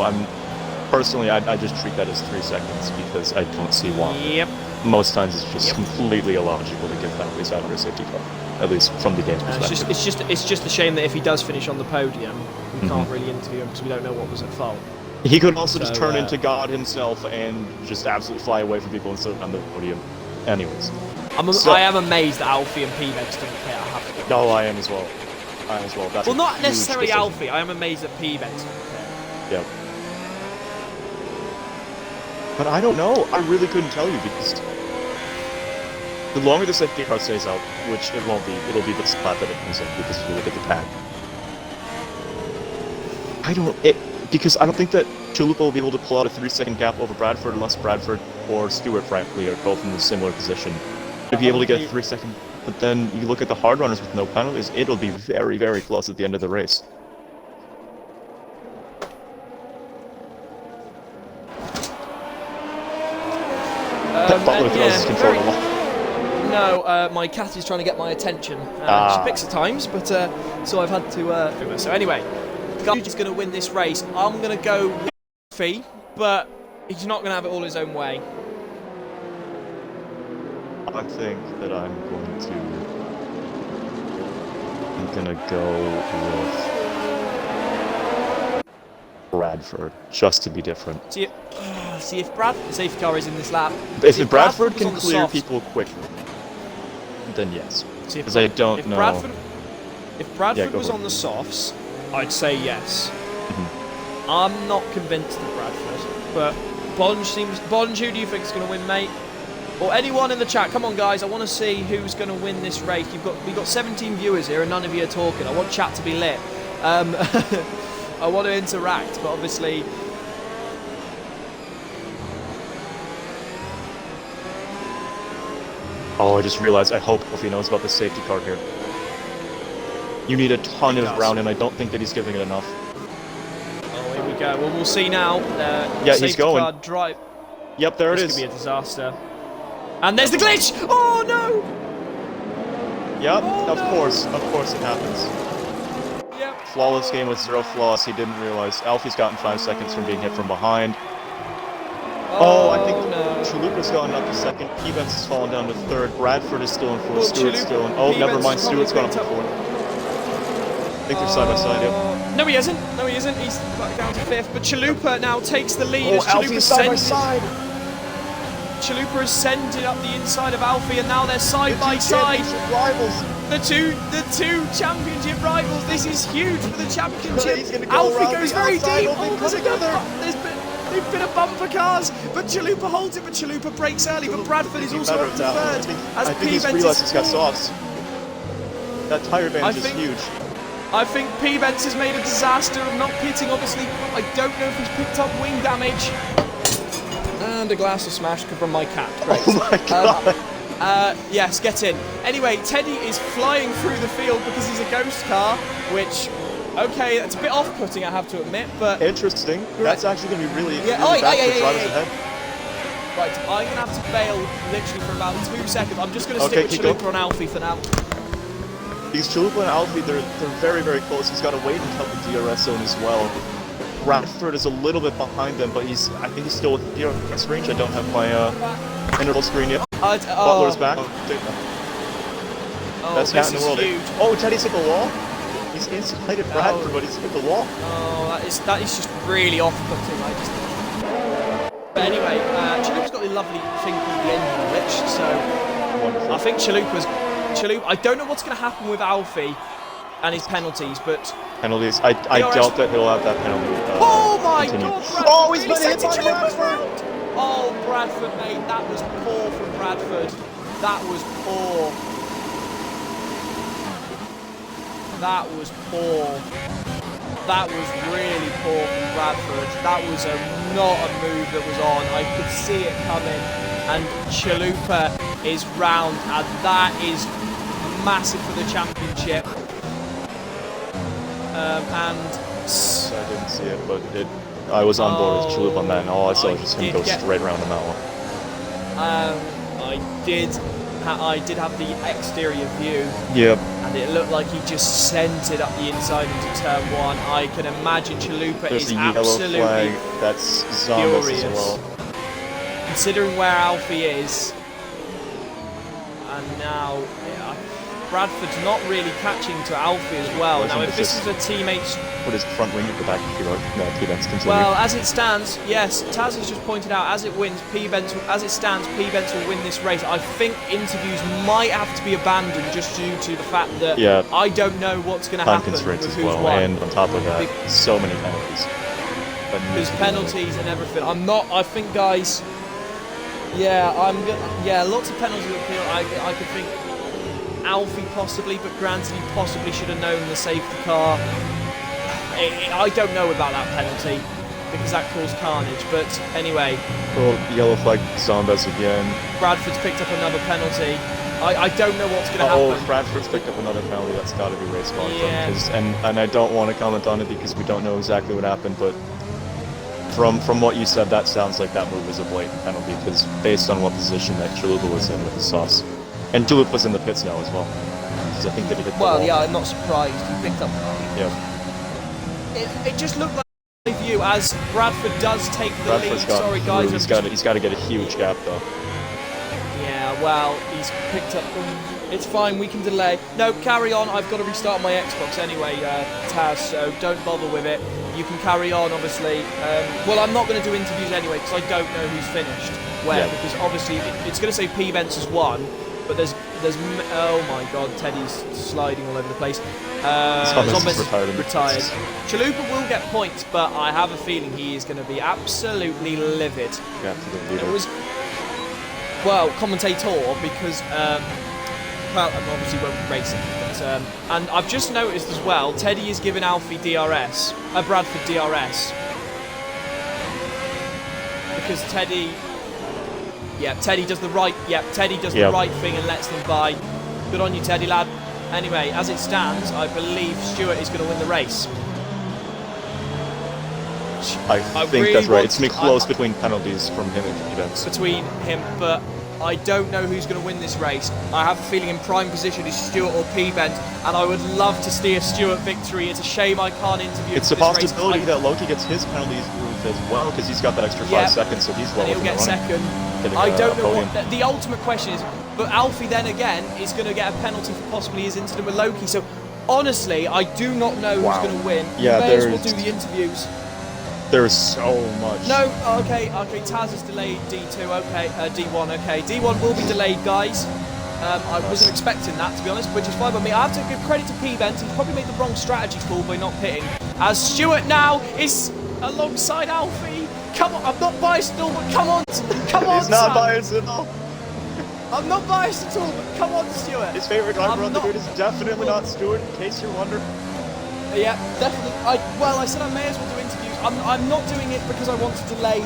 personally, I just treat that as 3 seconds because I don't see why. Yep. Most times it's just completely illogical to give penalties out of a safety car, at least from the game's perspective. It's just a shame that if he does finish on the podium, we Mm-hmm. can't really interview him because we don't know what was at fault. He could also just So, turn into God himself and just absolutely fly away from people instead of on the podium. Anyways. I am amazed that Alfie and P-Benz didn't pit. I have to be honest. No, I am as well. That's Well, a not huge necessarily decision. Alfie. I am amazed that P-Benz didn't pit. Yep. But I don't know. I really couldn't tell you because The longer the safety car stays out, which it won't be, it'll be the spot that it comes in because if you look at the pack. Because I don't think that Chalupa will be able to pull out a 3-second gap over Bradford unless Bradford or Stewart, frankly, are both in a similar position. To be able to get a 3-second, but then you look at the hard runners with no penalties, it'll be very, very close at the end of the race. Butler throws his control a lot. No, my cat is trying to get my attention. She picks at times, but so I've had to. So anyway, Gully's going to win this race. I'm going to go with Alfie, but he's not going to have it all his own way. I think that I'm gonna go with Bradford, just to be different. See if the safety car is in this lap. If Bradford was on can the clear softs- people quickly, then yes. See if- Because I don't if know. If Bradford go was for it. on the softs, I'd say yes. Mm-hmm. I'm not convinced of Bradford, but Bonge, who do you think is going to win, mate? Or anyone in the chat, come on guys, I want to see who's going to win this race. We've got 17 viewers here and none of you are talking. I want chat to be lit. I want to interact, but obviously... Oh, I just realized, I hope Kofi knows about the safety car here. You need a ton He of does. ground, and I don't think that he's giving it enough. Oh, here we go. Well, we'll see now. Yeah, he's safety going. car drive. Yep, there it This is. could be a disaster. And there's the glitch! Oh no! Yep, Oh, of no. course it happens. Yep. Flawless game with 0 flaws, he didn't realize. Alfie's gotten 5 seconds from being hit from behind. Oh, I think no. Chalupa's gotten up to second, P-Benz has fallen down to third, Bradford is still in fourth, Well, Stewart's Chalupa- still in... Oh, never P-Benz mind, is probably Stewart's gone up to picked up- fourth. I think they're side by side, yep. No, he isn't. No, he isn't. He's back down to fifth. But Chalupa now takes the lead. Oh, as Chalupa Alfie's side by sends- side! Chalupa has sended up the inside of Alfie, and now they're side The by two side. championship rivals! The two championship rivals. This is huge for the championship. He's gonna go Alfie around goes the very outside, deep. will they Oh, there's come a good together? They've been a bumper cars, but Chalupa holds it. But Chalupa breaks early. But Bradford is also up to third. I think he's realized he's got softs. That tire advantage is huge. I think P-Benz has made a disaster of not pitting, obviously. I don't know if he's picked up wing damage. And a glass of smash from my cat. Great. Oh my god! Yes, get in. Anyway, Teddy is flying through the field because he's a ghost car, which, okay, that's a bit off-putting, I have to admit, but... Interesting. That's actually going to be really, Yeah, really bad for yeah. drivers ahead. Right, I'm going to have to bail literally for about 2 seconds. I'm just going to Okay, stick keep with going. Chalupa and Alfie for now. Because Chalupa and Alfie, they're very, very close. He's got to wait until the DRS zone as well. Bradford is a little bit behind them, but I think he's still within DRS range. I don't have my interval screen yet. Butler's back. Best hat in the world. Huge. Oh, Teddy's hit the wall. He's inside at Bradford, but he's hit the wall. Oh, that is just really off-putting. But anyway, Chalupa's got the lovely thing called the engine glitch, so Wonderful. I think Chalupa. I don't know what's going to happen with Alfie and his penalties, but Penalties. I doubt that he'll have that penalty. oh my continue. God! Bradford Oh, he's really been hit sent by Chalupa's Bradford. round. Oh, Bradford, mate, that was poor from Bradford. That was poor. That was poor. That was really poor from Bradford. That was not a move that was on. I could see it coming. And Chalupa is round, and that is massive for the championship. I didn't see it, but I was on board with Chalupa on that, and all I saw was just him go straight around on that one. I did have the exterior view, Yep. and it looked like he just sent it up the inside into turn one. I can imagine Chalupa There's is a yellow absolutely flag. That's Zombus furious. as well. Considering where Alfie is, and now Bradford's not really catching to Alfie as well. Wasn't Now, if it this just- is a teammate's Put his front wing at the back of the P-Benz continue. well, as it stands, yes, Taz has just pointed out, as it stands, P-Benz will win this race. I think interviews might have to be abandoned just due to the fact that Yeah. I don't know what's going to time happen with constraints as who's well, won. and on top of that, so many penalties. But There's penalties and everything. I think, guys, Yeah, lots of penalties appeal. I could think Alfie possibly, but granted he possibly should have known the safety car. I don't know about that penalty because that caused carnage. But anyway, Well, yellow flag Zambez again. Bradford's picked up another penalty. I don't know what's going to Oh, happen. Bradford's picked up another penalty. That's got to be race car. Yeah. And I don't want to comment on it because we don't know exactly what happened, but from what you said, that sounds like that move was a blatant penalty because based on what position that Chalupa was in with the sauce. And Chalupa was in the pits now as well. Because I think that he hit the Well, wall. yeah, I'm not surprised. He picked up. Yeah. It just looked like a view as Bradford does take the Bradford's lead. got Sorry, guys. he's got to get a huge gap though. Yeah, well, he's picked up. It's fine, we can delay. No, carry on. I've got to restart my Xbox anyway, Taz, so don't bother with it. You can carry on, obviously. Well, I'm not going to do interviews anyway because I don't know who's finished where. Yeah. Because obviously it's going to say P. Bence has won, but there's oh my God, Teddy's sliding all over the place. Zombies is retired. Chalupa will get points, but I have a feeling he is going to be absolutely livid. Yeah, to the leader. It was, well, commentator because, well, I obviously won't race it, but, and I've just noticed as well, Teddy is giving Alfie DRS, Bradford DRS, because Teddy does the right, the right thing and lets them by. Good on you, Teddy lad. Anyway, as it stands, I believe Stewart is going to win the race. I think really that's right. want- It's going to be close between penalties from him and events. Between him, but I don't know who's going to win this race. I have a feeling in prime position is Stewart or P-Bent, and I would love to see a Stewart victory. It's a shame I can't interview It's a for this race. possibility that Loki gets his penalties moved as well because he's got that extra 5 Yeah. seconds, so he's well And he'll within get the running. second. Getting, I don't know podium. what the ultimate question is, but Alfie then again is going to get a penalty for possibly his incident with Loki. So honestly, I do not know who's Wow. going to win. Yeah, we may as well there's- do the interviews. There's so much. No, okay, Taz is delayed D2, okay, D1, okay. D1 will be delayed, guys. I wasn't expecting that, to be honest, which is fine by me. I have to give credit to P-Bent. He's probably made the wrong strategy call by not pitting. As Stewart now is alongside Alfie. Come on, I'm not biased at all, but come on, He's not son. biased at all. I'm not biased at all, but come on, Stewart. His favorite driver I'm on the not- grid is definitely not Stewart, in case you're wondering. Yeah, definitely. I said I may as well do interviews. I'm not doing it because I want to delay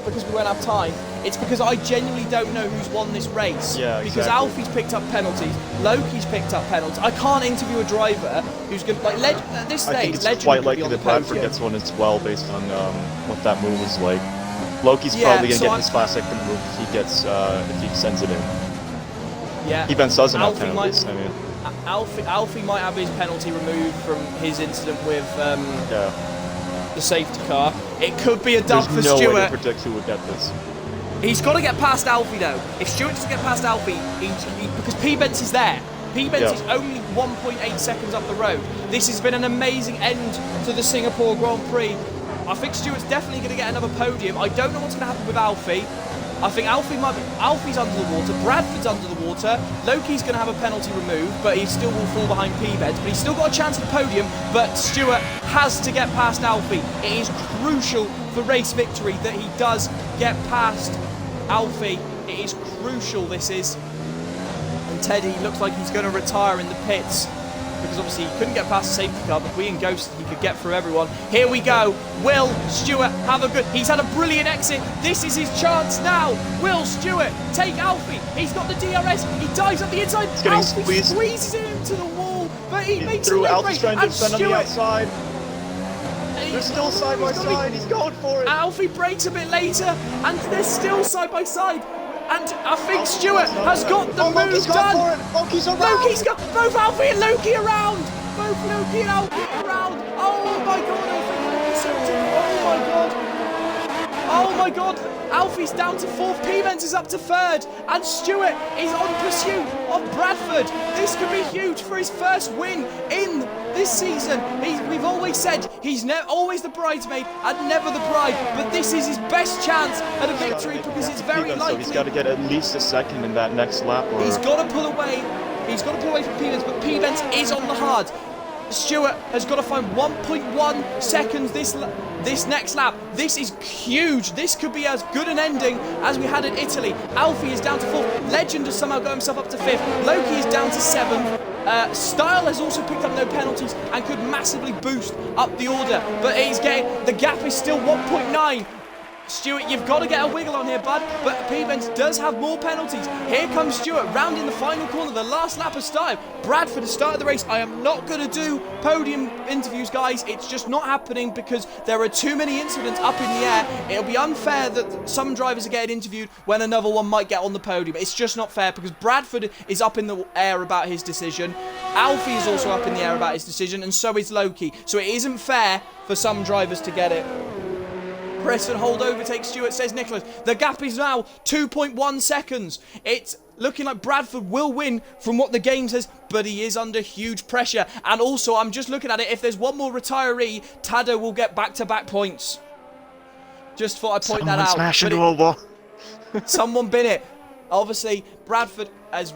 because we won't have time. It's because I genuinely don't know who's won this race. Yeah, Because exactly. Alfie's picked up penalties, Loki's picked up penalties. I can't interview a driver who's going to, at this I stage, think it's Legend quite could be likely on the that Bradford podium. gets one as well based on what that move was like. Loki's Yeah, probably going to so get I'm- his last second move if he sends it in. Yeah. Events doesn't have Alfie penalties, might- I mean, Alfie might have his penalty removed from his incident with yeah. the safety car. It could be a dub There's for no way to Stewart. predict who would get this. He's got to get past Alfie though. If Stewart doesn't get past Alfie, because P-Bence is there. P-Bence Yeah. is only 1.8 seconds up the road. This has been an amazing end to the Singapore Grand Prix. I think Stewart's definitely going to get another podium. I don't know what's going to happen with Alfie. I think Alfie's under the water, Bradford's under the water, Loki's going to have a penalty removed, but he still will fall behind P-Bent, but he's still got a chance at the podium, but Stewart has to get past Alfie. It is crucial for race victory that he does get past Alfie. It is crucial, this is. And Teddy looks like he's going to retire in the pits, because obviously he couldn't get past the safety car, but being Ghost, he could get through everyone. Here we go. Will Stewart have a good... He's had a brilliant exit. This is his chance now. Will Stewart take Alfie? He's got the DRS. He dives up the inside. getting Alfie squeezed. squeezes him into the wall, but he makes a Through leg Alfie's break. trying to And defend on the Stewart... outside. They're still side by side. He's going for it. Alfie breaks a bit later, and they're still side by side. And I think Stewart has got the move Loki's done. gone for it. Loki's around. Loki's got both Alfie and Loki around. Both Loki and Alfie around. Oh my god, I think Loki's septic. Oh my god. Oh my god. Alfie's down to fourth. P-Bence is up to third. And Stewart is on pursuit of Bradford. This could be huge for his first win in this season. We've always said he's always the bridesmaid and never the bride. But this is his best chance at a victory because it's very So likely. he's got to get at least a second in that next lap. Or He's got to pull away. He's got to pull away from P-Bence, but P-Bence is on the hard. Stewart has got to find 1.1 seconds this next lap. This is huge. This could be as good an ending as we had in Italy. Alfie is down to 4th. Legend has somehow got himself up to 5th. Loki is down to 7th. Style has also picked up no penalties and could massively boost up the order. But he's getting, the gap is still 1.9. Stewart, you've got to get a wiggle on here, bud. But P-Benz does have more penalties. Here comes Stewart, round in the final corner. The last lap has started. Bradford has started the race. I am not going to do podium interviews, guys. It's just not happening because there are too many incidents up in the air. It'll be unfair that some drivers are getting interviewed when another one might get on the podium. It's just not fair because Bradford is up in the air about his decision. Alfie is also up in the air about his decision, and so is Loki. So it isn't fair for some drivers to get it. Preston hold overtakes Stewart, says Nicholas. The gap is now 2.1 seconds. It's looking like Bradford will win from what the game says, but he is under huge pressure. And also, I'm just looking at it, if there's one more retiree, Tado will get back-to-back points. Just thought I'd point that out. Smash into a wall. Someone bin it. Obviously, Bradford has...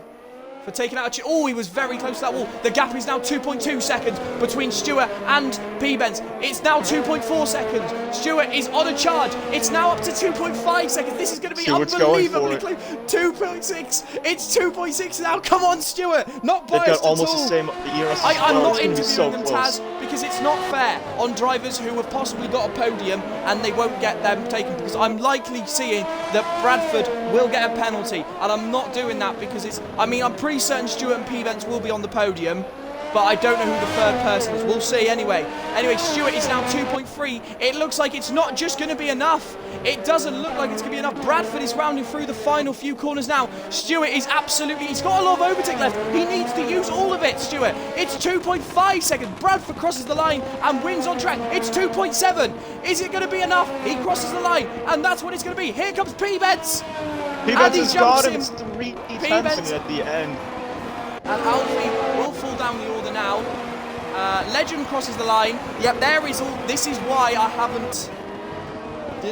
for taking out a... Oh, he was very close to that wall. The gap is now 2.2 seconds between Stewart and P-Benz. It's now 2.4 seconds. Stewart is on a charge. It's now up to 2.5 seconds. This is going to be Stewart's unbelievably going close. 2.6. It's 2.6 now. Come on, Stewart. Not They've biased got almost at all. the same ERS as I'm well. not It's gonna be so interviewing them, close. Taz, because it's not fair on drivers who have possibly got a podium and they won't get them taken, because I'm likely seeing that Bradford will get a penalty, and I'm not doing that because it's... I mean, I'm pretty certain Stewart and P-Benz will be on the podium, but I don't know who the third person is. We'll see anyway. Anyway, Stewart is now 2.3. It looks like it's not just going to be enough. It doesn't look like it's going to be enough. Bradford is rounding through the final few corners now. Stewart is absolutely... He's got a lot of overtake left. He needs to use all of it, Stewart. It's 2.5 seconds. Bradford crosses the line and wins on track. It's 2.7. Is it going to be enough? He crosses the line, and that's what it's going to be. Here comes P-Benz. P-Benz has got him. in. It's 3 P-Benz. tenths at the end. And Alfie will fall down the order now. Legend crosses the line. Yep, there is all. This is why I haven't...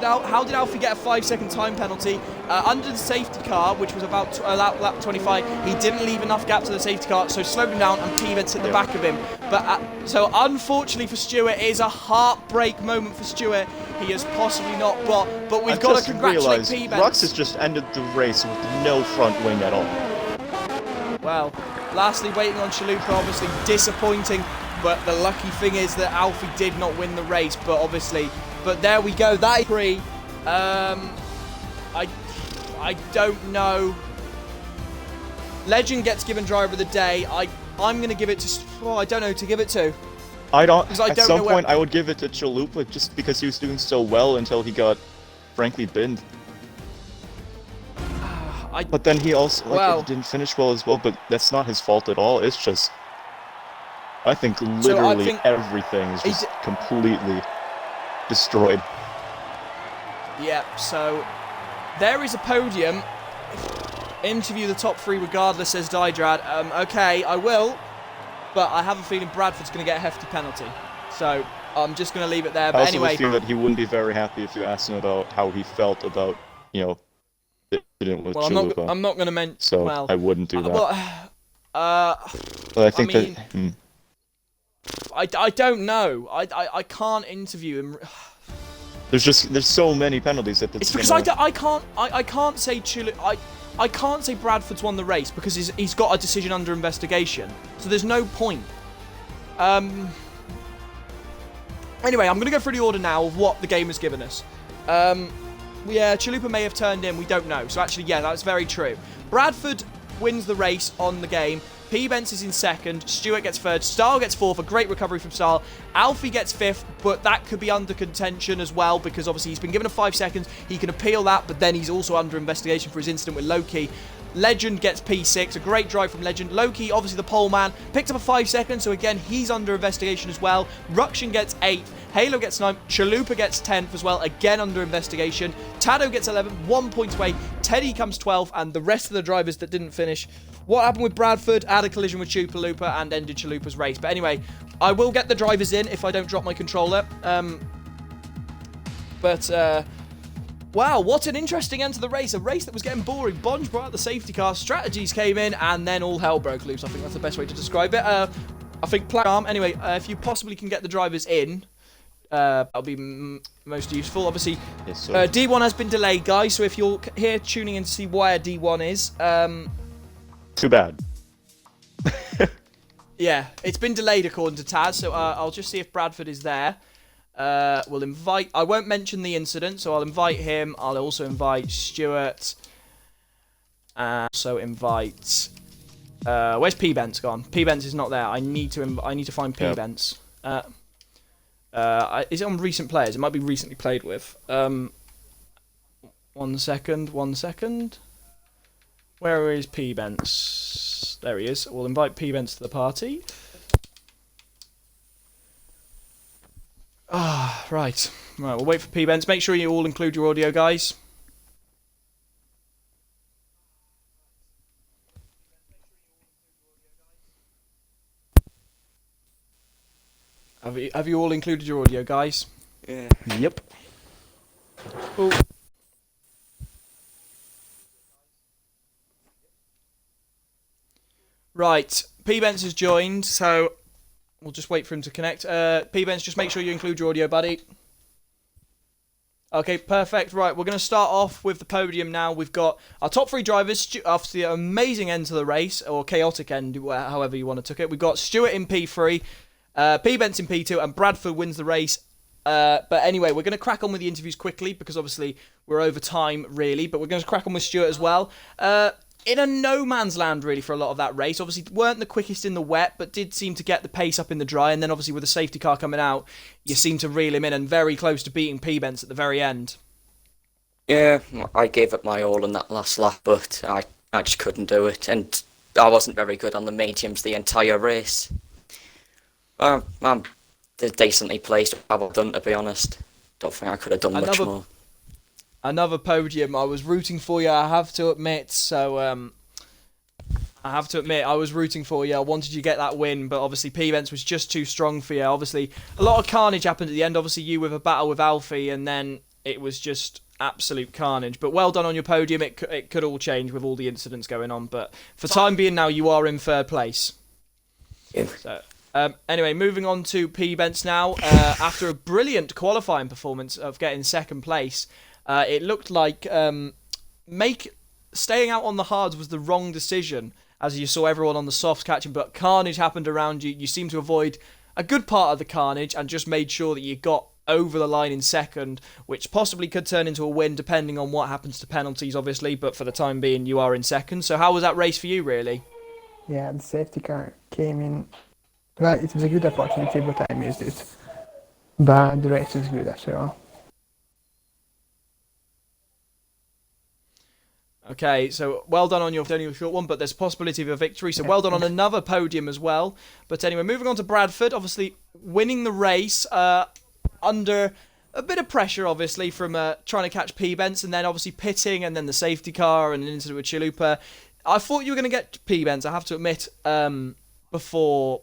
How did Alfie get a 5-second time penalty? Under the safety car, which was about lap 25, he didn't leave enough gap to the safety car, so slowed him down, and P-Benz hit the back of him. But so unfortunately for Stewart, it is a heartbreak moment for Stewart. He has possibly not, but we've got to congratulate P-Benz. Rux has just ended the race with no front wing at all. Well, lastly, waiting on Chalupa, obviously disappointing, but the lucky thing is that Alfie did not win the race, but there we go, that is free. I don't know. Legend gets given driver of the day. I'm going to give it to... Oh, I don't know who to give it to. At some point, I would give it to Chalupa just because he was doing so well until he got, frankly, binned. But then he also didn't finish well as well, but that's not his fault at all. It's just... I think literally everything is just completely destroyed. Yeah, so there is a podium. Interview the top 3 regardless, says Dydrad. Okay, I will, but I have a feeling Bradford's going to get a hefty penalty. So I'm just going to leave it there. But I also anyway, feel that he wouldn't be very happy if you asked him about how he felt about, the incident with Chalupa. I'm not going to mention... So well, I wouldn't do that. But I think I don't know. I can't interview him. there's so many penalties that it's because I can't say I can't say Bradford's won the race because he's got a decision under investigation. So there's no point. Anyway, I'm going to go through the order now of what the game has given us. Yeah, Chalupa may have turned in. We don't know. So actually, yeah, that's very true. Bradford wins the race on the game. P-Benz is in second, Stewart gets third, Stahl gets fourth, a great recovery from Stahl. Alfie gets fifth, but that could be under contention as well because obviously he's been given a 5 seconds. He can appeal that, but then he's also under investigation for his incident with Loki. Legend gets P6, a great drive from Legend. Loki, obviously the pole man, picked up a 5 seconds, so again, he's under investigation as well. Ruction gets 8th, Halo gets 9th, Chalupa gets 10th as well, again under investigation. Tado gets 11th, 1 point away. Teddy comes 12th, and the rest of the drivers that didn't finish. What happened with Bradford? Had a collision with Chalupa and ended Chalupa's race. But anyway, I will get the drivers in if I don't drop my controller. Wow, what an interesting end to the race. A race that was getting boring. Bonge brought out the safety car, strategies came in, and then all hell broke loose. I think that's the best way to describe it. I think anyway, if you possibly can get the drivers in, that'll be most useful. Obviously, Yes, sir. D1 has been delayed, guys. So if you're here tuning in to see where D1 is, Too bad. yeah, it's been delayed according to Taz. So I'll just see if Bradford is there. We'll invite. I won't mention the incident, so I'll invite him. I'll also invite Stuart. So invite. Where's P Bence gone? P Bence is not there. I need to find P Bence. Is it on recent players? It might be recently played with. 1 second. 1 second. Where is P Bence? There he is. We'll invite P Bence to the party. Right. We'll wait for P Bence. Make sure you all include your audio, guys. Have you all included your audio, guys? Yeah. Yep. Ooh. Right, P Bence has joined, so we'll just wait for him to connect. P Bence, just make sure you include your audio, buddy. Okay, perfect. Right, we're going to start off with the podium now. We've got our top 3 drivers after the amazing end to the race, or chaotic end, however you want to take it. We've got Stuart in P3, P Bence in P2, and Bradford wins the race. But anyway, we're going to crack on with the interviews quickly because obviously we're over time, really. But we're going to crack on with Stuart as well. In a no man's land, really, for a lot of that race. Obviously, weren't the quickest in the wet, but did seem to get the pace up in the dry. And then, obviously, with the safety car coming out, you seem to reel him in and very close to beating P Bence at the very end. Yeah, I gave it my all in that last lap, but I just couldn't do it, and I wasn't very good on the mediums the entire race. I'm decently placed, well done, to be honest. Don't think I could have done much more. Another podium. I was rooting for you, I have to admit. So, I have to admit, I was rooting for you. I wanted you to get that win, but obviously P Bence was just too strong for you. Obviously, a lot of carnage happened at the end. Obviously, you with a battle with Alfie, and then it was just absolute carnage. But well done on your podium. It could all change with all the incidents going on. But for time being now, you are in third place. Yeah. So, anyway, moving on to P Bence now. After a brilliant qualifying performance of getting second place, it looked like staying out on the hards was the wrong decision, as you saw everyone on the softs catching, but carnage happened around you. You seemed to avoid a good part of the carnage and just made sure that you got over the line in second, which possibly could turn into a win depending on what happens to penalties, obviously, but for the time being, you are in second. So how was that race for you, really? Yeah, the safety car came in. Well, it was a good opportunity, but I missed it. But the race is good after all. Okay, so well done on your only short one, but there's a possibility of a victory. So well done on another podium as well. But anyway, moving on to Bradford, obviously winning the race under a bit of pressure, obviously, from trying to catch P Bence and then obviously pitting and then the safety car and an incident with Chalupa. I thought you were going to get P Bence, I have to admit, before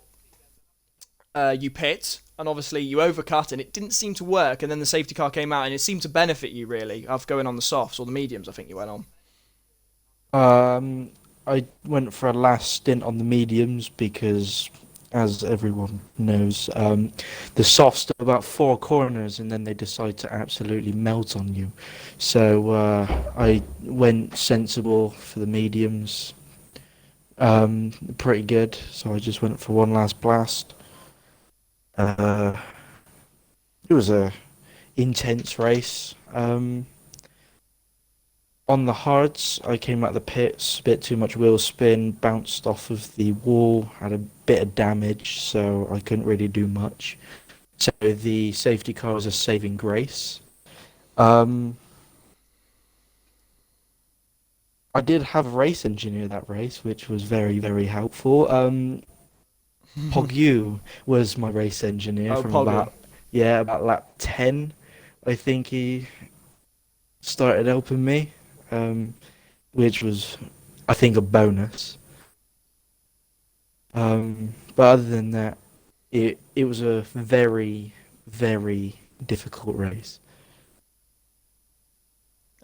you pit. And obviously you overcut and it didn't seem to work. And then the safety car came out and it seemed to benefit you, really, of going on the softs or the mediums, I think you went on. I went for a last stint on the mediums because, as everyone knows, the softs are about 4 corners and then they decide to absolutely melt on you. So I went sensible for the mediums. Pretty good. So I just went for one last blast. It was a intense race. On the hards, I came out the pits, a bit too much wheel spin, bounced off of the wall, had a bit of damage, so I couldn't really do much. So the safety car was a saving grace. I did have a race engineer that race, which was very, very helpful. Pogyu was my race engineer from about lap 10. I think he started helping me. Which was, I think, a bonus. But other than that, it was a very, very difficult race.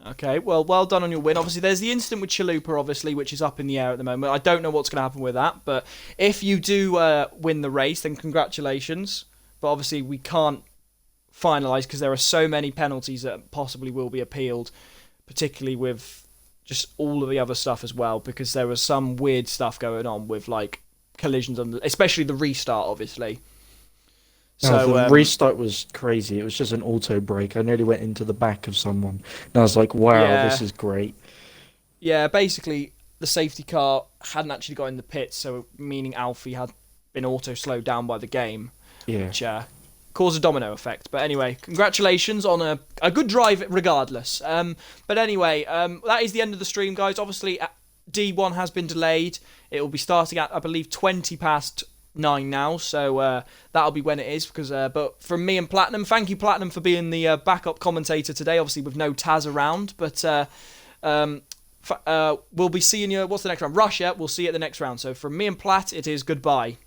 Okay, well done on your win. Obviously, there's the incident with Chalupa, obviously, which is up in the air at the moment. I don't know what's going to happen with that, but if you do win the race, then congratulations. But obviously, we can't finalise because there are so many penalties that possibly will be appealed, particularly with just all of the other stuff as well, because there was some weird stuff going on with like collisions on, especially the restart, obviously. So the restart was crazy. It was just an auto brake. I nearly went into the back of someone, and I was like, "Wow, this is great." Yeah, basically the safety car hadn't actually got in the pits, so meaning Alfie had been auto slowed down by the game, which caused a domino effect. But anyway, congratulations on a good drive regardless. But anyway, that is the end of the stream, guys. Obviously, D1 has been delayed. It will be starting at, I believe, 9:20 now, so that'll be when it is. Because but from me and Platinum, thank you Platinum for being the backup commentator today, obviously with no Taz around, but we'll be seeing you. What's the next round? Russia. We'll see you at the next round. So from me and Plat, it is goodbye.